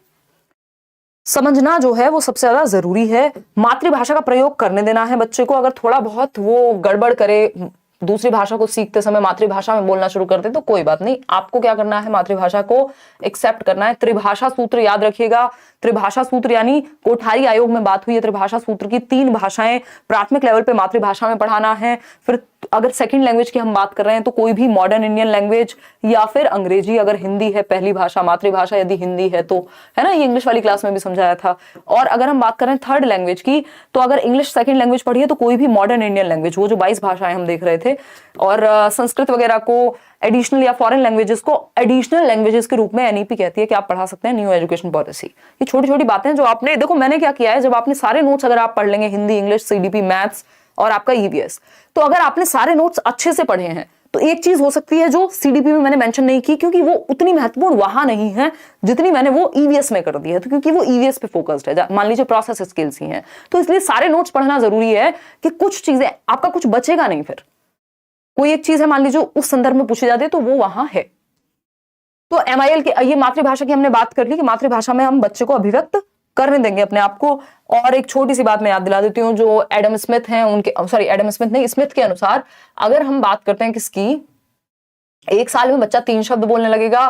समझना जो है वो सबसे ज्यादा जरूरी है। मातृभाषा का प्रयोग करने देना है बच्चे को। अगर थोड़ा बहुत वो गड़बड़ करे, दूसरी भाषा को सीखते समय मातृभाषा में बोलना शुरू कर दे तो कोई बात नहीं, आपको क्या करना है, मातृभाषा को एक्सेप्ट करना है। त्रिभाषा सूत्र याद रखिएगा। त्रिभाषा सूत्र यानी कोठारी आयोग में बात हुई है त्रिभाषा सूत्र की। 3 भाषाएं प्राथमिक लेवल पे मातृभाषा में पढ़ाना है। फिर अगर सेकंड लैंग्वेज की हम बात कर रहे हैं तो कोई भी मॉडर्न इंडियन लैंग्वेज या फिर अंग्रेजी, अगर हिंदी है पहली भाषा, मातृभाषा यदि हिंदी है तो, है ना, ये इंग्लिश वाली क्लास में भी समझाया था। और अगर हम बात करें थर्ड लैंग्वेज की, तो अगर इंग्लिश सेकंड लैंग्वेज पढ़ी है तो कोई भी मॉडर्न इंडियन लैंग्वेज, वो जो 22 भाषाएं हम देख रहे थे, और संस्कृत वगैरह को एडिशनल या फॉरेन लैंग्वेजेस को एडिशनल लैंग्वेजेस के रूप में एनईपी कहती है कि आप पढ़ा सकते हैं, न्यू एजुकेशन पॉलिसी। ये छोटी छोटी बातें जो आपने, देखो मैंने क्या किया है, जब आपने सारे नोट्स अगर आप पढ़ लेंगे, हिंदी, इंग्लिश, सीडीपी, मैथ्स और आपका ईवीएस, तो अगर आपने सारे नोट्स अच्छे से पढ़े हैं तो एक चीज हो सकती है जो सीडीपी में मैंने मेंशन नहीं की, क्योंकि वो उतनी महत्वपूर्ण वहां नहीं है जितनी मैंने वो ईवीएस में कर दी है, तो क्योंकि वो ईवीएस पे फोकस्ड है, मान लीजिए प्रोसेस स्किल्स ही हैं, तो इसलिए सारे नोट्स पढ़ना जरूरी है कि कुछ चीजें आपका कुछ बचेगा नहीं। फिर कोई एक चीज है मान लीजिए उस संदर्भ में पूछी जाती है तो वो वहां है। तो एमआईएल की ये मातृभाषा की हमने बात कर ली कि मातृभाषा में हम बच्चे को अभिव्यक्त करने देंगे अपने आप को। और एक छोटी सी बात मैं याद दिला देती हूँ, जो एडम स्मिथ हैं उनके, सॉरी एडम स्मिथ नहीं, स्मिथ के अनुसार अगर हम बात करते हैं किसकी, 1 साल में बच्चा 3 शब्द बोलने लगेगा,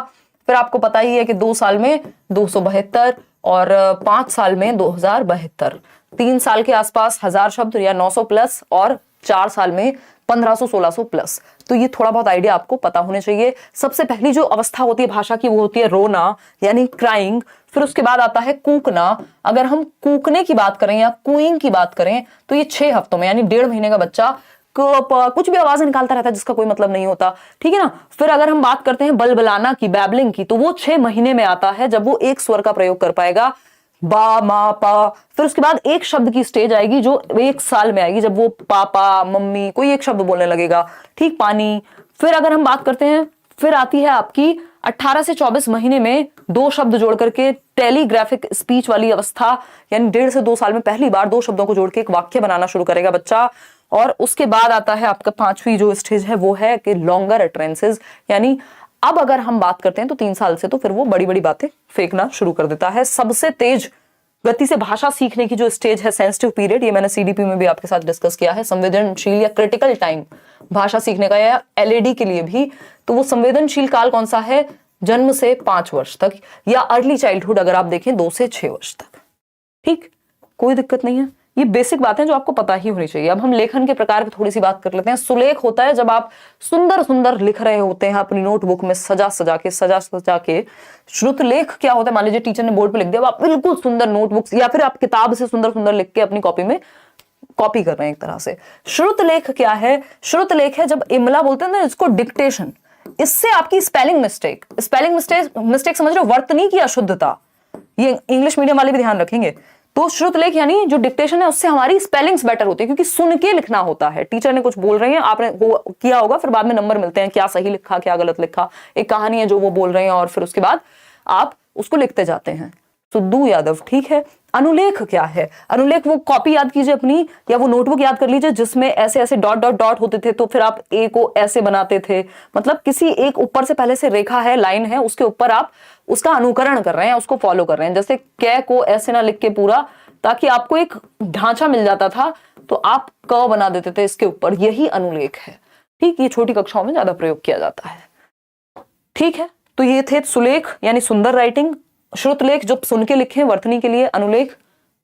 फिर आपको पता ही है कि 2 साल में 272 और 5 साल में 2072, 3 साल के आसपास 1000 शब्द या 900 प्लस, और 4 साल में 1500-1600 प्लस। तो ये थोड़ा बहुत आइडिया आपको पता होने चाहिए। सबसे पहली जो अवस्था होती है भाषा की वो होती है रोना यानी क्राइंग। फिर उसके बाद आता है कूकना। अगर हम कूकने की बात करें या कूइंग की बात करें तो ये 6 हफ्तों में यानी 1.5 महीने का बच्चा कुछ भी आवाज निकालता रहता है जिसका कोई मतलब नहीं होता, ठीक है ना। फिर अगर हम बात करते हैं बलबलाना की, बैबलिंग की, तो वो 6 महीने में आता है जब वो एक स्वर का प्रयोग कर पाएगा, बा, मा, पा। फिर उसके बाद एक शब्द की स्टेज आएगी जो 1 साल में आएगी, जब वो पापा, मम्मी, कोई एक शब्द बोलने लगेगा, ठीक, पानी। फिर अगर हम बात करते हैं, फिर आती है आपकी 18 से 24 महीने में 2 शब्द जोड़ करके टेलीग्राफिक स्पीच वाली अवस्था, यानी 1.5 से 2 साल में पहली बार 2 शब्दों को जोड़ के एक वाक्य बनाना शुरू करेगा बच्चा। और उसके बाद आता है आपका 5वीं जो स्टेज है वो है कि लॉन्गर अटरेंसेस, यानी अब अगर हम बात करते हैं तो 3 साल से तो फिर वो बड़ी बड़ी बातें फेंकना शुरू कर देता है। सबसे तेज गति से भाषा सीखने की जो स्टेज है सेंसिटिव पीरियड, ये मैंने सीडीपी में भी आपके साथ डिस्कस किया है, संवेदनशील या क्रिटिकल टाइम भाषा सीखने का, या एलएडी के लिए भी। तो वो संवेदनशील काल कौन सा है, जन्म से 5 वर्ष तक, या अर्ली चाइल्डहुड अगर आप देखें 2 से 6 वर्ष तक, ठीक, कोई दिक्कत नहीं है। ये बेसिक बातें जो आपको पता ही होनी चाहिए। अब हम लेखन के प्रकार पे थोड़ी सी बात कर लेते हैं। सुलेख होता है जब आप सुंदर सुंदर लिख रहे होते हैं अपनी नोटबुक में सजा सजा के। श्रुतलेख क्या होता है, मान लीजिए टीचर ने बोर्ड पे लिख दिया, आप बिल्कुल सुंदर नोटबुक या फिर आप किताब से सुंदर सुंदर लिख के अपनी कॉपी में कॉपी कर रहे हैं एक तरह से। श्रुतलेख क्या है, श्रुतलेख है जब इमला बोलते हैं ना इसको, डिक्टेशन, इससे आपकी स्पेलिंग मिस्टेक समझ रहे हो, वर्तनी की अशुद्धता, ये इंग्लिश मीडियम वाले भी ध्यान रखेंगे। तो श्रुतलेख यानी जो डिक्टेशन है उससे हमारी स्पेलिंग्स बेटर होती है, क्योंकि सुन के लिखना होता है। टीचर ने कुछ बोल रहे हैं, आपने वो किया होगा, फिर बाद में नंबर मिलते हैं, क्या सही लिखा क्या गलत लिखा, एक कहानी है जो वो बोल रहे हैं और फिर उसके बाद आप उसको लिखते जाते हैं। सुद्धू यादव, ठीक है। अनुलेख क्या है, अनुलेख वो कॉपी याद कीजिए अपनी, या वो नोटबुक याद कर लीजिए जिसमें ऐसे ऐसे डॉट डॉट डॉट होते थे, तो फिर आप ए को ऐसे बनाते थे, मतलब किसी एक ऊपर से पहले से रेखा है, लाइन है, उसके ऊपर आप उसका अनुकरण कर रहे हैं, उसको फॉलो कर रहे हैं। जैसे कै को ऐसे ना लिख के पूरा, ताकि आपको एक ढांचा मिल जाता था, तो आप क बना देते थे इसके ऊपर, यही अनुलेख है, ठीक। ये छोटी कक्षाओं में ज्यादा प्रयोग किया जाता है, ठीक है। तो ये थे सुलेख यानी सुंदर राइटिंग, श्रुतलेख जब सुन के लिखें वर्तनी के लिए, अनुलेख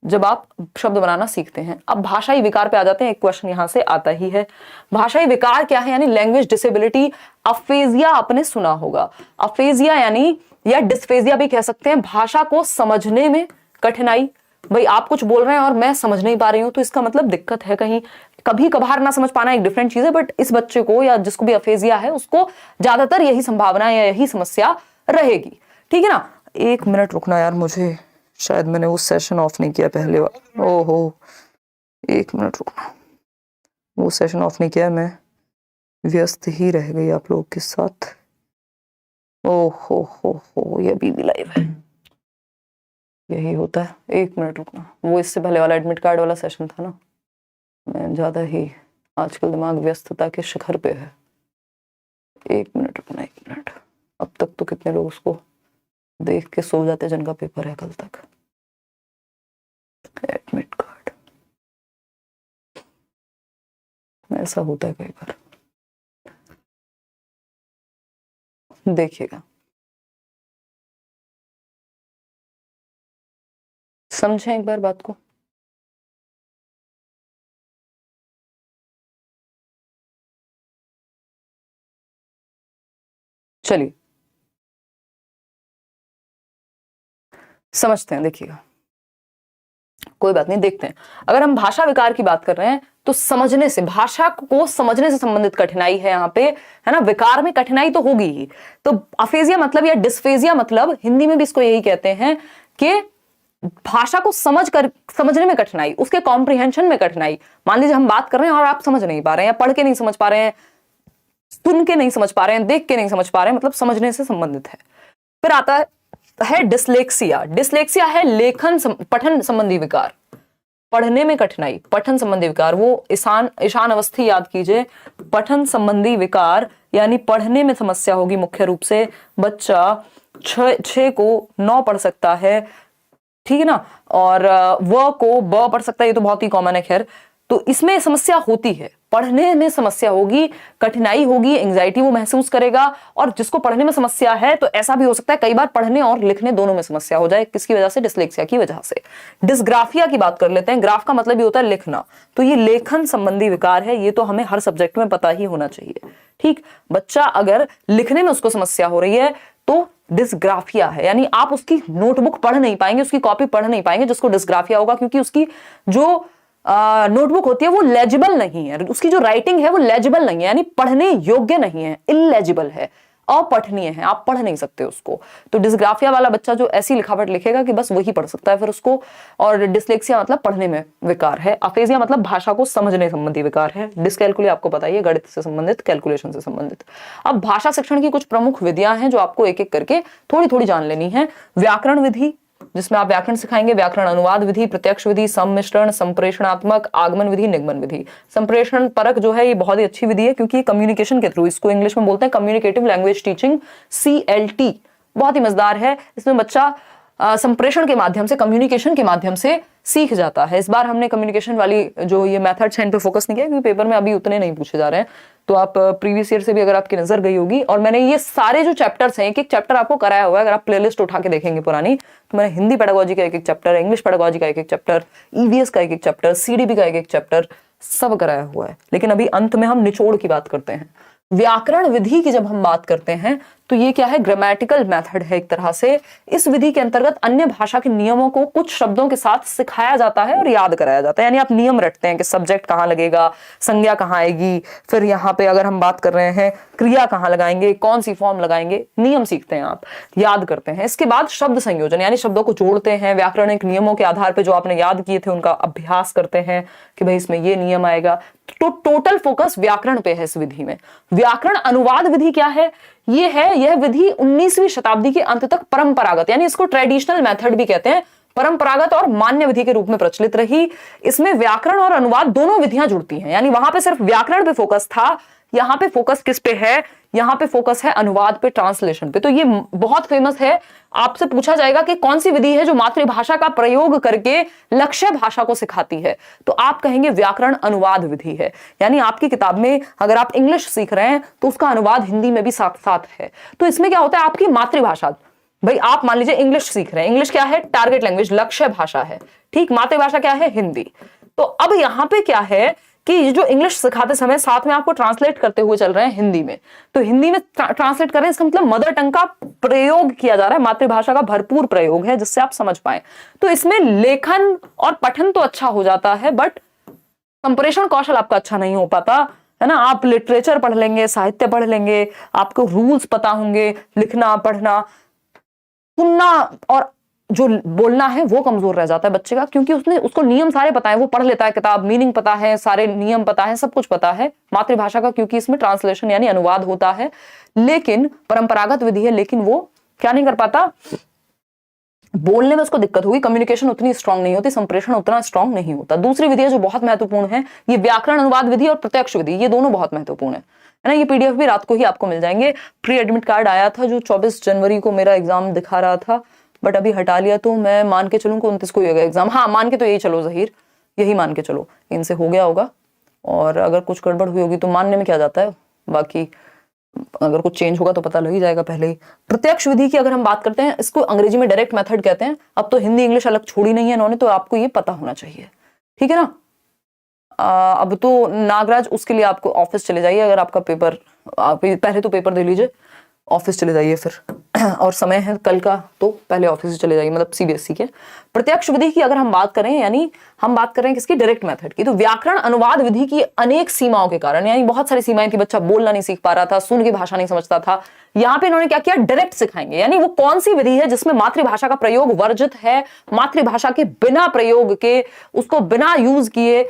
जब आप शब्द बनाना सीखते हैं। अब भाषाई विकार पे आ जाते हैं, एक क्वेश्चन यहां से आता ही है, भाषाई विकार क्या है, यानी लैंग्वेज डिसेबिलिटी। अफेजिया आपने सुना होगा, अफेजिया यानी या डिस्फेजिया भी कह सकते हैं, भाषा को समझने में कठिनाई। भाई आप कुछ बोल रहे हैं और मैं समझ नहीं पा रही हूं, तो इसका मतलब दिक्कत है कहीं। कभी कभार ना समझ पाना एक डिफरेंट चीज है, बट इस बच्चे को या जिसको भी अफेजिया है उसको ज्यादातर यही संभावना या यही समस्या रहेगी, ठीक है ना। 1 मिनट रुकना यार, मुझे शायद मैंने वो सेशन ऑफ नहीं किया पहले वाला। ओहो, 1 मिनट रुकना, वो सेशन ऑफ नहीं किया, मैं व्यस्त ही रह गई आप लोगों के साथ। ओहो, ये अभी भी लाइव है, यही होता है। 1 मिनट रुकना, वो इससे पहले वाला एडमिट कार्ड वाला सेशन था ना, मैं ज्यादा ही आजकल दिमाग व्यस्तता के शिखर पे है। 1 मिनट रुकना, 1 मिनट। अब तक तो कितने लोग उसको देख के सो जाते जिनका पेपर है कल तक। एडमिट कार्ड, ऐसा होता है कई बार, देखिएगा, समझें एक बार बात को। चलिए समझते हैं, देखिएगा, कोई बात नहीं, देखते हैं। अगर हम भाषा विकार की बात कर रहे हैं तो समझने से, भाषा को समझने से संबंधित कठिनाई है यहाँ पे, है ना। विकार में कठिनाई तो होगी ही। तो अफेजिया मतलब या डिस्फेजिया मतलब, हिंदी में भी इसको यही कहते हैं कि भाषा को समझने में कठिनाई, उसके कॉम्प्रिहेंशन में कठिनाई। मान लीजिए हम बात कर रहे हैं और आप समझ नहीं पा रहे हैं, पढ़ के नहीं समझ पा रहे हैं, सुन के नहीं समझ पा रहे हैं, देख के नहीं समझ पा रहे हैं, मतलब समझने से संबंधित है। फिर आता है डिसलेक्सिया। डिसलेक्सिया है लेखन पठन संबंधी विकार, पढ़ने में कठिनाई, पठन संबंधी विकार। वो ईशान अवस्थी याद कीजिए, पठन संबंधी विकार यानी पढ़ने में समस्या होगी मुख्य रूप से। बच्चा 6 को 9 पढ़ सकता है, ठीक है ना, और व को ब पढ़ सकता है, ये तो बहुत ही कॉमन है। खैर, तो इसमें समस्या होती है, पढ़ने में समस्या होगी, कठिनाई होगी, एंजाइटी वो महसूस करेगा। और जिसको पढ़ने में समस्या है तो ऐसा भी हो सकता है कई बार पढ़ने और लिखने दोनों में समस्या हो जाए। किसकी वजह से? डिसलेक्सिया की वजह से। डिसग्राफिया की बात कर लेते हैं। ग्राफ का मतलब ये होता है लिखना, तो ये लेखन संबंधी विकार है। ये तो हमें हर सब्जेक्ट में पता ही होना चाहिए, ठीक। बच्चा अगर लिखने में उसको समस्या हो रही है तो डिसग्राफिया है, यानी आप उसकी नोटबुक पढ़ नहीं पाएंगे, उसकी कॉपी पढ़ नहीं पाएंगे, जिसको डिसग्राफिया होगा, क्योंकि उसकी जो नोटबुक होती है वो लेजिबल नहीं है, उसकी जो राइटिंग है वो लेजिबल नहीं है, यानी पढ़ने योग्य नहीं है, इलेजिबल है, अपठनीय है, आप पढ़ नहीं सकते उसको। तो डिसग्राफिया वाला बच्चा जो ऐसी लिखावट लिखेगा कि बस वही पढ़ सकता है फिर उसको। और डिसलेक्सिया मतलब पढ़ने में विकार है। अफेजिया मतलब भाषा को समझने संबंधी विकार है। डिसकैलकुलिया आपको पता ही है, गणित से संबंधित, कैलकुलेशन से संबंधित। अब भाषा शिक्षण की कुछ प्रमुख विधियां हैं जो आपको एक एक करके थोड़ी थोड़ी जान लेनी है। व्याकरण विधि, जिसमें आप व्याकरण सिखाएंगे, व्याकरण अनुवाद विधि, प्रत्यक्ष विधि, सम्मिश्रण, संप्रेषणात्मक, आगमन विधि, निगमन विधि। संप्रेषण परक जो है ये बहुत ही अच्छी विधि है, क्योंकि कम्युनिकेशन के थ्रू, इसको इंग्लिश में बोलते हैं कम्युनिकेटिव लैंग्वेज टीचिंग, CLT, बहुत ही मजेदार है। इसमें बच्चा संप्रेषण के माध्यम से, कम्युनिकेशन के माध्यम से सीख जाता है। इस बार हमने कम्युनिकेशन वाली जो ये मेथड्स हैं इन पे फोकस नहीं किया, क्योंकि पेपर में अभी उतने नहीं पूछे जा रहे हैं। तो आप प्रीवियस ईयर से भी अगर आपकी नजर गई होगी, और मैंने ये सारे जो चैप्टर्स हैं, एक एक चैप्टर आपको कराया हुआ है। अगर आप प्लेलिस्ट उठा के देखेंगे पुरानी, तो मैंने हिंदी पेडागोजी का एक एक चैप्टर, इंग्लिश पेडागोजी का एक एक चैप्टर, EVS का एक एक चैप्टर, CDB का एक एक चैप्टर, सब कराया हुआ है। लेकिन अभी अंत में हम निचोड़ की बात करते हैं। व्याकरण विधि की जब हम बात करते हैं तो ये क्या है? ग्रामेटिकल मेथड है एक तरह से। इस विधि के अंतर्गत अन्य भाषा के नियमों को कुछ शब्दों के साथ सिखाया जाता है और याद कराया जाता है। यानी आप नियम रटते हैं कि सब्जेक्ट कहाँ लगेगा, संज्ञा कहाँ आएगी, फिर यहाँ पे अगर हम बात कर रहे हैं क्रिया कहाँ लगाएंगे, कौन सी फॉर्म लगाएंगे, नियम सीखते हैं आप, याद करते हैं। इसके बाद शब्द संयोजन, यानी शब्दों को जोड़ते हैं, व्याकरणिक नियमों के आधार पर जो आपने याद किए थे उनका अभ्यास करते हैं कि भाई इसमें ये नियम आएगा। तो टोटल फोकस व्याकरण पे है इस विधि में। व्याकरण अनुवाद विधि क्या है? यह विधि 19वीं शताब्दी के अंत तक परंपरागत, यानी इसको ट्रेडिशनल मेथड भी कहते हैं, परंपरागत और मान्य विधि के रूप में प्रचलित रही। इसमें व्याकरण और अनुवाद दोनों विधियां जुड़ती हैं, यानी वहां पे सिर्फ व्याकरण पे फोकस था, यहां पे फोकस किस पे है? यहां पे फोकस है अनुवाद पे, ट्रांसलेशन पे। तो ये बहुत फेमस है। आपसे पूछा जाएगा कि कौन सी विधि है जो मातृभाषा का प्रयोग करके लक्ष्य भाषा को सिखाती है, तो आप कहेंगे व्याकरण अनुवाद विधि है। यानी आपकी किताब में अगर आप इंग्लिश सीख रहे हैं तो उसका अनुवाद हिंदी में भी साथ साथ है। तो इसमें क्या होता है? आपकी मातृभाषा, भाई आप मान लीजिए इंग्लिश सीख रहे हैं, इंग्लिश क्या है? टारगेट लैंग्वेज, लक्ष्य भाषा है, ठीक। मातृभाषा क्या है? हिंदी। तो अब यहां पे क्या है कि जो इंग्लिश सिखाते समय साथ में आपको ट्रांसलेट करते हुए चल रहे हैं हिंदी में, तो हिंदी में ट्रांसलेट कर रहे हैं, इसका मतलब मदर टंग का प्रयोग किया जा रहा है, मातृभाषा का भरपूर प्रयोग है जिससे आप समझ पाए। तो इसमें लेखन और पठन तो अच्छा हो जाता है, बट संप्रेषण कौशल आपका अच्छा नहीं हो पाता, है ना। आप लिटरेचर पढ़ लेंगे, साहित्य पढ़ लेंगे, आपको रूल्स पता होंगे, लिखना, पढ़ना, सुनना और जो बोलना है वो कमजोर रह जाता है बच्चे का, क्योंकि उसको नियम सारे पता है, वो पढ़ लेता है किताब, मीनिंग पता है, सारे नियम पता है, सब कुछ पता है मातृभाषा का, क्योंकि इसमें ट्रांसलेशन यानी अनुवाद होता है। लेकिन परंपरागत विधि है, लेकिन वो क्या नहीं कर पाता, बोलने में उसको दिक्कत होगी, कम्युनिकेशन उतनी स्ट्रांग नहीं होती, संप्रेषण उतना स्ट्रांग नहीं होता। दूसरी विधि जो बहुत महत्वपूर्ण है, ये व्याकरण अनुवाद विधि और प्रत्यक्ष विधि, ये दोनों बहुत महत्वपूर्ण है ना। ये पीडीएफ भी रात को ही आपको मिल जाएंगे। प्री एडमिट कार्ड आया था जो 24 जनवरी को मेरा एग्जाम दिखा रहा था, बट अभी हटा लिया, तो मैं मान के चलूँ 29 को ही होगा एग्जाम। हाँ, मान के तो यही चलो जहीर, यही मान के चलो, इनसे हो गया होगा, और अगर कुछ गड़बड़ हुई होगी तो मानने में क्या जाता है, बाकी अगर कुछ चेंज होगा तो पता लग ही जाएगा पहले ही। प्रत्यक्ष विधि की अगर हम बात करते हैं, इसको अंग्रेजी में डायरेक्ट मेथड कहते हैं। अब तो हिंदी इंग्लिश अलग छोड़ी नहीं है इन्होंने, तो आपको ये पता होना चाहिए, ठीक है ना। अब तो नागराज, उसके लिए आपको ऑफिस चले जाइए, अगर आपका पेपर, आप पहले तो पेपर दे लीजिए, ऑफिस चले जाइए फिर और समय है कल का, तो पहले ऑफिस चले जाइए, मतलब सीबीएसई के। प्रत्यक्ष विधि की अगर हम बात करें, यानी हम बात करें किसकी, डायरेक्ट मेथड की, तो व्याकरण अनुवाद विधि की अनेक सीमाओं के कारण, यानी बहुत सारी सीमाएं थी, बच्चा बोलना नहीं सीख पा रहा था, सुन की भाषा नहीं समझता था, यहाँ पे इन्होंने क्या किया, डायरेक्ट सिखाएंगे। यानी वो कौन सी विधि है जिसमें मातृभाषा का प्रयोग वर्जित है, मातृभाषा के बिना प्रयोग के, उसको बिना यूज किए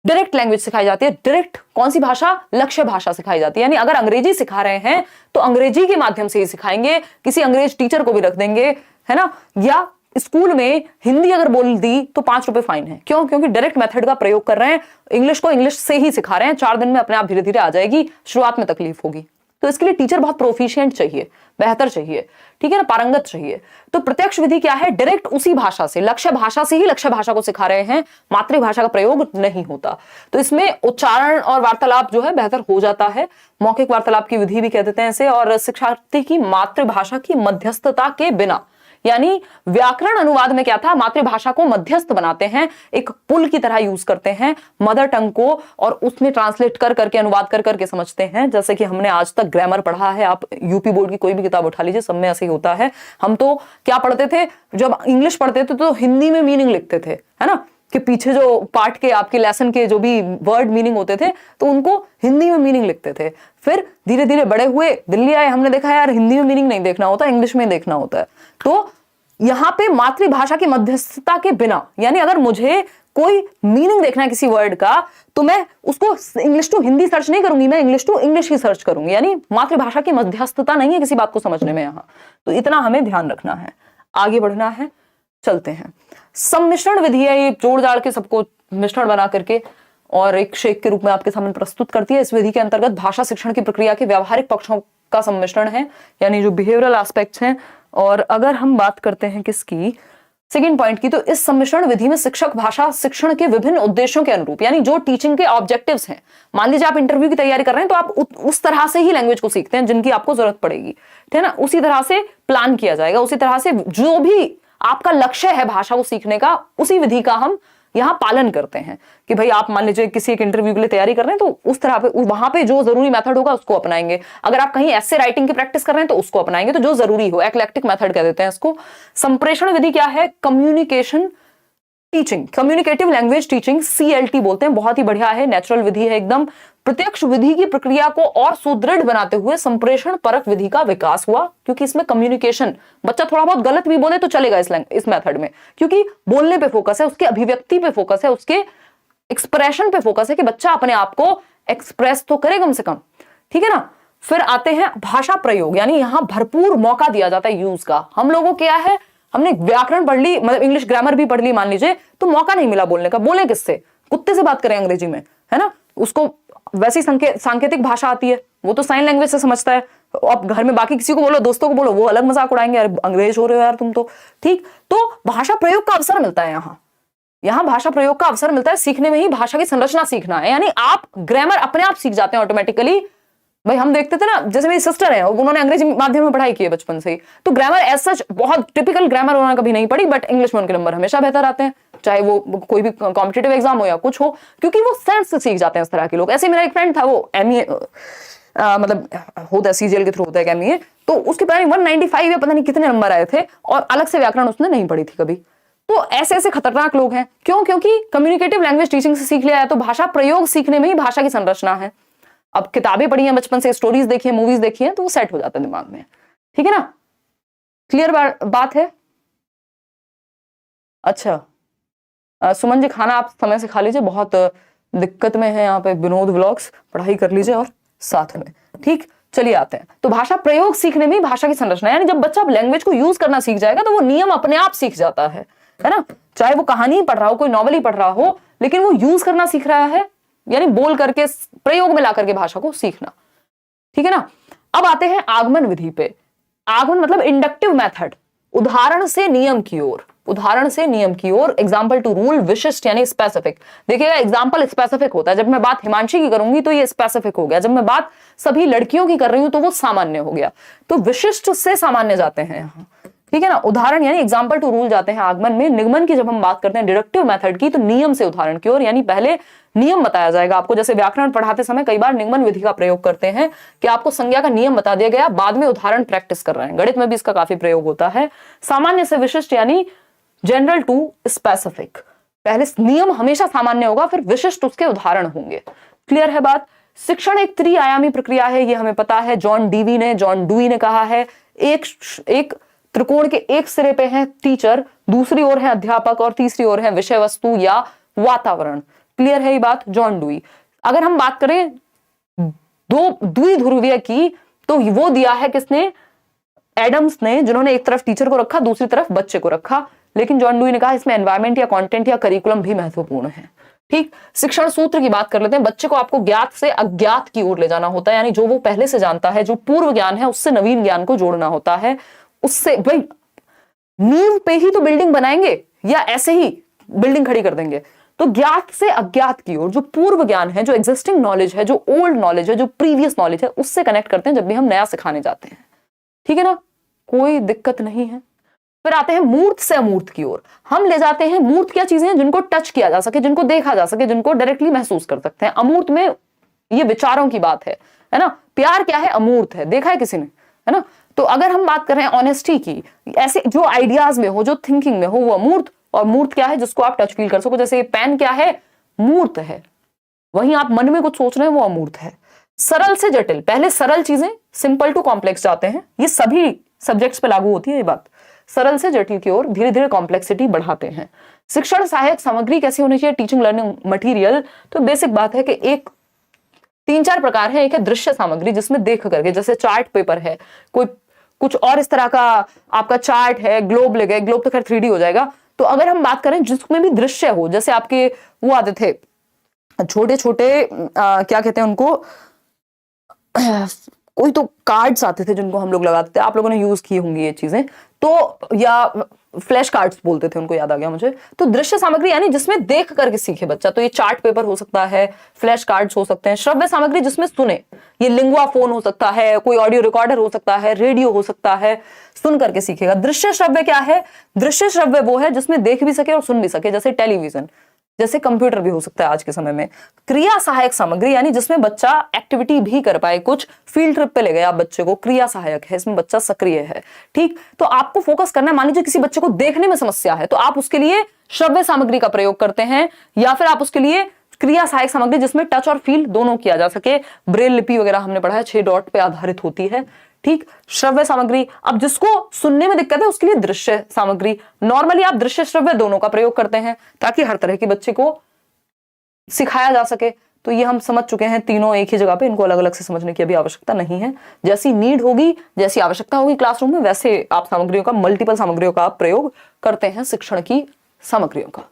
डायरेक्ट लैंग्वेज सिखाई जाती है। डायरेक्ट कौन सी भाषा, लक्ष्य भाषा सिखाई जाती है। यानी अगर अंग्रेजी सिखा रहे हैं तो अंग्रेजी के माध्यम से ही सिखाएंगे, किसी अंग्रेज टीचर को भी रख देंगे, है ना। या स्कूल में हिंदी अगर बोल दी तो 5 रुपए फाइन है, क्यों, क्योंकि डायरेक्ट मेथड का प्रयोग कर रहे हैं, इंग्लिश को इंग्लिश से ही सिखा रहे हैं, 4 दिन में अपने आप धीरे धीरे आ जाएगी, शुरुआत में तकलीफ होगी, तो इसके लिए टीचर बहुत प्रोफिशिएंट चाहिए, बेहतर चाहिए, ठीक है ना, पारंगत चाहिए। तो प्रत्यक्ष विधि क्या है, डायरेक्ट उसी भाषा से, लक्ष्य भाषा से ही लक्ष्य भाषा को सिखा रहे हैं, मातृभाषा का प्रयोग नहीं होता, तो इसमें उच्चारण और वार्तालाप जो है बेहतर हो जाता है। मौखिक वार्तालाप की विधि भी कह देते हैं इसे, और शिक्षार्थी की मातृभाषा की मध्यस्थता के बिना, यानी व्याकरण अनुवाद में क्या था, मातृभाषा को मध्यस्थ बनाते हैं, एक पुल की तरह यूज करते हैं मदर टंग को, और उसमें ट्रांसलेट कर करके, अनुवाद कर करके समझते हैं। जैसे कि हमने आज तक ग्रामर पढ़ा है, आप यूपी बोर्ड की कोई भी किताब उठा लीजिए, सब में ऐसे ही होता है। हम तो क्या पढ़ते थे, जब इंग्लिश पढ़ते थे तो हिंदी में मीनिंग लिखते थे, है ना, कि पीछे जो पार्ट के आपके लेसन के जो भी वर्ड मीनिंग होते थे तो उनको हिंदी में मीनिंग लिखते थे। फिर धीरे धीरे बड़े हुए, दिल्ली आए, हमने देखा यार हिंदी में मीनिंग नहीं देखना होता, इंग्लिश में देखना होता है। तो यहां पे मातृभाषा की मध्यस्थता के बिना, यानी अगर मुझे कोई मीनिंग देखना है किसी वर्ड का, तो मैं उसको इंग्लिश टू हिंदी सर्च नहीं करूंगी, मैं इंग्लिश टू इंग्लिश ही सर्च करूंगी, यानी मातृभाषा की मध्यस्थता नहीं है किसी बात को समझने में यहां। तो इतना हमें ध्यान रखना है, आगे बढ़ना है, चलते हैं। सम्मिश्रण विधि है, ये जोड़ जाड़ के सबको मिश्रण बना करके और एक शेक के रूप में आपके सामने प्रस्तुत करती है। इस विधि के अंतर्गत भाषा शिक्षण की प्रक्रिया के व्यावहारिक पक्षों का सम्मिश्रण है, यानी जो बिहेवियरल एस्पेक्ट्स हैं। और अगर हम बात करते हैं किसकी, सेकेंड पॉइंट की, तो इस सम्मिश्रण विधि में शिक्षक भाषा शिक्षण के विभिन्न उद्देश्यों के अनुरूप, यानी जो टीचिंग के ऑब्जेक्टिव्स हैं, मान लीजिए आप इंटरव्यू की तैयारी कर रहे हैं तो आप उस तरह से ही लैंग्वेज को सीखते हैं जिनकी आपको जरूरत पड़ेगी, ठीक है ना, उसी तरह से प्लान किया जाएगा, उसी तरह से जो भी आपका लक्ष्य है भाषा को सीखने का, उसी विधि का हम यहां पालन करते हैं। कि भाई आप मान लीजिए किसी एक इंटरव्यू के लिए तैयारी कर रहे हैं तो उस तरह पे वहां पे जो जरूरी मेथड होगा उसको अपनाएंगे। अगर आप कहीं ऐसे राइटिंग की प्रैक्टिस कर रहे हैं तो उसको अपनाएंगे, तो जो जरूरी हो, एक्लेक्टिक मेथड कह देते हैं इसको। संप्रेषण विधि क्या है, communication teaching, communicative language teaching, CLT बोलते हैं, बहुत ही बढ़िया है, नेचुरल विधि है एकदम। प्रत्यक्ष विधि की प्रक्रिया को और सुदृढ़ बनाते हुए संप्रेषण परक विधि का विकास हुआ, क्योंकि इसमें कम्युनिकेशन, बच्चा थोड़ा बहुत गलत भी बोले तो चलेगा इस मेथड में, क्योंकि बोलने पे फोकस है, उसके अभिव्यक्ति पे फोकस है, उसके एक्सप्रेशन पे फोकस है कि बच्चा अपने आप को एक्सप्रेस तो करे कम से कम, ठीक है ना। फिर आते हैं भाषा प्रयोग, यानी यहां भरपूर मौका दिया जाता है यूज का। हम लोगों क्या है, हमने व्याकरण पढ़ ली, मतलब इंग्लिश ग्रामर भी पढ़ ली मान लीजिए, तो मौका नहीं मिला बोलने का। बोले किससे, कुत्ते से बात करें अंग्रेजी में, है ना, उसको वैसी सांकेतिक भाषा आती है, वो तो साइन लैंग्वेज से समझता है। अब घर में बाकी किसी को बोलो, दोस्तों को बोलो, वो अलग मजाक उड़ाएंगे, यार अंग्रेज हो रहे हो यार तुम तो, ठीक। तो भाषा प्रयोग का अवसर मिलता है यहाँ भाषा प्रयोग का अवसर मिलता है। सीखने में ही भाषा की संरचना सीखना है, यानी आप ग्रामर अपने आप सीख जाते हैं ऑटोमेटिकली। भाई हम देखते थे ना, जैसे मेरी सिस्टर है, उन्होंने अंग्रेजी माध्यम में पढ़ाई की है बचपन से ही, तो ग्रामर एज सच बहुत टिपिकल ग्रामर उन्होंने कभी नहीं पढ़ी, बट इंग्लिश में उनके नंबर हमेशा बेहतर आते हैं, चाहे वो कोई भी कॉम्पिटिटिव एग्जाम हो या कुछ हो, क्योंकि वो सेंस से सीख जाते हैं इस तरह के लोग। ऐसे मेरा एक फ्रेंड था, वो ME मतलब होता है CGL के थ्रू होता है ME, तो उसके पता नहीं 195 या पता नहीं कितने नंबर आए थे, और अलग से व्याकरण उसने नहीं पढ़ी थी कभी। तो ऐसे ऐसे खतरनाक लोग हैं, क्यों, क्योंकि कम्युनिकेटिव लैंग्वेज टीचिंग से सीख लिया है। तो भाषा प्रयोग सीखने में ही भाषा की संरचना है। अब किताबें पढ़ी हैं बचपन से, स्टोरीज देखी है, मूवीज देखी है, तो वो सेट हो जाता है दिमाग में, ठीक है ना। क्लियर बात है। अच्छा, सुमन जी खाना आप समय से खा लीजिए, बहुत दिक्कत में है यहाँ पे विनोद व्लॉग्स, पढ़ाई कर लीजिए और साथ में। ठीक, चलिए आते हैं। तो भाषा प्रयोग सीखने में भाषा की संरचना, यानी जब बच्चा लैंग्वेज को यूज करना सीख जाएगा तो वो नियम अपने आप सीख जाता है ना। चाहे वो कहानी ही पढ़ रहा हो, कोई नॉवल ही पढ़ रहा हो, लेकिन वो यूज करना सीख रहा है, यानी बोल करके प्रयोग में ला करके भाषा को सीखना। ठीक है ना। अब आते हैं आगमन विधि पे। आगमन मतलब इंडक्टिव मेथड, उदाहरण से नियम की ओर, उदाहरण से नियम की ओर। एग्जाम्पल टू रूल, विशिष्ट यानी स्पेसिफिक। देखिएगा एग्जाम्पल स्पेसिफिक होता है, जब मैं बात हिमांशी की करूंगी तो ये स्पेसिफिक हो गया, जब मैं बात सभी लड़कियों की कर रही हूं तो वो सामान्य हो गया। तो विशिष्ट से सामान्य जाते हैं यहाँ, ठीक है ना। उदाहरण यानी एग्जाम्पल टू रूल जाते हैं आगमन में। निगमन की जब हम बात करते हैं डिडक्टिव मेथड की, तो नियम से उदाहरण की ओर, यानी पहले नियम बताया जाएगा आपको। जैसे व्याकरण पढ़ाते समय कई बार निगमन विधि का प्रयोग करते हैं कि आपको संज्ञा का नियम बता दिया गया, बाद में उदाहरण प्रैक्टिस कर रहे हैं। गणित में भी इसका काफी प्रयोग होता है। सामान्य से विशिष्ट यानी जनरल टू स्पेसिफिक, पहले नियम हमेशा सामान्य होगा, फिर विशिष्ट उसके उदाहरण होंगे। क्लियर है बात। शिक्षण एक त्रिआयामी प्रक्रिया है, ये हमें पता है। जॉन डुई ने कहा है, एक त्रिकोण के एक सिरे पे है टीचर, दूसरी ओर है अध्यापक और तीसरी ओर है विषय वस्तु या वातावरण। क्लियर है ये बात, जॉन डुई। अगर हम बात करें दो द्विध्रुवीय की, तो वो दिया है किसने, एडम्स ने, जिन्होंने एक तरफ टीचर को रखा, दूसरी तरफ बच्चे को रखा। लेकिन जॉन डुई ने कहा इसमें एनवायरमेंट या कंटेंट या करिकुलम भी महत्वपूर्ण है। ठीक, शिक्षण सूत्र की बात कर लेते हैं। बच्चे को आपको ज्ञात से अज्ञात की ओर ले जाना होता है, यानी जो वो पहले से जानता है, जो पूर्व ज्ञान है, उससे नवीन ज्ञान को जोड़ना होता है। उससे भाई नींव पे ही तो बिल्डिंग बनाएंगे या ऐसे ही बिल्डिंग खड़ी कर देंगे। तो ज्ञात से अज्ञात की ओर, जो पूर्व ज्ञान है, जो एग्जिस्टिंग नॉलेज है, जो ओल्ड नॉलेज है, जो प्रीवियस नॉलेज है, उससे कनेक्ट करते हैं जब भी हम नया सिखाने जाते हैं। ठीक है ना, कोई दिक्कत नहीं है। फिर आते हैं मूर्त से अमूर्त की ओर। हम ले जाते हैं, मूर्त क्या चीजें हैं, जिनको टच किया जा सके, जिनको देखा जा सके, जिनको डायरेक्टली महसूस कर सकते हैं। अमूर्त में ये विचारों की बात है ना। प्यार क्या है, अमूर्त है, देखा है किसी ने, है ना। तो अगर हम बात कर रहे हैं ऑनेस्टी की, ऐसे जो आइडियाज में हो, जो थिंकिंग में हो, वो अमूर्त। और मूर्त क्या है, जिसको आप टच फील कर सको। जैसे ये पेन क्या है, मूर्त है। वहीं आप मन में कुछ सोच रहे हैं, वो अमूर्त है। सरल से जटिल, पहले सरल चीजें, सिंपल टू कॉम्प्लेक्स जाते हैं। ये सभी सब्जेक्ट्स पे लागू होती है ये बात। सरल से जटिल की ओर धीरे धीरे कॉम्प्लेक्सिटी बढ़ाते हैं। शिक्षण सहायक सामग्री कैसी होनी चाहिए, टीचिंग लर्निंग मटेरियल। तो बेसिक बात है कि एक 3-4 प्रकार है। एक है दृश्य सामग्री, जिसमें देख करके, जैसे चार्ट पेपर है, कोई कुछ और इस तरह का आपका चार्ट है, ग्लोब ले गए, ग्लोब तो खैर 3D हो जाएगा। तो अगर हम बात करें जिसमें भी दृश्य हो, जैसे आपके वो आते थे छोटे छोटे क्या कहते हैं उनको, कोई तो कार्ड्स आते थे जिनको हम लोग लगाते थे, आप लोगों ने यूज की होंगी ये चीजें, तो या फ्लैश कार्ड्स बोलते थे उनको, याद आ गया मुझे। तो दृश्य सामग्री यानी जिसमें देख करके सीखे बच्चा, तो ये चार्ट पेपर हो सकता है, फ्लैश कार्ड्स हो सकते हैं। श्रव्य सामग्री जिसमें सुने, ये लिंगुआ फोन हो सकता है, कोई ऑडियो रिकॉर्डर हो सकता है, रेडियो हो सकता है, सुन करके सीखेगा। दृश्य श्रव्य क्या है, दृश्य श्रव्य वो है जिसमें देख भी सके और सुन भी सके, जैसे टेलीविजन, जैसे कंप्यूटर भी हो सकता है आज के समय में। क्रिया सहायक सामग्री यानी जिसमें बच्चा एक्टिविटी भी कर पाए, कुछ फील्ड ट्रिप पे ले गए आप बच्चे को, क्रिया सहायक है, इसमें बच्चा सक्रिय है। ठीक, तो आपको फोकस करना है। मान लीजिए किसी बच्चे को देखने में समस्या है, तो आप उसके लिए श्रव्य सामग्री का प्रयोग करते हैं, या फिर आप उसके लिए क्रिया सहायक सामग्री जिसमें टच और फील दोनों किया जा सके। ब्रेल लिपि वगैरह हमने पढ़ा है, 6 डॉट पे आधारित होती है। ठीक, श्रव्य सामग्री। अब जिसको सुनने में दिक्कत है उसके लिए दृश्य सामग्री। नॉर्मली आप दृश्य श्रव्य दोनों का प्रयोग करते हैं ताकि हर तरह के बच्चे को सिखाया जा सके। तो ये हम समझ चुके हैं, तीनों एक ही जगह पे, इनको अलग अलग से समझने की अभी आवश्यकता नहीं है। जैसी नीड होगी, जैसी आवश्यकता होगी क्लासरूम में, वैसे आप सामग्रियों का, मल्टीपल सामग्रियों का आप प्रयोग करते हैं शिक्षण की सामग्रियों का।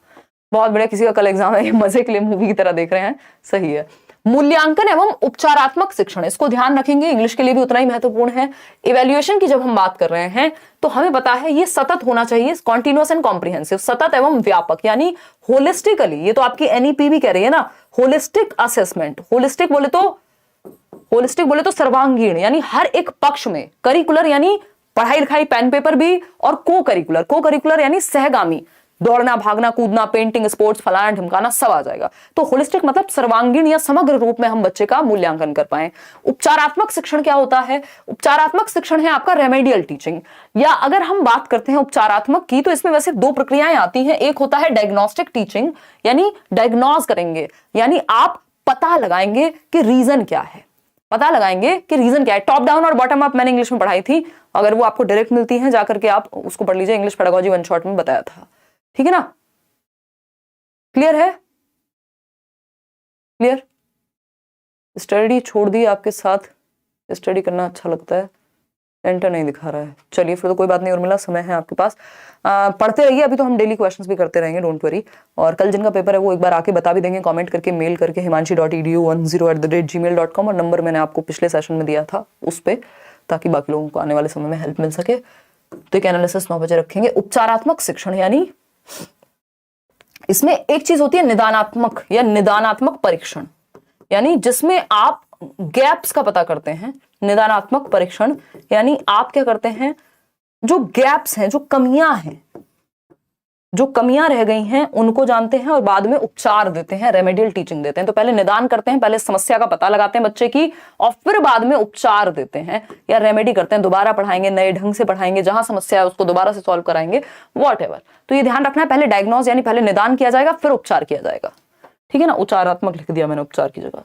बहुत बढ़िया, किसी का कल एग्जाम है, मजे के लिए मूवी की तरह देख रहे हैं, सही है। मूल्यांकन एवं उपचारात्मक शिक्षण, इसको ध्यान रखेंगे, इंग्लिश के लिए भी उतना ही महत्वपूर्ण है। इवैल्यूएशन की जब हम बात कर रहे हैं तो हमें पता है ये सतत होना चाहिए, कॉन्टिन्यूअस एंड कॉम्प्रिहेंसिव, सतत एवं व्यापक, यानी होलिस्टिकली। ये तो आपकी एनईपी भी कह रही है ना, होलिस्टिक असेसमेंट। होलिस्टिक बोले तो सर्वांगीण, यानी हर एक पक्ष में। करिकुलर यानी पढ़ाई लिखाई, पेन पेपर भी, और को करिकुलर यानी सहगामी, दौड़ना, भागना, कूदना, पेंटिंग, स्पोर्ट्स, फलाना ढिमकाना, सब आ जाएगा। तो होलिस्टिक मतलब सर्वांगीण या समग्र रूप में हम बच्चे का मूल्यांकन कर पाए। उपचारात्मक शिक्षण क्या होता है, उपचारात्मक शिक्षण है आपका रेमेडियल टीचिंग। या अगर हम बात करते हैं उपचारात्मक की, तो इसमें वैसे 2 प्रक्रियाएं आती हैं। एक होता है डायग्नोस्टिक टीचिंग, यानी डायग्नोज करेंगे, यानी आप पता लगाएंगे कि रीजन क्या है, पता लगाएंगे कि रीजन क्या है। टॉप डाउन और बॉटम अप मैंने इंग्लिश में पढ़ाई थी, अगर वो आपको डायरेक्ट मिलती है जाकर के आप उसको पढ़ लीजिए, इंग्लिश पेडागोजी 1 शॉट में बताया था। ठीक है ना? क्लियर है? क्लियर? स्टडी छोड़ दी आपके साथ, स्टडी करना अच्छा लगता है, एंटर नहीं दिखा रहा है। चलिए फिर तो कोई बात नहीं, और मिला समय है आपके पास, पढ़ते रहिए। अभी तो हम डेली क्वेश्चंस भी करते रहेंगे, डोंट वरी। और कल जिनका पेपर है वो एक बार आके बता भी देंगे, कमेंट करके, मेल करके himanshi.edu10@gmail.com, और नंबर मैंने आपको पिछले सेशन में दिया था उस पे, ताकि बाकी लोगों को आने वाले समय में हेल्प मिल सके। तो एक एनालिसिस 9 बजे रखेंगे। उपचारात्मक शिक्षण, यानी इसमें एक चीज होती है निदानात्मक या निदानात्मक परीक्षण, यानी जिसमें आप गैप्स का पता करते हैं। निदानात्मक परीक्षण यानी आप क्या करते हैं, जो गैप्स हैं, जो कमियां हैं, जो कमियां रह गई हैं उनको जानते हैं और बाद में उपचार देते हैं, रेमेडियल टीचिंग देते हैं। तो पहले निदान करते हैं, पहले समस्या का पता लगाते हैं बच्चे की, और फिर बाद में उपचार देते हैं या रेमेडी करते हैं, दोबारा पढ़ाएंगे, नए ढंग से पढ़ाएंगे, जहां समस्या है उसको दोबारा से सॉल्व कराएंगे, वॉटएवर। तो ये ध्यान रखना है, पहले डायग्नोज यानी पहले निदान किया जाएगा, फिर उपचार किया जाएगा। ठीक है ना? उपचारात्मक लिख दिया मैंने उपचार की जगह।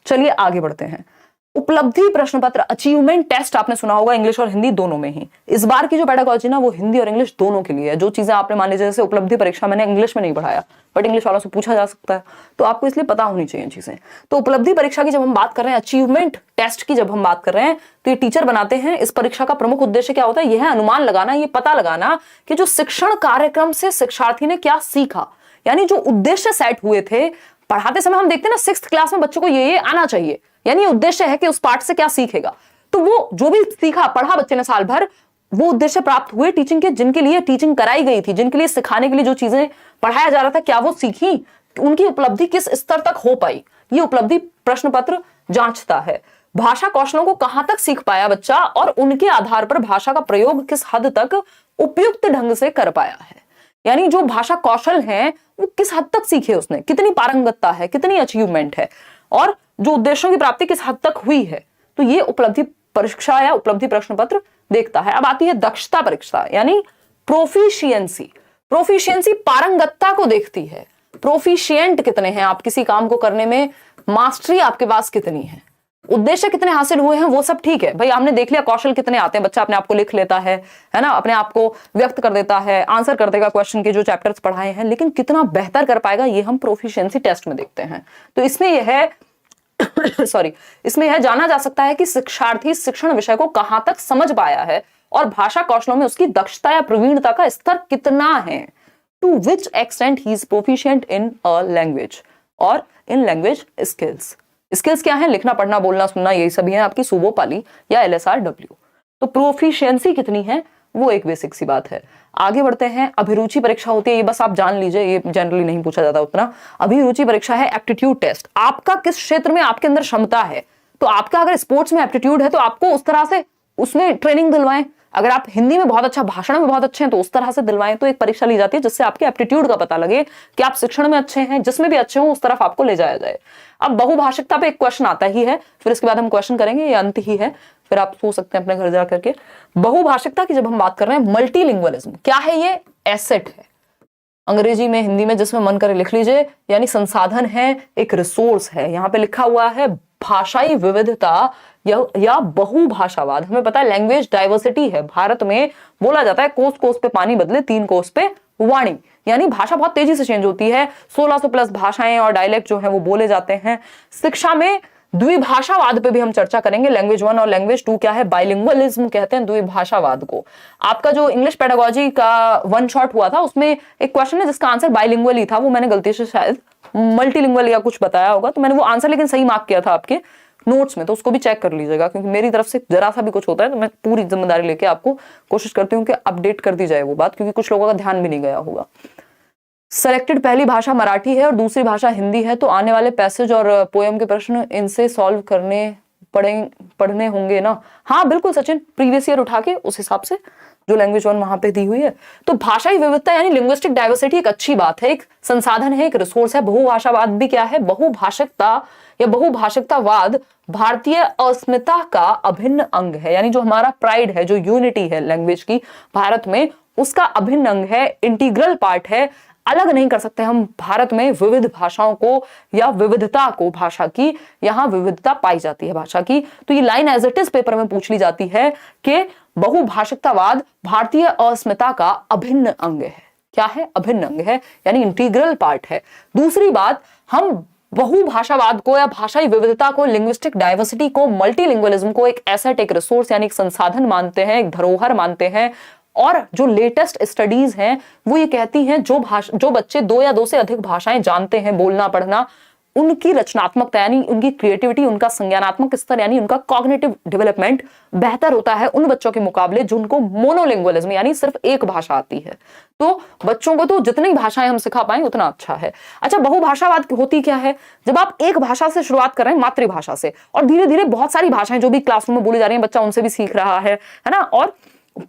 चलिए आगे बढ़ते हैं। उपलब्धि प्रश्न पत्र, अचीवमेंट टेस्ट आपने सुना होगा, इंग्लिश और हिंदी दोनों में ही। इस बार की जो पेडागोजी ना वो हिंदी और इंग्लिश दोनों के लिए है। जो चीजें आपने मान लीजिए जैसे उपलब्धि परीक्षा मैंने इंग्लिश में नहीं पढ़ाया, बट इंग्लिश वालों से पूछा जा सकता है, तो आपको इसलिए पता होनी चाहिए चीजें। तो उपलब्धि परीक्षा की जब हम बात कर रहे हैं, अचीवमेंट टेस्ट की जब हम बात कर रहे हैं, तो ये टीचर बनाते हैं। इस परीक्षा का प्रमुख उद्देश्य क्या होता है? यह है अनुमान लगाना, ये पता लगाना कि जो शिक्षण कार्यक्रम से शिक्षार्थी ने क्या सीखा, यानी जो उद्देश्य सेट हुए थे पढ़ाते समय। हम देखते हैं ना 6th क्लास में बच्चों को ये आना चाहिए, यानी उद्देश्य है कि उस पाठ से क्या सीखेगा। तो वो जो भी सीखा पढ़ा बच्चे ने साल भर, वो उद्देश्य प्राप्त हुए टीचिंग के, जिनके लिए टीचिंग कराई गई थी, जिनके लिए सिखाने के लिए जो चीजें पढ़ाया जा रहा था, क्या वो सीखी, उनकी उपलब्धि किस स्तर तक हो पाई, ये उपलब्धि प्रश्न पत्र जांचता है। भाषा कौशलों को कहां तक सीख पाया बच्चा, और उनके आधार पर भाषा का प्रयोग किस हद तक उपयुक्त ढंग से कर पाया है, यानी जो भाषा कौशल हैं वो किस हद तक सीखे उसने, कितनी पारंगतता है, कितनी अचीवमेंट है, और जो उद्देश्यों की प्राप्ति किस हद तक हुई है। तो ये उपलब्धि परीक्षा या उपलब्धि प्रश्न पत्र देखता है। अब आती है दक्षता परीक्षा, यानी प्रोफिशिएंसी। प्रोफिशिएंसी पारंगतता को देखती है, प्रोफिशिएंट कितने हैं आप किसी काम को करने में, मास्टरी आपके पास कितनी है, उद्देश्य कितने हासिल हुए हैं, वो सब ठीक है भाई। हमने देख लिया कौशल कितने आते हैं, बच्चा अपने आप को लिख लेता है ना, अपने आप को व्यक्त कर देता है, आंसर कर देगा क्वेश्चन के जो चैप्टर्स पढ़ाए हैं, लेकिन कितना बेहतर कर पाएगा ये हम प्रोफिशिएंसी टेस्ट में देखते हैं। तो इसमें यह है इसमें यह जाना जा सकता है कि शिक्षार्थी शिक्षण विषय को कहां तक समझ पाया है और भाषा कौशलों में उसकी दक्षता या प्रवीणता का स्तर कितना है, to which extent he is proficient in a language और इन लैंग्वेज स्किल्स। स्किल्स क्या है? लिखना, पढ़ना, बोलना, सुनना, यही सभी है आपकी सुबो पाली या LSRW। तो प्रोफिशिएंसी कितनी है वो एक बेसिक सी बात है। आगे बढ़ते हैं। अभिरुचि परीक्षा होती है, ये बस आप जान लीजिए, ये जनरली नहीं पूछा जाता उतना। अभिरुचि परीक्षा है एप्टीट्यूड टेस्ट, आपका किस क्षेत्र में आपके अंदर क्षमता है। तो आपका अगर स्पोर्ट्स में एप्टीट्यूड है तो आपको उस तरह से उसमें ट्रेनिंग दिलवाएं, अगर आप हिंदी में बहुत अच्छा, भाषण में बहुत अच्छे हैं तो उस तरह से दिलवाएं। तो एक परीक्षा ली जाती है जिससे आपके एप्टीट्यूड का पता लगे कि आप शिक्षण में अच्छे हैं, जिसमें भी अच्छे हो उस तरफ आपको ले जाया जाए। अब बहुभाषिकता पे एक क्वेश्चन आता ही है, फिर इसके बाद हम क्वेश्चन करेंगे, ये अंत ही है, फिर आप सोच सकते हैं अपने घर जा करके। बहुभाषिकता की जब हम बात कर रहे हैं, मल्टीलिंगुअलिज्म क्या है? ये एसेट है, अंग्रेजी में, हिंदी में, जिसमें मन करे लिख लीजिए, यानी संसाधन है, एक रिसोर्स है। यहाँ पे लिखा हुआ है भाषाई विविधता या बहुभाषावाद। हमें पता है लैंग्वेज डाइवर्सिटी है, भारत में बोला जाता है कोस कोस पे पानी बदले, 3 कोस पे वाणी, यानी भाषा बहुत तेजी से चेंज होती है। 1600 प्लस भाषाएं और डायलेक्ट जो है वो बोले जाते हैं। शिक्षा में द्विभाषावाद पे भी हम चर्चा करेंगे। लैंग्वेज 1 और लैंग्वेज 2 क्या है? बाइलिंगुअलिज्म कहते हैं द्विभाषावाद को। आपका जो इंग्लिश पेडागोजी का 1 शॉट हुआ था उसमें एक क्वेश्चन है जिसका आंसर बाइलिंगुअल ही था, वो मैंने गलती से शायद मल्टीलिंगुअल या कुछ बताया होगा, तो मैंने वो आंसर लेकिन सही मार्क किया था आपके नोट्स में, तो उसको भी चेक कर लीजिएगा, क्योंकि मेरी तरफ से जरा सा भी कुछ होता है तो मैं पूरी जिम्मेदारी लेके आपको कोशिश करती हूँ कि अपडेट कर दी जाए वो बात, क्योंकि कुछ लोगों का ध्यान भी नहीं गया होगा। सेलेक्टेड पहली भाषा मराठी है और दूसरी भाषा हिंदी है, तो आने वाले पैसेज और पोएम के प्रश्न इनसे सॉल्व करने पढ़ने होंगे ना? हाँ बिल्कुल सचिन, प्रीवियस ईयर उठा के उस हिसाब से जो लैंग्वेज 1 वहां पे दी हुई है। तो भाषाई विविधता यानी लिंग्विस्टिक डाइवर्सिटी एक अच्छी बात है, एक संसाधन है, एक रिसोर्स है। बहुभाषावाद भी क्या है? बहुभाषिकता या बहुभाषिकतावाद भारतीय अस्मिता का अभिन्न अंग है, यानी जो हमारा प्राइड है, जो यूनिटी है लैंग्वेज की भारत में, उसका अभिन्न अंग है, इंटीग्रल पार्ट है। अलग नहीं कर सकते हम भारत में विविध भाषाओं को या विविधता को, भाषा की, यहां विविधता पाई जाती है भाषा की। तो ये line as it is paper में पूछ ली जाती है कि बहुभाषिकतावाद भारतीय अस्मिता का अभिन्न अंग है। क्या है? अभिन्न अंग है, यानी इंटीग्रल पार्ट है। दूसरी बात, हम बहुभाषावाद को या भाषाई विविधता को, लिंग्विस्टिक डाइवर्सिटी को, मल्टीलिंगुअलिज्म को एक एसेट, एक रिसोर्स यानी एक संसाधन मानते हैं, एक धरोहर मानते हैं। और जो लेटेस्ट स्टडीज हैं वो ये कहती हैं जो बच्चे 2 या 2 से अधिक भाषाएं जानते हैं, बोलना पढ़ना, उनकी रचनात्मकता यानी उनकी क्रिएटिविटी, उनका संज्ञानात्मक स्तर यानी उनका कॉग्निटिव डेवलपमेंट बेहतर होता है उन बच्चों के मुकाबले जिनको मोनोलिंगुअलिज्म यानी सिर्फ एक भाषा आती है। तो बच्चों को तो जितनी भाषाएं हम सिखा पाएं उतना अच्छा है। अच्छा, बहुभाषावाद होती क्या है? जब आप एक भाषा से शुरुआत कर रहे हैं, मातृभाषा से, और धीरे धीरे बहुत सारी भाषाएं जो भी क्लासरूम में बोली जा रही हैं बच्चा उनसे भी सीख रहा है ना, और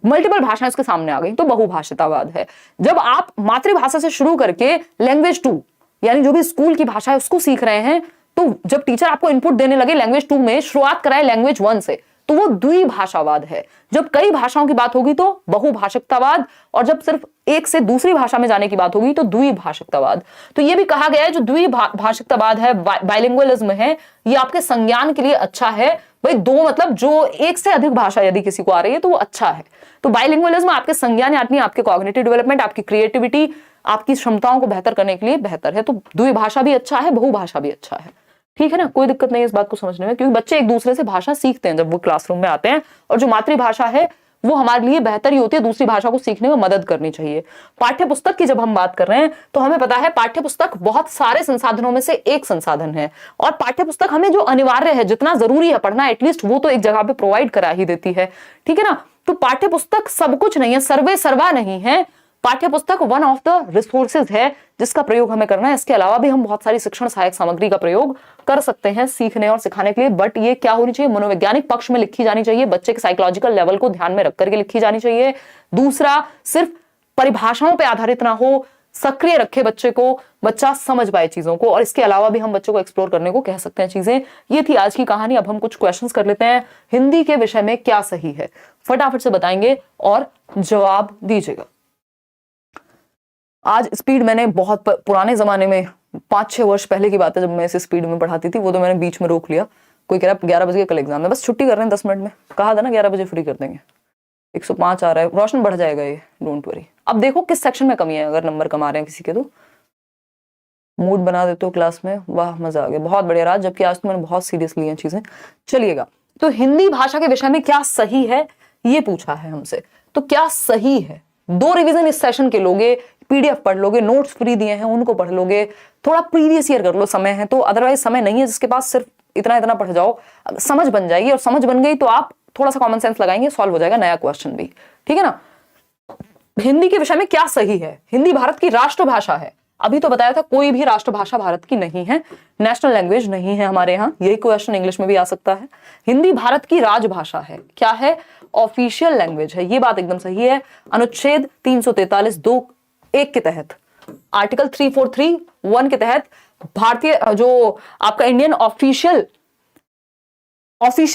मल्टीपल भाषाएं उसके सामने आ गई, तो बहुभाषितावाद है। जब आप मातृभाषा से शुरू करके लैंग्वेज 2 यानी जो भी स्कूल की भाषा है उसको सीख रहे हैं, तो जब टीचर आपको इनपुट देने लगे लैंग्वेज 2 में, शुरुआत कराए लैंग्वेज 1 से, तो वो द्विभाषावाद है। जब कई भाषाओं की बात होगी तो बहुभाषिकतावाद, और जब सिर्फ एक से दूसरी भाषा में जाने की बात होगी तो द्विभाषिकतावाद। तो ये भी कहा गया है जो द्विभाषिकतावाद है, बाइलिंगुअलिज्म है, ये आपके संज्ञान के लिए अच्छा है। भाई 2 मतलब जो एक से अधिक भाषा यदि किसी को आ रही है तो वो अच्छा है। तो बाइलिंगुअलिज्म आपके संज्ञान यानी आपके कॉग्निटिव डेवलपमेंट, आपकी क्रिएटिविटी, आपकी क्षमताओं को बेहतर करने के लिए बेहतर है। तो द्विभाषा भी अच्छा है, बहुभाषा भी अच्छा है। ठीक है ना, कोई दिक्कत नहीं है इस बात को समझने में, क्योंकि बच्चे एक दूसरे से भाषा सीखते हैं जब वो क्लासरूम में आते हैं, और जो मातृभाषा है वो हमारे लिए बेहतर ही होती है, दूसरी भाषा को सीखने में मदद करनी चाहिए। पाठ्य पुस्तक की जब हम बात कर रहे हैं तो हमें पता है पाठ्य पुस्तक बहुत सारे संसाधनों में से एक संसाधन है, और पाठ्य पुस्तक हमें जो अनिवार्य है, जितना जरूरी है पढ़ना, एटलीस्ट वो तो एक जगह पे प्रोवाइड करा ही देती है। ठीक है ना, तो पाठ्य पुस्तक सब कुछ नहीं है, सर्वे सर्वा नहीं है। पाठ्य पुस्तक वन ऑफ द रिसोर्सेज है जिसका प्रयोग हमें करना है। इसके अलावा भी हम बहुत सारी शिक्षण सहायक सामग्री का प्रयोग कर सकते हैं सीखने और सिखाने के लिए, बट ये क्या होनी चाहिए? मनोवैज्ञानिक पक्ष में लिखी जानी चाहिए, बच्चे के साइकोलॉजिकल लेवल को ध्यान में रख करके लिखी जानी चाहिए। दूसरा, सिर्फ परिभाषाओं पर आधारित ना हो, सक्रिय रखे बच्चे को, बच्चा समझ पाए चीजों को, और इसके अलावा भी हम बच्चों को एक्सप्लोर करने को कह सकते हैं चीजें। ये थी आज की कहानी। अब हम कुछ क्वेश्चंस कर लेते हैं। हिंदी के विषय में क्या सही है, फटाफट से बताएंगे और जवाब दीजिएगा। आज स्पीड मैंने बहुत पुराने जमाने में 5-6 वर्ष पहले की बात है जब मैं इस स्पीड में पढ़ाती थी, वो तो मैंने बीच में रोक लिया। कोई कह रहा 11 बजे कल एग्जाम है, बस छुट्टी कर रहे हैं 10 मिनट में, कहा था ना 11 बजे फ्री कर देंगे। 105 आ रहा है, रोशन बढ़ जाएगा ये, डोंट वरी। अब देखो किस सेक्शन में कमी है, अगर नंबर कम आ रहे हैं किसी के तो मूड बना देते हो क्लास में, वाह मजा आ गया, बहुत बढ़िया राज, जबकि आज तो मैंने बहुत सीरियस ली हैं चीजें। चलिएगा, तो हिंदी भाषा के विषय में क्या सही है ये पूछा है हमसे, तो क्या सही है? 2 रिवीजन इस सेशन के लोगे, पीडीएफ पढ़ लोगे, नोट्स फ्री दिए हैं उनको पढ़ लोगे, थोड़ा प्रीवियस ईयर कर लो, समय है तो, अदरवाइज समय नहीं है जिसके पास, सिर्फ इतना इतना पढ़ जाओ, समझ बन जाएगी, और समझ बन गई तो आप थोड़ा सा कॉमन सेंस लगाएंगे, सॉल्व हो जाएगा नया क्वेश्चन भी। ठीक है ना, हिंदी के विषय में क्या सही है? हिंदी भारत की राष्ट्रभाषा है। अभी तो बताया था कोई भी राष्ट्रभाषा भारत की नहीं है, नेशनल लैंग्वेज नहीं है हमारे यहाँ, यही क्वेश्चन इंग्लिश में भी आ सकता है। हिंदी भारत की राजभाषा है, क्या है? ऑफिशियल लैंग्वेज है, ये बात एकदम सही है। अनुच्छेद 343(2)(1) के तहत, आर्टिकल 343(1) के तहत भारतीय जो आपका इंडियन ऑफिशियल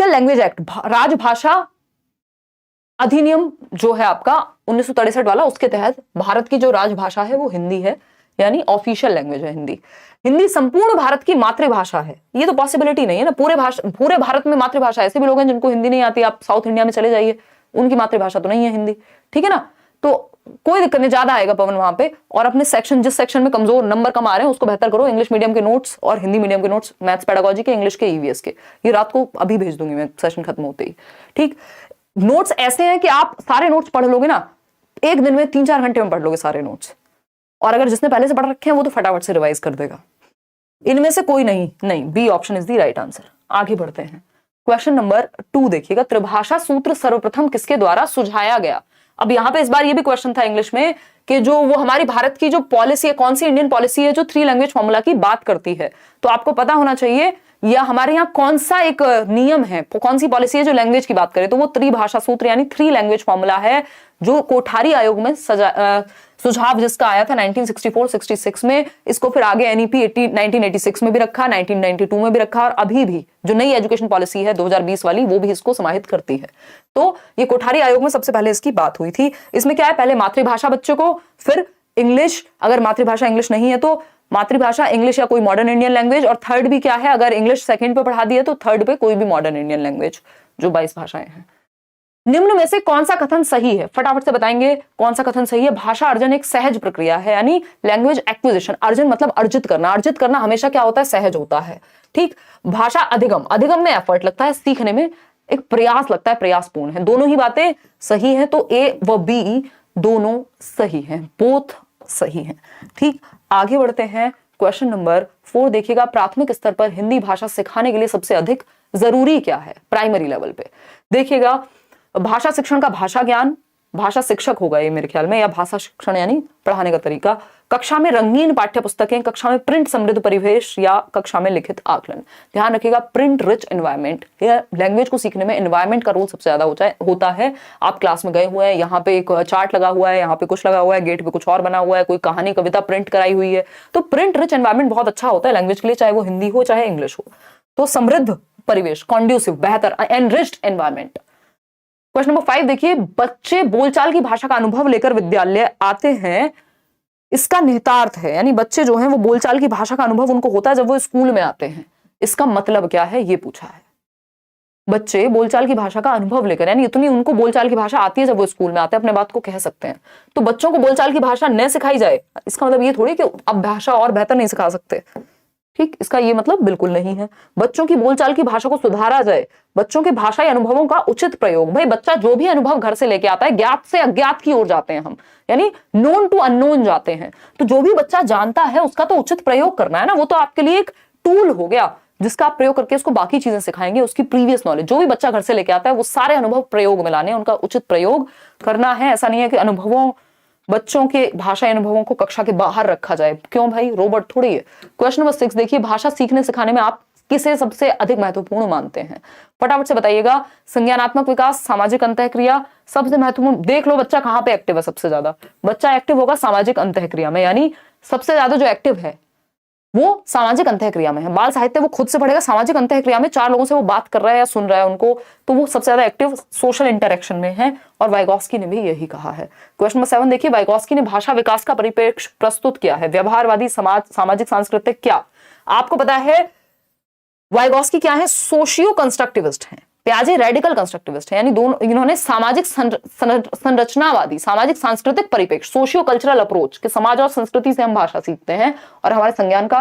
लैंग्वेज एक्ट, राजभाषा अधिनियम जो है आपका 1963 वाला, उसके तहत भारत की जो राजभाषा है वो हिंदी है, यानी ऑफिशियल लैंग्वेज है हिंदी। हिंदी संपूर्ण भारत की मातृभाषा है, ये तो पॉसिबिलिटी नहीं है ना, पूरे भारत में मातृभाषा। ऐसे भी लोग हैं जिनको हिंदी नहीं आती, आप साउथ इंडिया में चले जाइए, उनकी मातृभाषा तो नहीं है हिंदी। ठीक है ना, तो कोई दिक्कत नहीं, ज्यादा आएगा पवन वहां पे। और अपने सेक्शन, जिस सेक्शन में कमजोर नंबर कम आ रहे हैं उसको बेहतर करो। इंग्लिश मीडियम के नोट्स और हिंदी मीडियम के नोट्स, मैथ्स पेडागोजी के, इंग्लिश के, ईवीएस के, ये रात को अभी भेज दूंगी मैं सेशन खत्म होते ही। ठीक, नोट्स ऐसे हैं कि आप सारे नोट्स पढ़ लोगे ना, एक दिन में 3-4 घंटे में पढ़ लोगे सारे नोट्स, और अगर जिसने पहले से पढ़ रखे हैं वो तो फटाफट से रिवाइज कर देगा। इनमें से कोई नहीं, B option is the right answer. आगे बढ़ते हैं, क्वेश्चन नंबर 2 देखिएगा। त्रिभाषा सूत्र सर्वप्रथम किसके द्वारा सुझाया गया? अब यहाँ पे इस बार ये भी क्वेश्चन था इंग्लिश में कि जो वो हमारी भारत की जो पॉलिसी है, कौन सी इंडियन पॉलिसी है जो 3 लैंग्वेज फॉर्मूला की बात करती है, तो आपको पता होना चाहिए या हमारे यहाँ कौन सा एक नियम है, कौन सी पॉलिसी है जो लैंग्वेज की बात करे, तो वो त्रिभाषा सूत्र यानी 3 लैंग्वेज फॉर्मूला है, जो कोठारी आयोग में सुझाव जिसका आया था 1964-66 में। इसको फिर आगे एनईपी 1986 में भी रखा, 1992 में भी रखा, और अभी भी जो नई एजुकेशन पॉलिसी है 2020 वाली, वो भी इसको समाहित करती है। तो ये कोठारी आयोग में सबसे पहले इसकी बात हुई थी। इसमें क्या है, पहले मातृभाषा बच्चे को, फिर इंग्लिश, अगर मातृभाषा इंग्लिश नहीं है तो मातृभाषा इंग्लिश या कोई मॉडर्न इंडियन लैंग्वेज, और थर्ड भी क्या है, अगर इंग्लिश सेकंड पे पढ़ा दिया तो थर्ड पे कोई भी मॉडर्न इंडियन लैंग्वेज, जो 22 भाषाएं हैं। निम्न में से कौन सा कथन सही है? फटाफट से बताएंगे कौन सा कथन सही है। भाषा अर्जन एक सहज प्रक्रिया है, यानी लैंग्वेज एक्विजिशन, अर्जन मतलब अर्जित करना, अर्जित करना हमेशा क्या होता है? सहज होता है। ठीक। भाषा अधिगम, अधिगम में एफर्ट लगता है, सीखने में एक प्रयास लगता है, प्रयासपूर्ण है। दोनों ही बातें सही है, तो ए व बी दोनों सही हैं, बोथ सही हैं। ठीक, आगे बढ़ते हैं। क्वेश्चन नंबर 4 देखिएगा, प्राथमिक स्तर पर हिंदी भाषा सिखाने के लिए सबसे अधिक जरूरी क्या है? प्राइमरी लेवल पे देखिएगा, भाषा शिक्षण का भाषा ज्ञान, भाषा शिक्षक होगा ये मेरे ख्याल में, या भाषा शिक्षण यानी पढ़ाने का तरीका, कक्षा में रंगीन पाठ्य पुस्तकें, कक्षा में प्रिंट समृद्ध परिवेश, या कक्षा में लिखित आकलन। ध्यान रखिएगा, प्रिंट रिच एनवायरनमेंट, या लैंग्वेज को सीखने में एनवायरनमेंट का रोल सबसे ज्यादा होता है। आप क्लास में गए हुए हैं, यहाँ पे एक चार्ट लगा हुआ है, यहाँ पे कुछ लगा हुआ है, गेट पे कुछ और बना हुआ है, कोई कहानी कविता प्रिंट कराई हुई है, तो प्रिंट रिच एनवायरनमेंट बहुत अच्छा होता है लैंग्वेज के लिए, चाहे वो हिंदी हो चाहे इंग्लिश हो। तो समृद्ध परिवेश, कॉन्ड्यूसिव, बेहतर, एनरिच्ड एनवायरनमेंट। क्वेश्चन नंबर 5 देखिए, बच्चे बोलचाल की भाषा का अनुभव लेकर विद्यालय आते हैं, इसका निहितार्थ है, यानी बच्चे जो हैं वो बोलचाल की भाषा का अनुभव उनको होता है जब वो स्कूल में आते हैं, इसका मतलब क्या है ये पूछा है। बच्चे बोलचाल की भाषा का अनुभव लेकर, यानी इतनी उनको बोलचाल की भाषा आती है जब वो स्कूल में आते हैं, अपने बात को कह सकते हैं। तो बच्चों को बोलचाल की भाषा न सिखाई जाए, इसका मतलब ये थोड़ी कि अब भाषा और बेहतर नहीं सिखा सकते। ठीक, इसका ये मतलब बिल्कुल नहीं है। बच्चों की बोलचाल की भाषा को सुधारा जाए, बच्चों के भाषाई अनुभवों का उचित प्रयोग। भाई बच्चा जो भी अनुभव घर से लेके आता है, ज्ञात से अज्ञात की ओर जाते हैं हम, यानी नोन टू अननोन जाते हैं, तो जो भी बच्चा जानता है उसका तो उचित प्रयोग करना है ना, वो तो आपके लिए एक टूल हो गया जिसका आप प्रयोग करके उसको बाकी चीजें सिखाएंगे। उसकी प्रीवियस नॉलेज जो भी बच्चा घर से लेके आता है वो सारे अनुभव प्रयोग में लाने, उनका उचित प्रयोग करना है। ऐसा नहीं है कि अनुभवों, बच्चों के भाषा अनुभवों को कक्षा के बाहर रखा जाए। क्यों भाई, रोबोट थोड़ी है। क्वेश्चन नंबर 6 देखिए, भाषा सीखने सिखाने में आप किसे सबसे अधिक महत्वपूर्ण मानते हैं? फटाफट से बताइएगा। संज्ञानात्मक विकास, सामाजिक अंतःक्रिया, सबसे महत्वपूर्ण देख लो बच्चा कहां पे एक्टिव है। सबसे ज्यादा बच्चा एक्टिव होगा सामाजिक अंतःक्रिया में, यानी सबसे ज्यादा जो एक्टिव है वो सामाजिक अंतःक्रिया में है। बाल साहित्य वो खुद से पढ़ेगा, सामाजिक अंतःक्रिया में 4 लोगों से वो बात कर रहा है या सुन रहा है उनको, तो वो सबसे ज्यादा एक्टिव सोशल इंटरेक्शन में है, और वाइगॉस्की ने भी यही कहा है। क्वेश्चन नंबर 7 देखिए, वाइगॉस्की ने भाषा विकास का परिप्रेक्ष्य प्रस्तुत किया है। व्यवहारवादी, समाज, सामाजिक, सांस्कृतिक, क्या आपको पता है वाइगॉस्की क्या है? सोशियो कंस्ट्रक्टिविस्ट हैं। पियाजे रेडिकल कंस्ट्रक्टिविस्ट है, यानी दोनों, इन्होंने सामाजिक संरचनावादी, सामाजिक सांस्कृतिक परिप्रेक्ष्य, सोशियो कल्चरल अप्रोच कि समाज और संस्कृति से हम भाषा सीखते हैं और हमारे संज्ञान का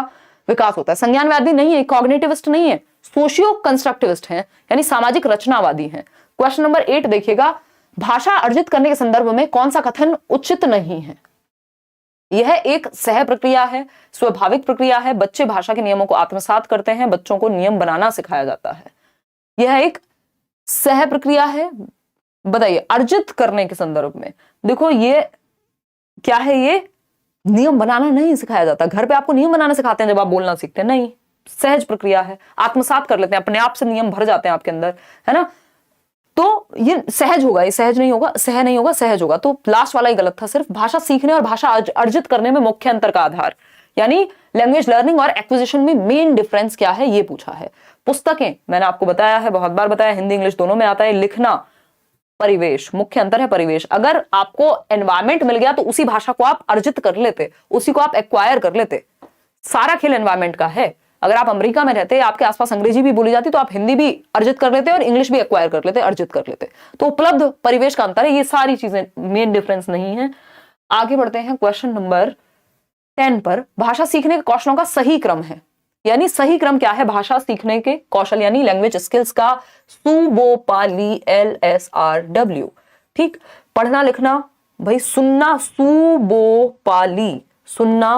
विकास होता है। संज्ञानवादी नहीं है, कॉग्निटिविस्ट नहीं है, सोशियो कंस्ट्रक्टिविस्ट हैं, यानी सामाजिक रचनावादी हैं। क्वेश्चन नंबर 8 देखिएगा, भाषा अर्जित करने के संदर्भ में कौन सा कथन उचित नहीं है? यह एक सह प्रक्रिया है, स्वाभाविक प्रक्रिया है, बच्चे भाषा के नियमों को आत्मसात करते हैं, बच्चों को नियम बनाना सिखाया जाता है। यह एक सह प्रक्रिया है। बताइए, अर्जित करने के संदर्भ में देखो ये क्या है? ये नियम बनाना नहीं सिखाया जाता। घर पे आपको नियम बनाना सिखाते हैं जब आप बोलना सीखते हैं, नहीं, सहज प्रक्रिया है, आत्मसात कर लेते हैं, अपने आप से नियम भर जाते हैं आपके अंदर, है ना। तो ये सहज होगा, ये सहज नहीं होगा, सह नहीं होगा, सहज होगा। तो लास्ट वाला ही गलत था। सिर्फ भाषा सीखने और भाषा अर्जित करने में मुख्य अंतर का आधार, यानी लैंग्वेज लर्निंग और एक्विजिशन में मेन डिफरेंस क्या है ये पूछा है। पुस्तकें मैंने आपको बताया है, बहुत बार बताया, हिंदी इंग्लिश दोनों में आता है। लिखना, परिवेश, मुख्य अंतर है परिवेश। अगर आपको एनवायरमेंट मिल गया तो उसी भाषा को आप अर्जित कर लेते, उसी को आप एक्वायर कर लेते। सारा खेल एनवायरमेंट का है। अगर आप अमेरिका में रहते, आपके आसपास अंग्रेजी भी बोली जाती, तो आप हिंदी भी अर्जित कर लेते और इंग्लिश भी एक्वायर कर लेते, अर्जित कर लेते। तो उपलब्ध परिवेश का अंतर है, ये सारी चीजें, मेन डिफरेंस नहीं है। आगे बढ़ते हैं क्वेश्चन नंबर 10 पर। भाषा सीखने के कौशलों का सही क्रम है, यानी सही क्रम क्या है भाषा सीखने के कौशल यानी लैंग्वेज स्किल्स का? सुबोपाली, LSRW। ठीक, पढ़ना लिखना, भाई सुनना, सुबोपाली, सुनना,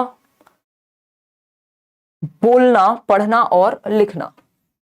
बोलना, पढ़ना और लिखना।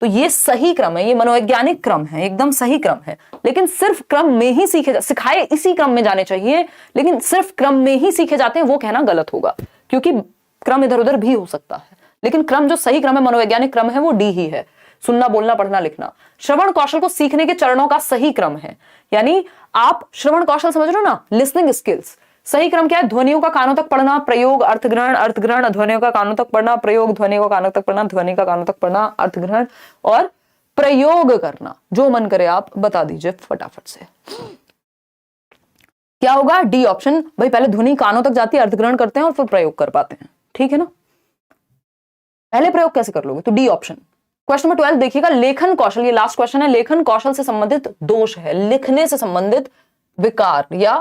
तो ये सही क्रम है, ये मनोवैज्ञानिक क्रम है, एकदम सही क्रम है। लेकिन सिर्फ क्रम में ही सिखाए इसी क्रम में जाने चाहिए, लेकिन सिर्फ क्रम में ही सीखे जाते हैं वो कहना गलत होगा, क्योंकि क्रम इधर उधर भी हो सकता है। लेकिन क्रम जो सही क्रम है, मनोवैज्ञानिक क्रम है, वो D ही है। सुनना, बोलना, पढ़ना, लिखना। श्रवण कौशल को सीखने के चरणों का सही क्रम है, यानी आप श्रवण कौशल समझ रहे हो ना, लिसनिंग स्किल्स। सही क्रम क्या है? ध्वनियों का कानों तक पढ़ना, प्रयोग, अर्थग्रहण, अर्थग्रहण, ध्वनियों का कानों तक पढ़ना, प्रयोग, ध्वनियों का कानों तक पढ़ना, ध्वनि का कानों तक पढ़ना, अर्थग्रहण और प्रयोग करना। जो मन करे आप बता दीजिए फटाफट से। क्या होगा? D option. भाई पहले ध्वनि कानों तक जाती है, अर्थग्रहण करते हैं और फिर प्रयोग कर पाते हैं, ठीक है ना। पहले प्रयोग कैसे कर लोगे? तो D ऑप्शन। क्वेश्चन नंबर 12 देखिएगा, लेखन कौशल, ये लास्ट क्वेश्चन है, लेखन कौशल से संबंधित दोष है, लिखने से संबंधित विकार या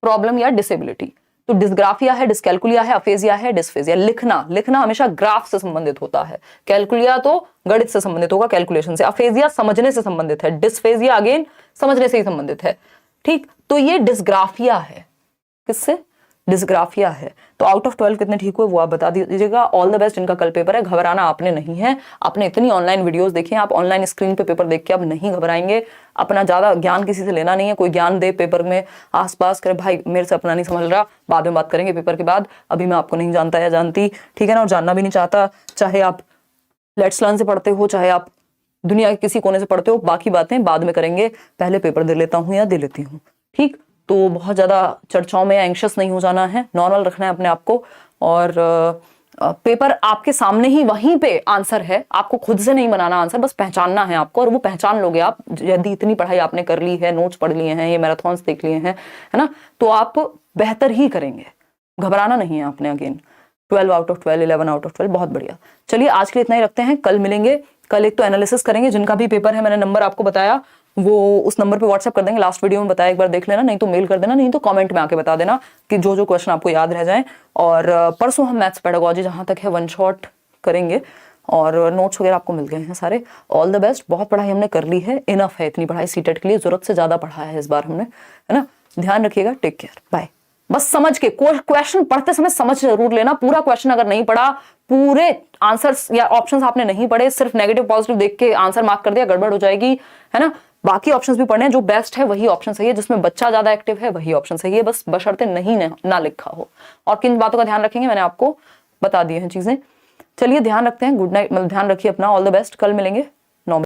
प्रॉब्लम या डिसेबिलिटी। तो डिस्ग्राफिया है, डिस्कैल्कुलिया है, अफेजिया है, डिस्फेजिया। लिखना, लिखना हमेशा ग्राफ से संबंधित होता है, कैलकुलिया तो गणित से संबंधित होगा, कैलकुलेशन से। अफेजिया समझने से संबंधित है, डिस्फेजिया अगेन समझने से ही संबंधित है, ठीक। तो ये डिस्ग्राफिया है, किससे? डिस्ग्राफिया है। तो आउट ऑफ 12 कितने ठीक हुए वो आप बता दीजिएगा। ऑल द बेस्ट, इनका कल पेपर है, घबराना आपने नहीं है। आपने इतनी ऑनलाइन वीडियोस देखी हैं, आप ऑनलाइन स्क्रीन पे पेपर देख के अब नहीं घबराएंगे। अपना ज्यादा ज्ञान किसी से लेना नहीं है, कोई ज्ञान दे पेपर में आसपास करे, भाई मेरे से अपना नहीं समझ रहा, बाद में बात करेंगे पेपर के बाद, अभी मैं आपको नहीं जानता या जानती, ठीक है ना, और जानना भी नहीं चाहता। चाहे आप लेट्स लर्न से पढ़ते हो, चाहे आप दुनिया के किसी कोने से पढ़ते हो, बाकी बातें बाद में करेंगे, पहले पेपर दे लेता हूँ या दे लेती हूँ, ठीक। तो बहुत ज़्यादा चर्चाओं में एंग्शियस नहीं हो जाना है, नॉर्मल रखना है अपने आप को। और पेपर आपके सामने ही, वहीं पे आंसर है, आपको खुद से नहीं बनाना आंसर, बस पहचानना है आपको, और वो पहचान लोगे आप यदि इतनी पढ़ाई आपने कर ली है, नोट्स पढ़ लिए हैं, ये मैराथन्स देख लिए हैं, है ना, तो आप बेहतर ही करेंगे। घबराना नहीं है आपने। Again 12 out of 12, 11 out of 12, बहुत बढ़िया। चलिए आज के लिए इतना ही रखते हैं, कल मिलेंगे। कल एक तो एनालिसिस करेंगे, जिनका भी पेपर है, मैंने नंबर आपको बताया, वो उस नंबर पे व्हाट्सएप कर देंगे, लास्ट वीडियो में बताया, एक बार देख लेना, नहीं तो मेल कर देना, नहीं तो कमेंट में आके बता देना कि जो जो क्वेश्चन आपको याद रह जाए। और परसों हम मैथ्स पेडागोजी जहां तक है वन शॉट करेंगे, और नोट्स वगैरह आपको मिल गए हैं सारे। ऑल द बेस्ट, बहुत पढ़ाई हमने कर ली है, इनफ है इतनी पढ़ाई, सीटेट के लिए जरूरत से ज्यादा पढ़ा है इस बार हमने, है ना। ध्यान रखिएगा, टेक केयर, बाय। बस समझ के क्वेश्चन पढ़ते समय समझ जरूर लेना, पूरा क्वेश्चन अगर नहीं पढ़ा, पूरे आंसर्स या ऑप्शंस आपने नहीं पढ़े, सिर्फ नेगेटिव पॉजिटिव देख के आंसर मार्क कर दिया, गड़बड़ हो जाएगी, है ना। बाकी ऑप्शंस भी पढ़ने हैं, जो बेस्ट है वही ऑप्शन सही है, जिसमें बच्चा ज्यादा एक्टिव है वही ऑप्शन सही है, बस बशर्ते नहीं ना लिखा हो। और किन बातों का ध्यान रखेंगे मैंने आपको बता दी हैं चीजें। चलिए ध्यान रखते हैं, गुड नाइट, मतलब ध्यान रखिए अपना, ऑल द बेस्ट, कल मिलेंगे।